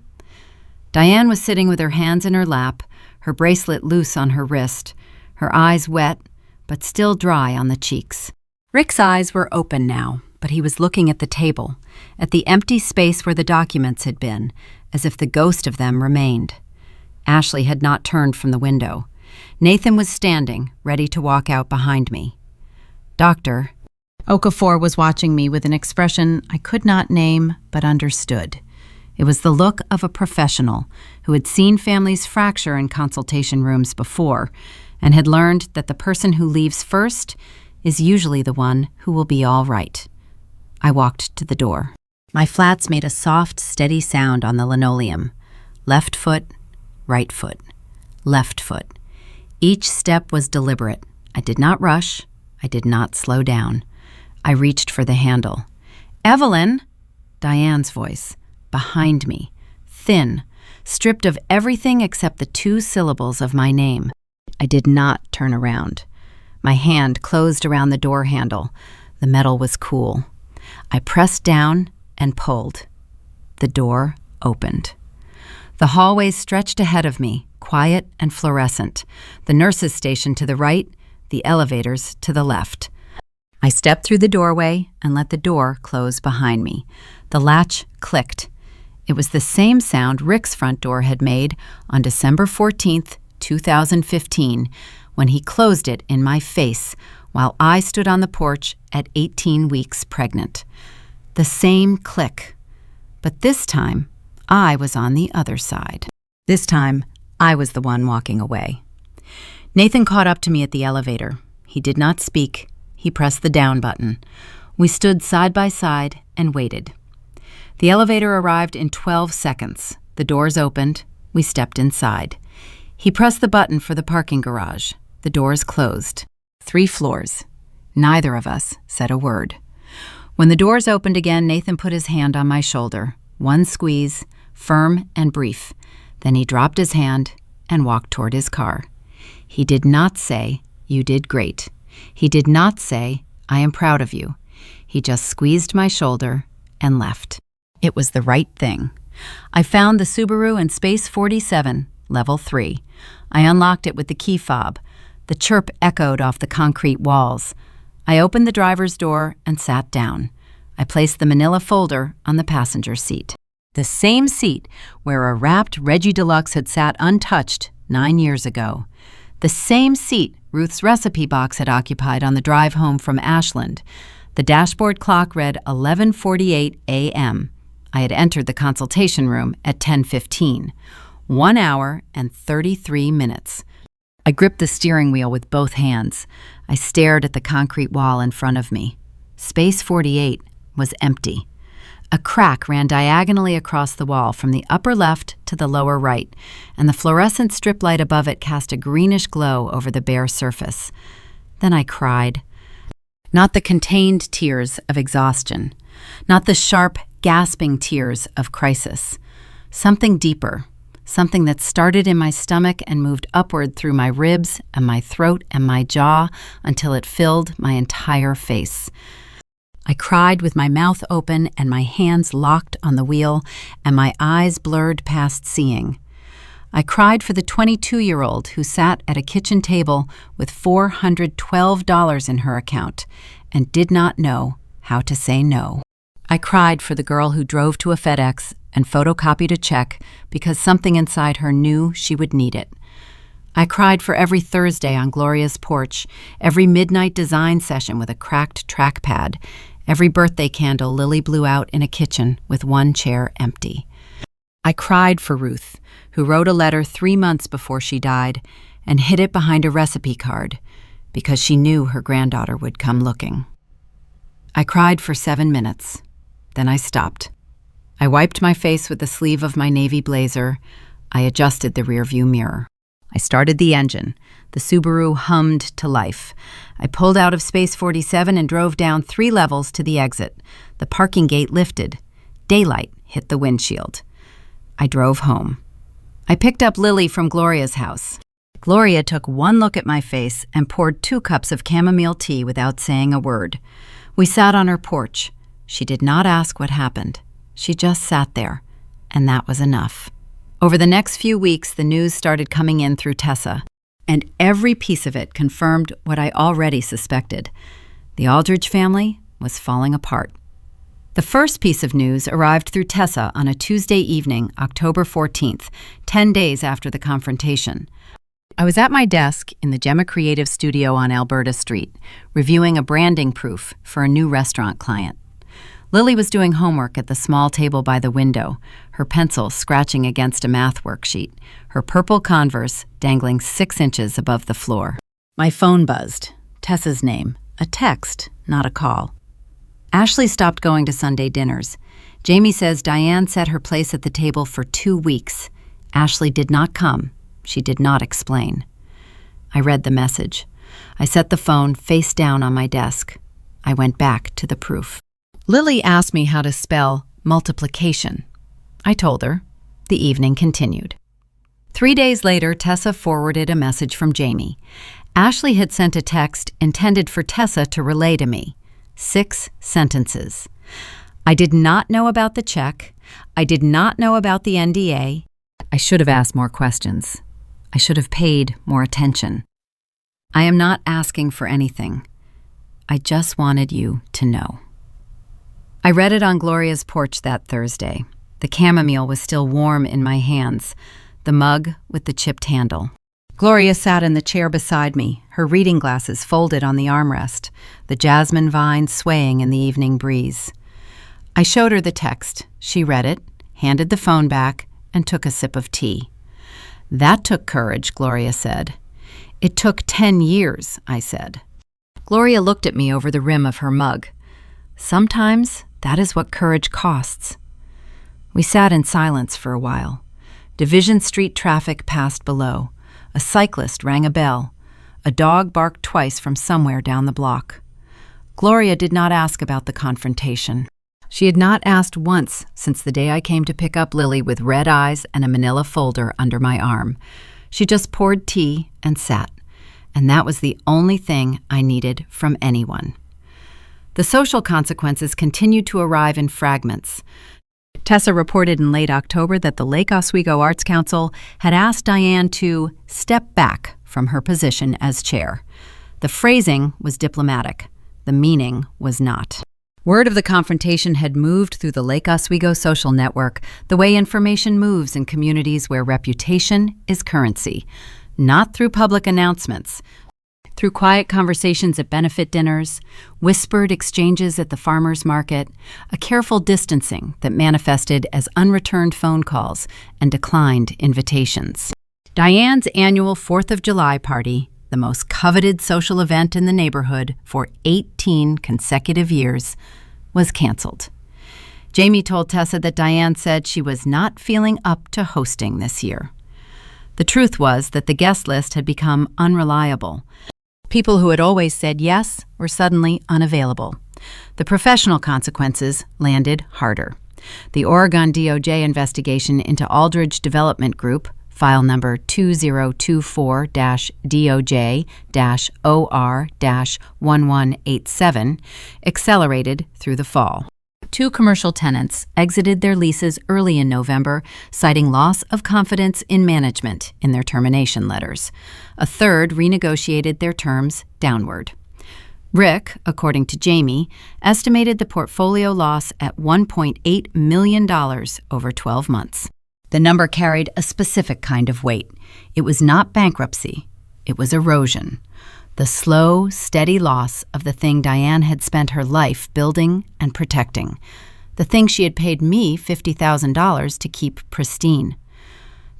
Diane was sitting with her hands in her lap, her bracelet loose on her wrist, her eyes wet, but still dry on the cheeks. Rick's eyes were open now, but he was looking at the table, at the empty space where the documents had been, as if the ghost of them remained. Ashley had not turned from the window. Nathan was standing, ready to walk out behind me. "Doctor." Okafor was watching me with an expression I could not name but understood. It was the look of a professional who had seen families fracture in consultation rooms before and had learned that the person who leaves first is usually the one who will be all right. I walked to the door. My flats made a soft, steady sound on the linoleum. Left foot, right foot, left foot. Each step was deliberate. I did not rush. I did not slow down. I reached for the handle. "Evelyn!" Diane's voice, behind me, thin, stripped of everything except the 2 syllables of my name. I did not turn around. My hand closed around the door handle. The metal was cool. I pressed down and pulled. The door opened. The hallway stretched ahead of me, quiet and fluorescent. The nurses' station to the right, the elevators to the left. I stepped through the doorway and let the door close behind me. The latch clicked. It was the same sound Rick's front door had made on December 14th, 2015, when he closed it in my face while I stood on the porch at 18 weeks pregnant. The same click. But this time, I was on the other side. This time, I was the one walking away. Nathan caught up to me at the elevator. He did not speak. He pressed the down button. We stood side by side and waited. The elevator arrived in 12 seconds. The doors opened. We stepped inside. He pressed the button for the parking garage. The doors closed. 3 floors. Neither of us said a word. When the doors opened again, Nathan put his hand on my shoulder. One squeeze, firm and brief. Then he dropped his hand and walked toward his car. He did not say, "You did great." He did not say, "I am proud of you." He just squeezed my shoulder and left. It was the right thing. I found the Subaru in Space 47, Level 3. I unlocked it with the key fob. The chirp echoed off the concrete walls. I opened the driver's door and sat down. I placed the manila folder on the passenger seat. The same seat where a wrapped Reggie Deluxe had sat untouched 9 years ago. The same seat Ruth's recipe box had occupied on the drive home from Ashland. The dashboard clock read 11:48 a.m. I had entered the consultation room at 10:15. 1 hour and 33 minutes. I gripped the steering wheel with both hands. I stared at the concrete wall in front of me. Space 48 was empty. A crack ran diagonally across the wall from the upper left to the lower right, and the fluorescent strip light above it cast a greenish glow over the bare surface. Then I cried. Not the contained tears of exhaustion, not the sharp, gasping tears of crisis. Something deeper, something that started in my stomach and moved upward through my ribs and my throat and my jaw until it filled my entire face. I cried with my mouth open and my hands locked on the wheel and my eyes blurred past seeing. I cried for the 22-year-old who sat at a kitchen table with $412 in her account and did not know how to say no. I cried for the girl who drove to a FedEx and photocopied a check because something inside her knew she would need it. I cried for every Thursday on Gloria's porch, every midnight design session with a cracked trackpad, every birthday candle Lily blew out in a kitchen with one chair empty. I cried for Ruth, who wrote a letter 3 months before she died and hid it behind a recipe card because she knew her granddaughter would come looking. I cried for 7 minutes. Then I stopped. I wiped my face with the sleeve of my navy blazer. I adjusted the rearview mirror. I started the engine. The Subaru hummed to life. I pulled out of Space 47 and drove down 3 levels to the exit. The parking gate lifted. Daylight hit the windshield. I drove home. I picked up Lily from Gloria's house. Gloria took one look at my face and poured 2 cups of chamomile tea without saying a word. We sat on her porch. She did not ask what happened. She just sat there, and that was enough. Over the next few weeks, the news started coming in through Tessa, and every piece of it confirmed what I already suspected. The Aldridge family was falling apart. The first piece of news arrived through Tessa on a Tuesday evening, October 14th, 10 days after the confrontation. I was at my desk in the Gemma Creative Studio on Alberta Street, reviewing a branding proof for a new restaurant client. Lily was doing homework at the small table by the window, her pencil scratching against a math worksheet, her purple Converse dangling 6 inches above the floor. My phone buzzed. Tessa's name. A text, not a call. Ashley stopped going to Sunday dinners. Jamie says Diane set her place at the table for 2 weeks. Ashley did not come. She did not explain. I read the message. I set the phone face down on my desk. I went back to the proof. Lily asked me how to spell multiplication. I told her. The evening continued. 3 days later, Tessa forwarded a message from Jamie. Ashley had sent a text intended for Tessa to relay to me. 6 sentences. I did not know about the check. I did not know about the NDA. I should have asked more questions. I should have paid more attention. I am not asking for anything. I just wanted you to know. I read it on Gloria's porch that Thursday. The chamomile was still warm in my hands, the mug with the chipped handle. Gloria sat in the chair beside me, her reading glasses folded on the armrest, the jasmine vines swaying in the evening breeze. I showed her the text. She read it, handed the phone back, and took a sip of tea. That took courage, Gloria said. It took 10 years, I said. Gloria looked at me over the rim of her mug. Sometimes that is what courage costs. We sat in silence for a while. Division Street traffic passed below. A cyclist rang a bell. A dog barked twice from somewhere down the block. Gloria did not ask about the confrontation. She had not asked once since the day I came to pick up Lily with red eyes and a manila folder under my arm. She just poured tea and sat, and that was the only thing I needed from anyone. The social consequences continued to arrive in fragments. Tessa reported in late October that the Lake Oswego Arts Council had asked Diane to step back from her position as chair. The phrasing was diplomatic. The meaning was not. Word of the confrontation had moved through the Lake Oswego social network the way information moves in communities where reputation is currency, not through public announcements, through quiet conversations at benefit dinners, whispered exchanges at the farmers market, a careful distancing that manifested as unreturned phone calls and declined invitations. Diane's annual 4th of July party, the most coveted social event in the neighborhood for 18 consecutive years, was canceled. Jamie told Tessa that Diane said she was not feeling up to hosting this year. The truth was that the guest list had become unreliable. People who had always said yes were suddenly unavailable. The professional consequences landed harder. The Oregon DOJ investigation into Aldridge Development Group, file number 2024-DOJ-OR-1187, accelerated through the fall. 2 commercial tenants exited their leases early in November, citing loss of confidence in management in their termination letters. A third renegotiated their terms downward. Rick, according to Jamie, estimated the portfolio loss at $1.8 million over 12 months. The number carried a specific kind of weight. It was not bankruptcy. It was erosion. The slow, steady loss of the thing Diane had spent her life building and protecting. The thing she had paid me $50,000 to keep pristine.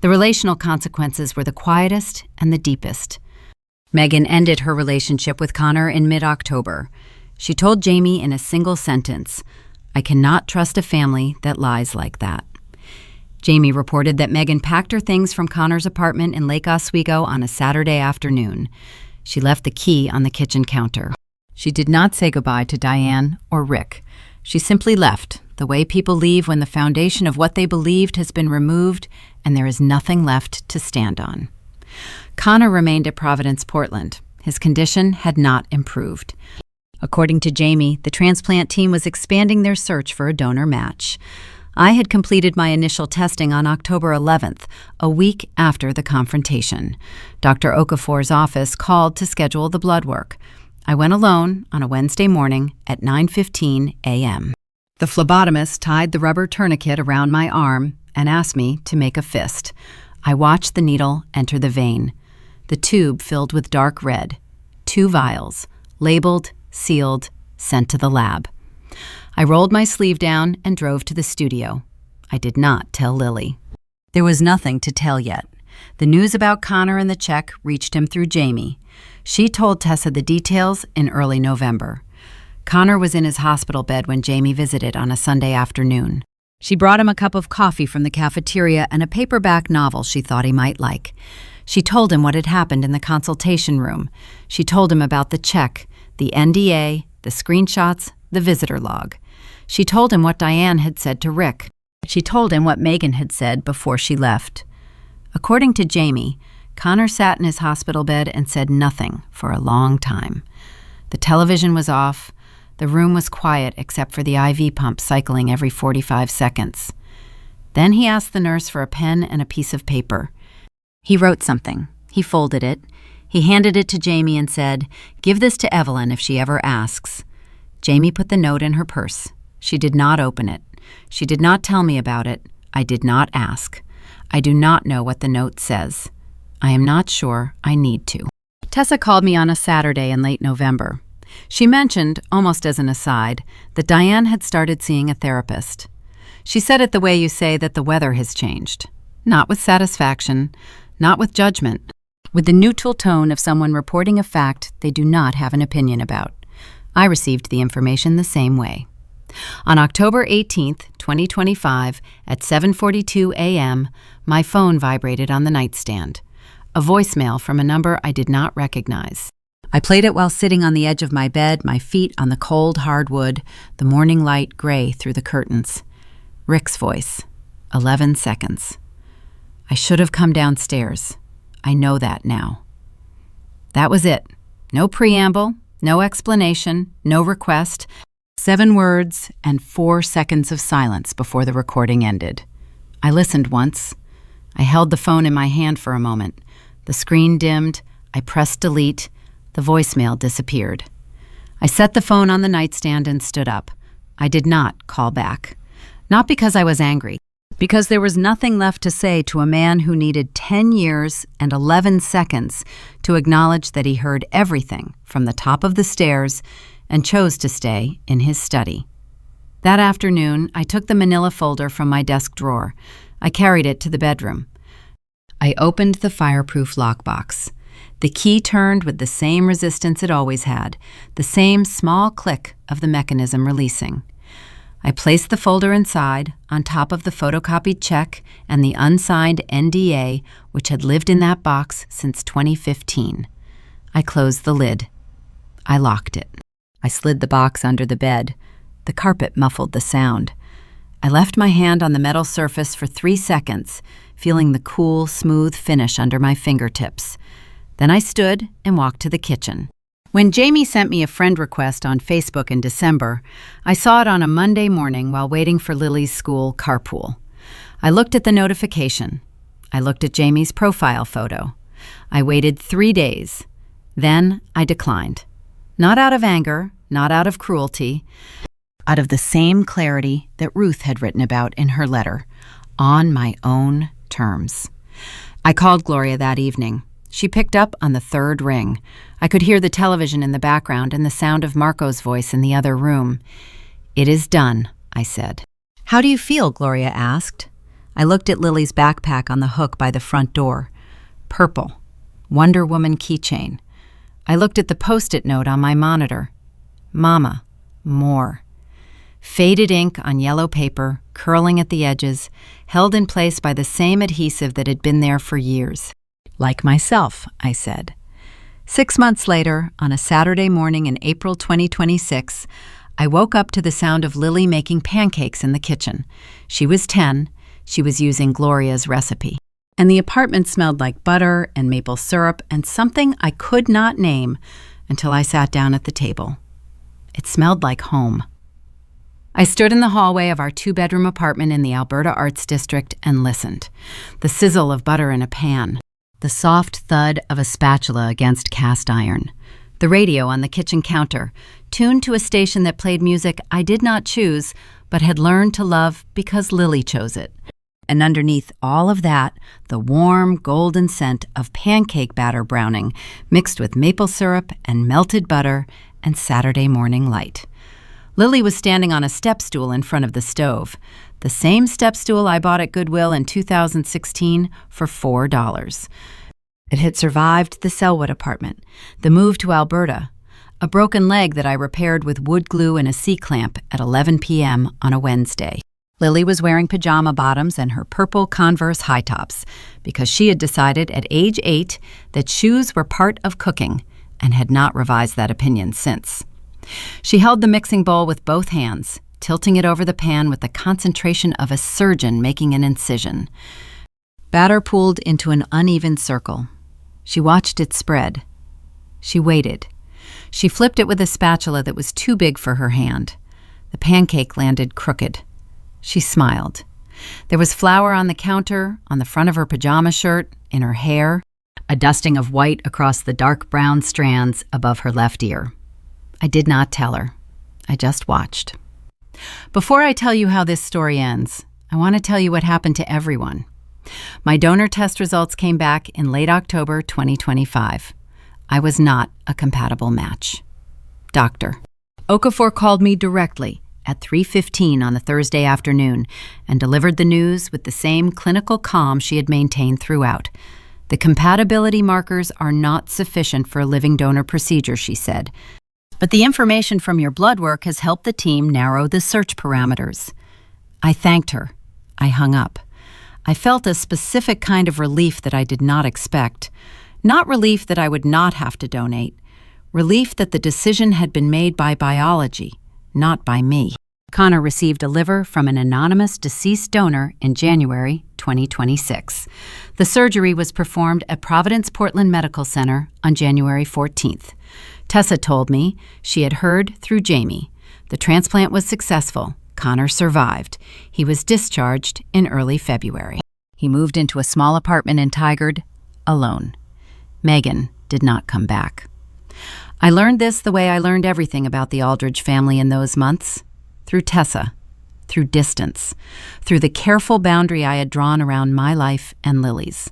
The relational consequences were the quietest and the deepest. Megan ended her relationship with Connor in mid-October. She told Jamie in a single sentence, "I cannot trust a family that lies like that." Jamie reported that Megan packed her things from Connor's apartment in Lake Oswego on a Saturday afternoon. She left the key on the kitchen counter. She did not say goodbye to Diane or Rick. She simply left, the way people leave when the foundation of what they believed has been removed and there is nothing left to stand on. Connor remained at Providence, Portland. His condition had not improved. According to Jamie, the transplant team was expanding their search for a donor match. I had completed my initial testing on October 11th, a week after the confrontation. Dr. Okafor's office called to schedule the blood work. I went alone on a Wednesday morning at 9:15 a.m. The phlebotomist tied the rubber tourniquet around my arm and asked me to make a fist. I watched the needle enter the vein. The tube filled with dark red. 2 vials, labeled, sealed, sent to the lab. I rolled my sleeve down and drove to the studio. I did not tell Lily. There was nothing to tell yet. The news about Connor and the check reached him through Jamie. She told Tessa the details in early November. Connor was in his hospital bed when Jamie visited on a Sunday afternoon. She brought him a cup of coffee from the cafeteria and a paperback novel she thought he might like. She told him what had happened in the consultation room. She told him about the check, the NDA, the screenshots, the visitor log. She told him what Diane had said to Rick. She told him what Megan had said before she left. According to Jamie, Connor sat in his hospital bed and said nothing for a long time. The television was off. The room was quiet except for the IV pump cycling every 45 seconds. Then he asked the nurse for a pen and a piece of paper. He wrote something. He folded it. He handed it to Jamie and said, "Give this to Evelyn if she ever asks." Jamie put the note in her purse. She did not open it. She did not tell me about it. I did not ask. I do not know what the note says. I am not sure I need to. Tessa called me on a Saturday in late November. She mentioned, almost as an aside, that Diane had started seeing a therapist. She said it the way you say that the weather has changed. Not with satisfaction, not with judgment, with the neutral tone of someone reporting a fact they do not have an opinion about. I received the information the same way. On October 18th, 2025, at 7:42 a.m., my phone vibrated on the nightstand. A voicemail from a number I did not recognize. I played it while sitting on the edge of my bed, my feet on the cold hardwood, the morning light gray through the curtains. Rick's voice. 11 seconds. I should have come downstairs. I know that now. That was it. No preamble, no explanation, no request. 7 words and 4 seconds of silence before the recording ended. I listened once. I held the phone in my hand for a moment. The screen dimmed. I pressed delete. The voicemail disappeared. I set the phone on the nightstand and stood up. I did not call back. Not because I was angry, because there was nothing left to say to a man who needed 10 years and 11 seconds to acknowledge that he heard everything from the top of the stairs and chose to stay in his study. That afternoon, I took the manila folder from my desk drawer. I carried it to the bedroom. I opened the fireproof lockbox. The key turned with the same resistance it always had, the same small click of the mechanism releasing. I placed the folder inside, on top of the photocopied check and the unsigned NDA, which had lived in that box since 2015. I closed the lid. I locked it. I slid the box under the bed. The carpet muffled the sound. I left my hand on the metal surface for 3 seconds, feeling the cool, smooth finish under my fingertips. Then I stood and walked to the kitchen. When Jamie sent me a friend request on Facebook in December, I saw it on a Monday morning while waiting for Lily's school carpool. I looked at the notification. I looked at Jamie's profile photo. I waited 3 days. Then I declined. Not out of anger, not out of cruelty, out of the same clarity that Ruth had written about in her letter, on my own terms. I called Gloria that evening. She picked up on the 3rd ring. I could hear the television in the background and the sound of Marco's voice in the other room. "It is done," I said. "How do you feel?" Gloria asked. I looked at Lily's backpack on the hook by the front door. Purple. Wonder Woman keychain. I looked at the Post-it note on my monitor. Mama, more. Faded ink on yellow paper, curling at the edges, held in place by the same adhesive that had been there for years. "Like myself," I said. 6 months later, on a Saturday morning in April 2026, I woke up to the sound of Lily making pancakes in the kitchen. She was 10. She was using Gloria's recipe. And the apartment smelled like butter and maple syrup and something I could not name until I sat down at the table. It smelled like home. I stood in the hallway of our 2-bedroom apartment in the Alberta Arts District and listened. The sizzle of butter in a pan, the soft thud of a spatula against cast iron, the radio on the kitchen counter, tuned to a station that played music I did not choose, but had learned to love because Lily chose it. And underneath all of that, the warm, golden scent of pancake batter browning mixed with maple syrup and melted butter and Saturday morning light. Lily was standing on a step stool in front of the stove, the same step stool I bought at Goodwill in 2016 for $4. It had survived the Selwood apartment, the move to Alberta, a broken leg that I repaired with wood glue and a C-clamp at 11 p.m. on a Wednesday. Lily was wearing pajama bottoms and her purple Converse high tops because she had decided at age 8 that shoes were part of cooking and had not revised that opinion since. She held the mixing bowl with both hands, tilting it over the pan with the concentration of a surgeon making an incision. Batter pooled into an uneven circle. She watched it spread. She waited. She flipped it with a spatula that was too big for her hand. The pancake landed crooked. She smiled. There was flour on the counter, on the front of her pajama shirt, in her hair, a dusting of white across the dark brown strands above her left ear. I did not tell her. I just watched. Before I tell you how this story ends, I want to tell you what happened to everyone. My donor test results came back in late October 2025. I was not a compatible match. Doctor. Okafor called me directly at 3:15 on the Thursday afternoon and delivered the news with the same clinical calm she had maintained throughout. The compatibility markers are not sufficient for a living donor procedure, she said. But the information from your blood work has helped the team narrow the search parameters. I thanked her. I hung up. I felt a specific kind of relief that I did not expect. Not relief that I would not have to donate. Relief that the decision had been made by biology, not by me. Connor received a liver from an anonymous deceased donor in January 2026. The surgery was performed at Providence Portland Medical Center on January 14th. Tessa told me she had heard through Jamie. The transplant was successful. Connor survived. He was discharged in early February. He moved into a small apartment in Tigard, alone. Megan did not come back. I learned this the way I learned everything about the Aldridge family in those months, through Tessa, through distance, through the careful boundary I had drawn around my life and Lily's.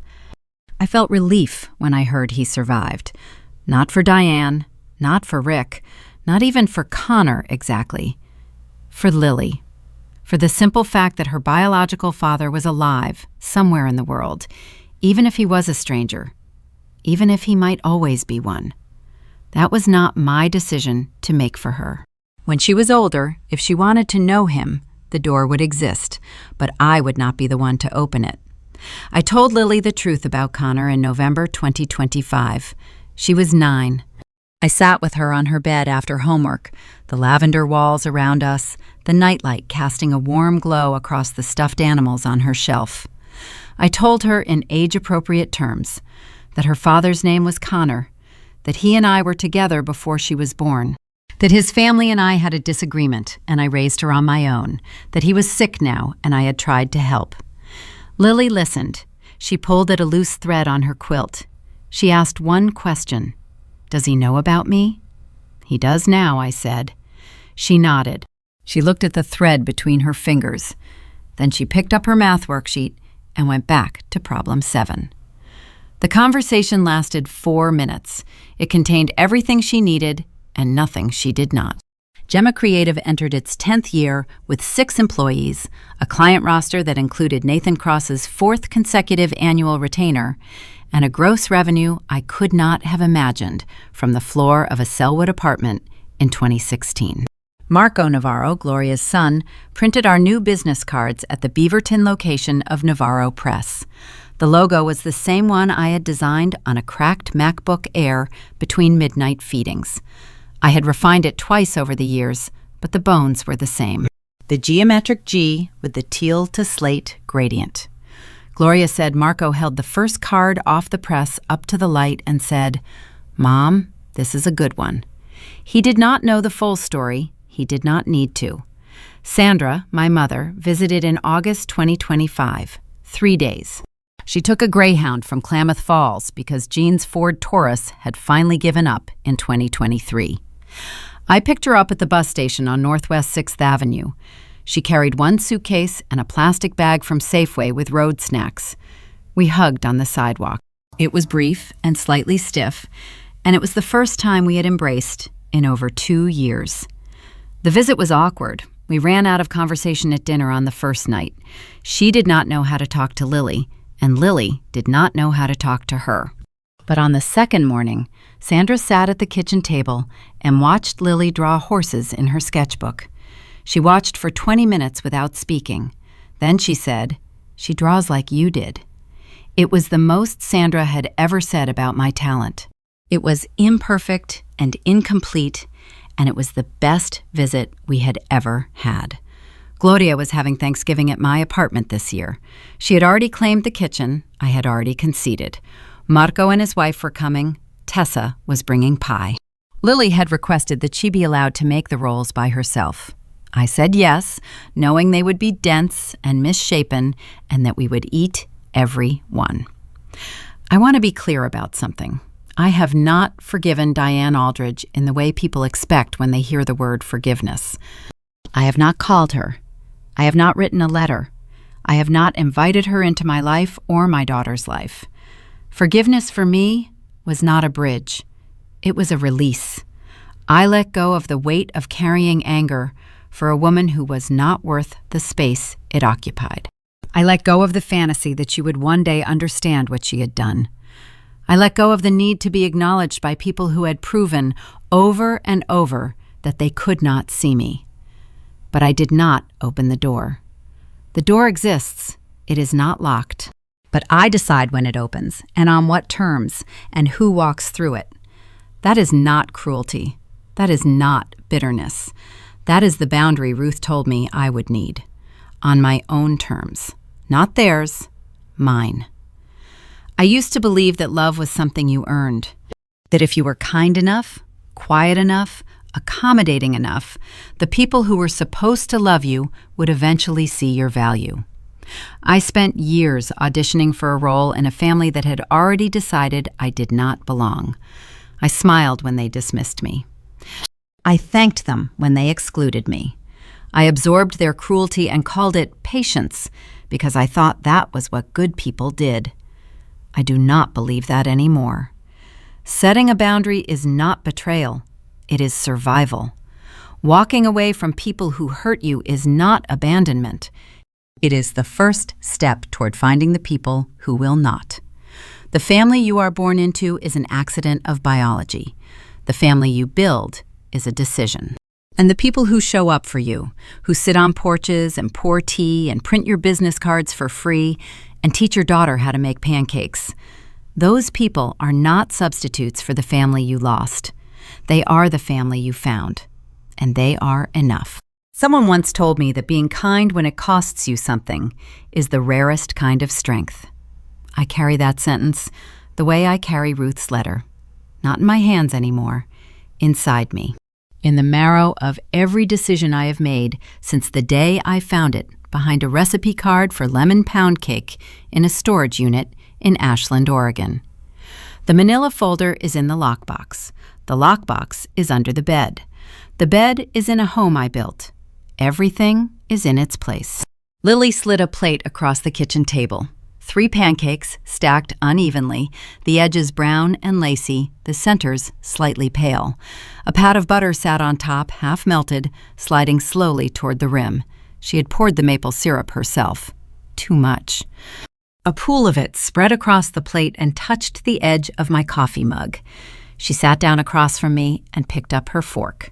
I felt relief when I heard he survived. Not for Diane, not for Rick, not even for Connor exactly. For Lily. For the simple fact that her biological father was alive somewhere in the world, even if he was a stranger, even if he might always be one. That was not my decision to make for her. When she was older, if she wanted to know him, the door would exist, but I would not be the one to open it. I told Lily the truth about Connor in November 2025. She was 9. I sat with her on her bed after homework, the lavender walls around us, the nightlight casting a warm glow across the stuffed animals on her shelf. I told her in age-appropriate terms that her father's name was Connor, that he and I were together before she was born, that his family and I had a disagreement and I raised her on my own, that he was sick now and I had tried to help. Lily listened. She pulled at a loose thread on her quilt. She asked one question. Does he know about me? He does now, I said. She nodded. She looked at the thread between her fingers. Then she picked up her math worksheet and went back to problem 7. The conversation lasted 4 minutes. It contained everything she needed and nothing she did not. Gemma Creative entered its 10th year with 6 employees, a client roster that included Nathan Cross's 4th consecutive annual retainer, and a gross revenue I could not have imagined from the floor of a Selwood apartment in 2016. Marco Navarro, Gloria's son, printed our new business cards at the Beaverton location of Navarro Press. The logo was the same one I had designed on a cracked MacBook Air between midnight feedings. I had refined it twice over the years, but the bones were the same. The geometric G with the teal to slate gradient. Gloria said Marco held the first card off the press up to the light and said, "Mom, this is a good one." He did not know the full story. He did not need to. Sandra, my mother, visited in August 2025, 3 days. She took a Greyhound from Klamath Falls because Jean's Ford Taurus had finally given up in 2023. I picked her up at the bus station on Northwest 6th Avenue. She carried one suitcase and a plastic bag from Safeway with road snacks. We hugged on the sidewalk. It was brief and slightly stiff, and it was the first time we had embraced in over 2 years. The visit was awkward. We ran out of conversation at dinner on the first night. She did not know how to talk to Lily, and Lily did not know how to talk to her. But on the second morning, Sandra sat at the kitchen table and watched Lily draw horses in her sketchbook. She watched for 20 minutes without speaking. Then she said, "She draws like you did." It was the most Sandra had ever said about my talent. It was imperfect and incomplete, and it was the best visit we had ever had. Gloria was having Thanksgiving at my apartment this year. She had already claimed the kitchen. I had already conceded. Marco and his wife were coming. Tessa was bringing pie. Lily had requested that she be allowed to make the rolls by herself. I said yes, knowing they would be dense and misshapen and that we would eat every one. I want to be clear about something. I have not forgiven Diane Aldridge in the way people expect when they hear the word forgiveness. I have not called her. I have not written a letter. I have not invited her into my life or my daughter's life. Forgiveness for me was not a bridge. It was a release. I let go of the weight of carrying anger for a woman who was not worth the space it occupied. I let go of the fantasy that she would one day understand what she had done. I let go of the need to be acknowledged by people who had proven over and over that they could not see me. But I did not open the door. The door exists. It is not locked. But I decide when it opens and on what terms and who walks through it. That is not cruelty. That is not bitterness. That is the boundary Ruth told me I would need. On my own terms. Not theirs. Mine. I used to believe that love was something you earned. That if you were kind enough, quiet enough, accommodating enough, the people who were supposed to love you would eventually see your value. I spent years auditioning for a role in a family that had already decided I did not belong. I smiled when they dismissed me. I thanked them when they excluded me. I absorbed their cruelty and called it patience because I thought that was what good people did. I do not believe that anymore. Setting a boundary is not betrayal. It is survival. Walking away from people who hurt you is not abandonment. It is the first step toward finding the people who will not. The family you are born into is an accident of biology. The family you build is a decision. And the people who show up for you, who sit on porches and pour tea and print your business cards for free and teach your daughter how to make pancakes, those people are not substitutes for the family you lost. They are the family you found, and they are enough. Someone once told me that being kind when it costs you something is the rarest kind of strength. I carry that sentence the way I carry Ruth's letter. Not in my hands anymore, inside me. In the marrow of every decision I have made since the day I found it behind a recipe card for lemon pound cake in a storage unit in Ashland, Oregon. The manila folder is in the lockbox. The lockbox is under the bed. The bed is in a home I built. Everything is in its place. Lily slid a plate across the kitchen table. 3 pancakes stacked unevenly, the edges brown and lacy, the centers slightly pale. A pat of butter sat on top, half melted, sliding slowly toward the rim. She had poured the maple syrup herself. Too much. A pool of it spread across the plate and touched the edge of my coffee mug. She sat down across from me and picked up her fork.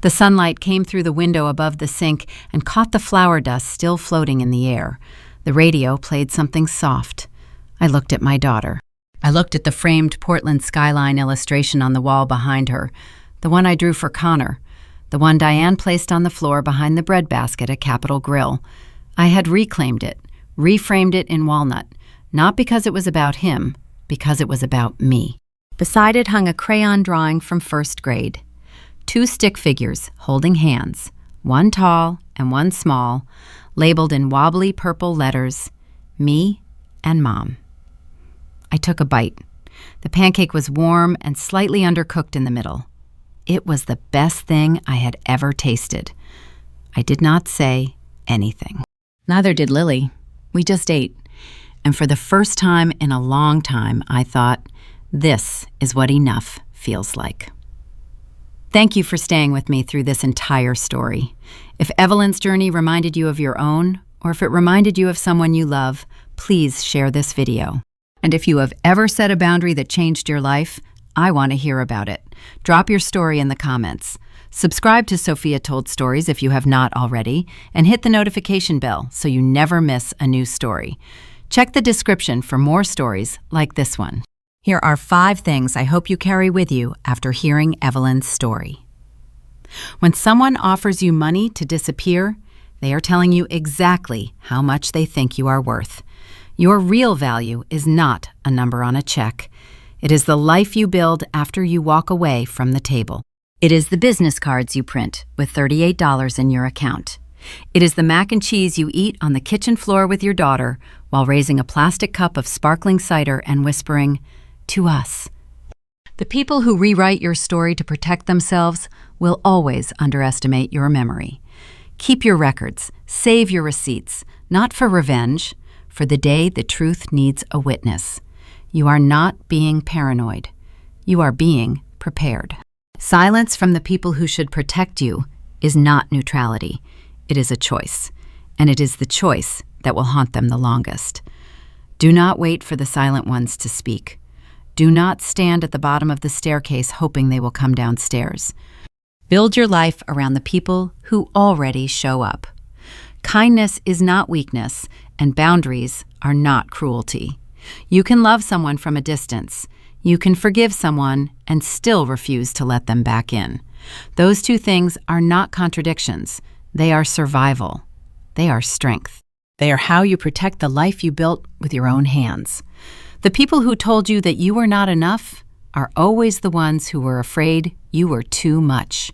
The sunlight came through the window above the sink and caught the flour dust still floating in the air. The radio played something soft. I looked at my daughter. I looked at the framed Portland skyline illustration on the wall behind her, the one I drew for Connor, the one Diane placed on the floor behind the breadbasket at Capitol Grill. I had reclaimed it, reframed it in walnut, not because it was about him, because it was about me. Beside it hung a crayon drawing from first grade. 2 stick figures holding hands, one tall and one small, labeled in wobbly purple letters, me and Mom. I took a bite. The pancake was warm and slightly undercooked in the middle. It was the best thing I had ever tasted. I did not say anything. Neither did Lily. We just ate. And for the first time in a long time, I thought, this is what enough feels like. Thank you for staying with me through this entire story. If Evelyn's journey reminded you of your own, or if it reminded you of someone you love, please share this video. And if you have ever set a boundary that changed your life, I want to hear about it. Drop your story in the comments. Subscribe to Sophia Told Stories if you have not already, and hit the notification bell so you never miss a new story. Check the description for more stories like this one. Here are 5 things I hope you carry with you after hearing Evelyn's story. When someone offers you money to disappear, they are telling you exactly how much they think you are worth. Your real value is not a number on a check. It is the life you build after you walk away from the table. It is the business cards you print with $38 in your account. It is the mac and cheese you eat on the kitchen floor with your daughter while raising a plastic cup of sparkling cider and whispering, "To us." The people who rewrite your story to protect themselves will always underestimate your memory. Keep your records, save your receipts, not for revenge, for the day the truth needs a witness. You are not being paranoid. You are being prepared. Silence from the people who should protect you is not neutrality. It is a choice, and it is the choice that will haunt them the longest. Do not wait for the silent ones to speak. Do not stand at the bottom of the staircase hoping they will come downstairs. Build your life around the people who already show up. Kindness is not weakness, and boundaries are not cruelty. You can love someone from a distance. You can forgive someone and still refuse to let them back in. Those 2 things are not contradictions. They are survival. They are strength. They are how you protect the life you built with your own hands. The people who told you that you were not enough are always the ones who were afraid you were too much.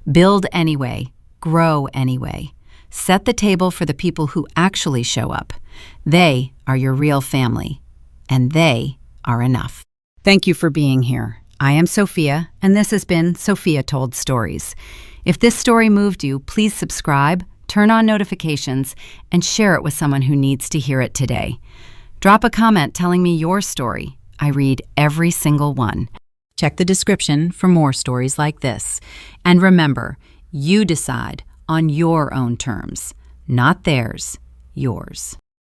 Build anyway. Grow anyway. Set the table for the people who actually show up. They are your real family, and they are enough. Thank you for being here. I am Sophia, and this has been Sophia Told Stories. If this story moved you, please subscribe, turn on notifications, and share it with someone who needs to hear it today. Drop a comment telling me your story. I read every single one. Check the description for more stories like this. And remember, you decide on your own terms, not theirs, yours.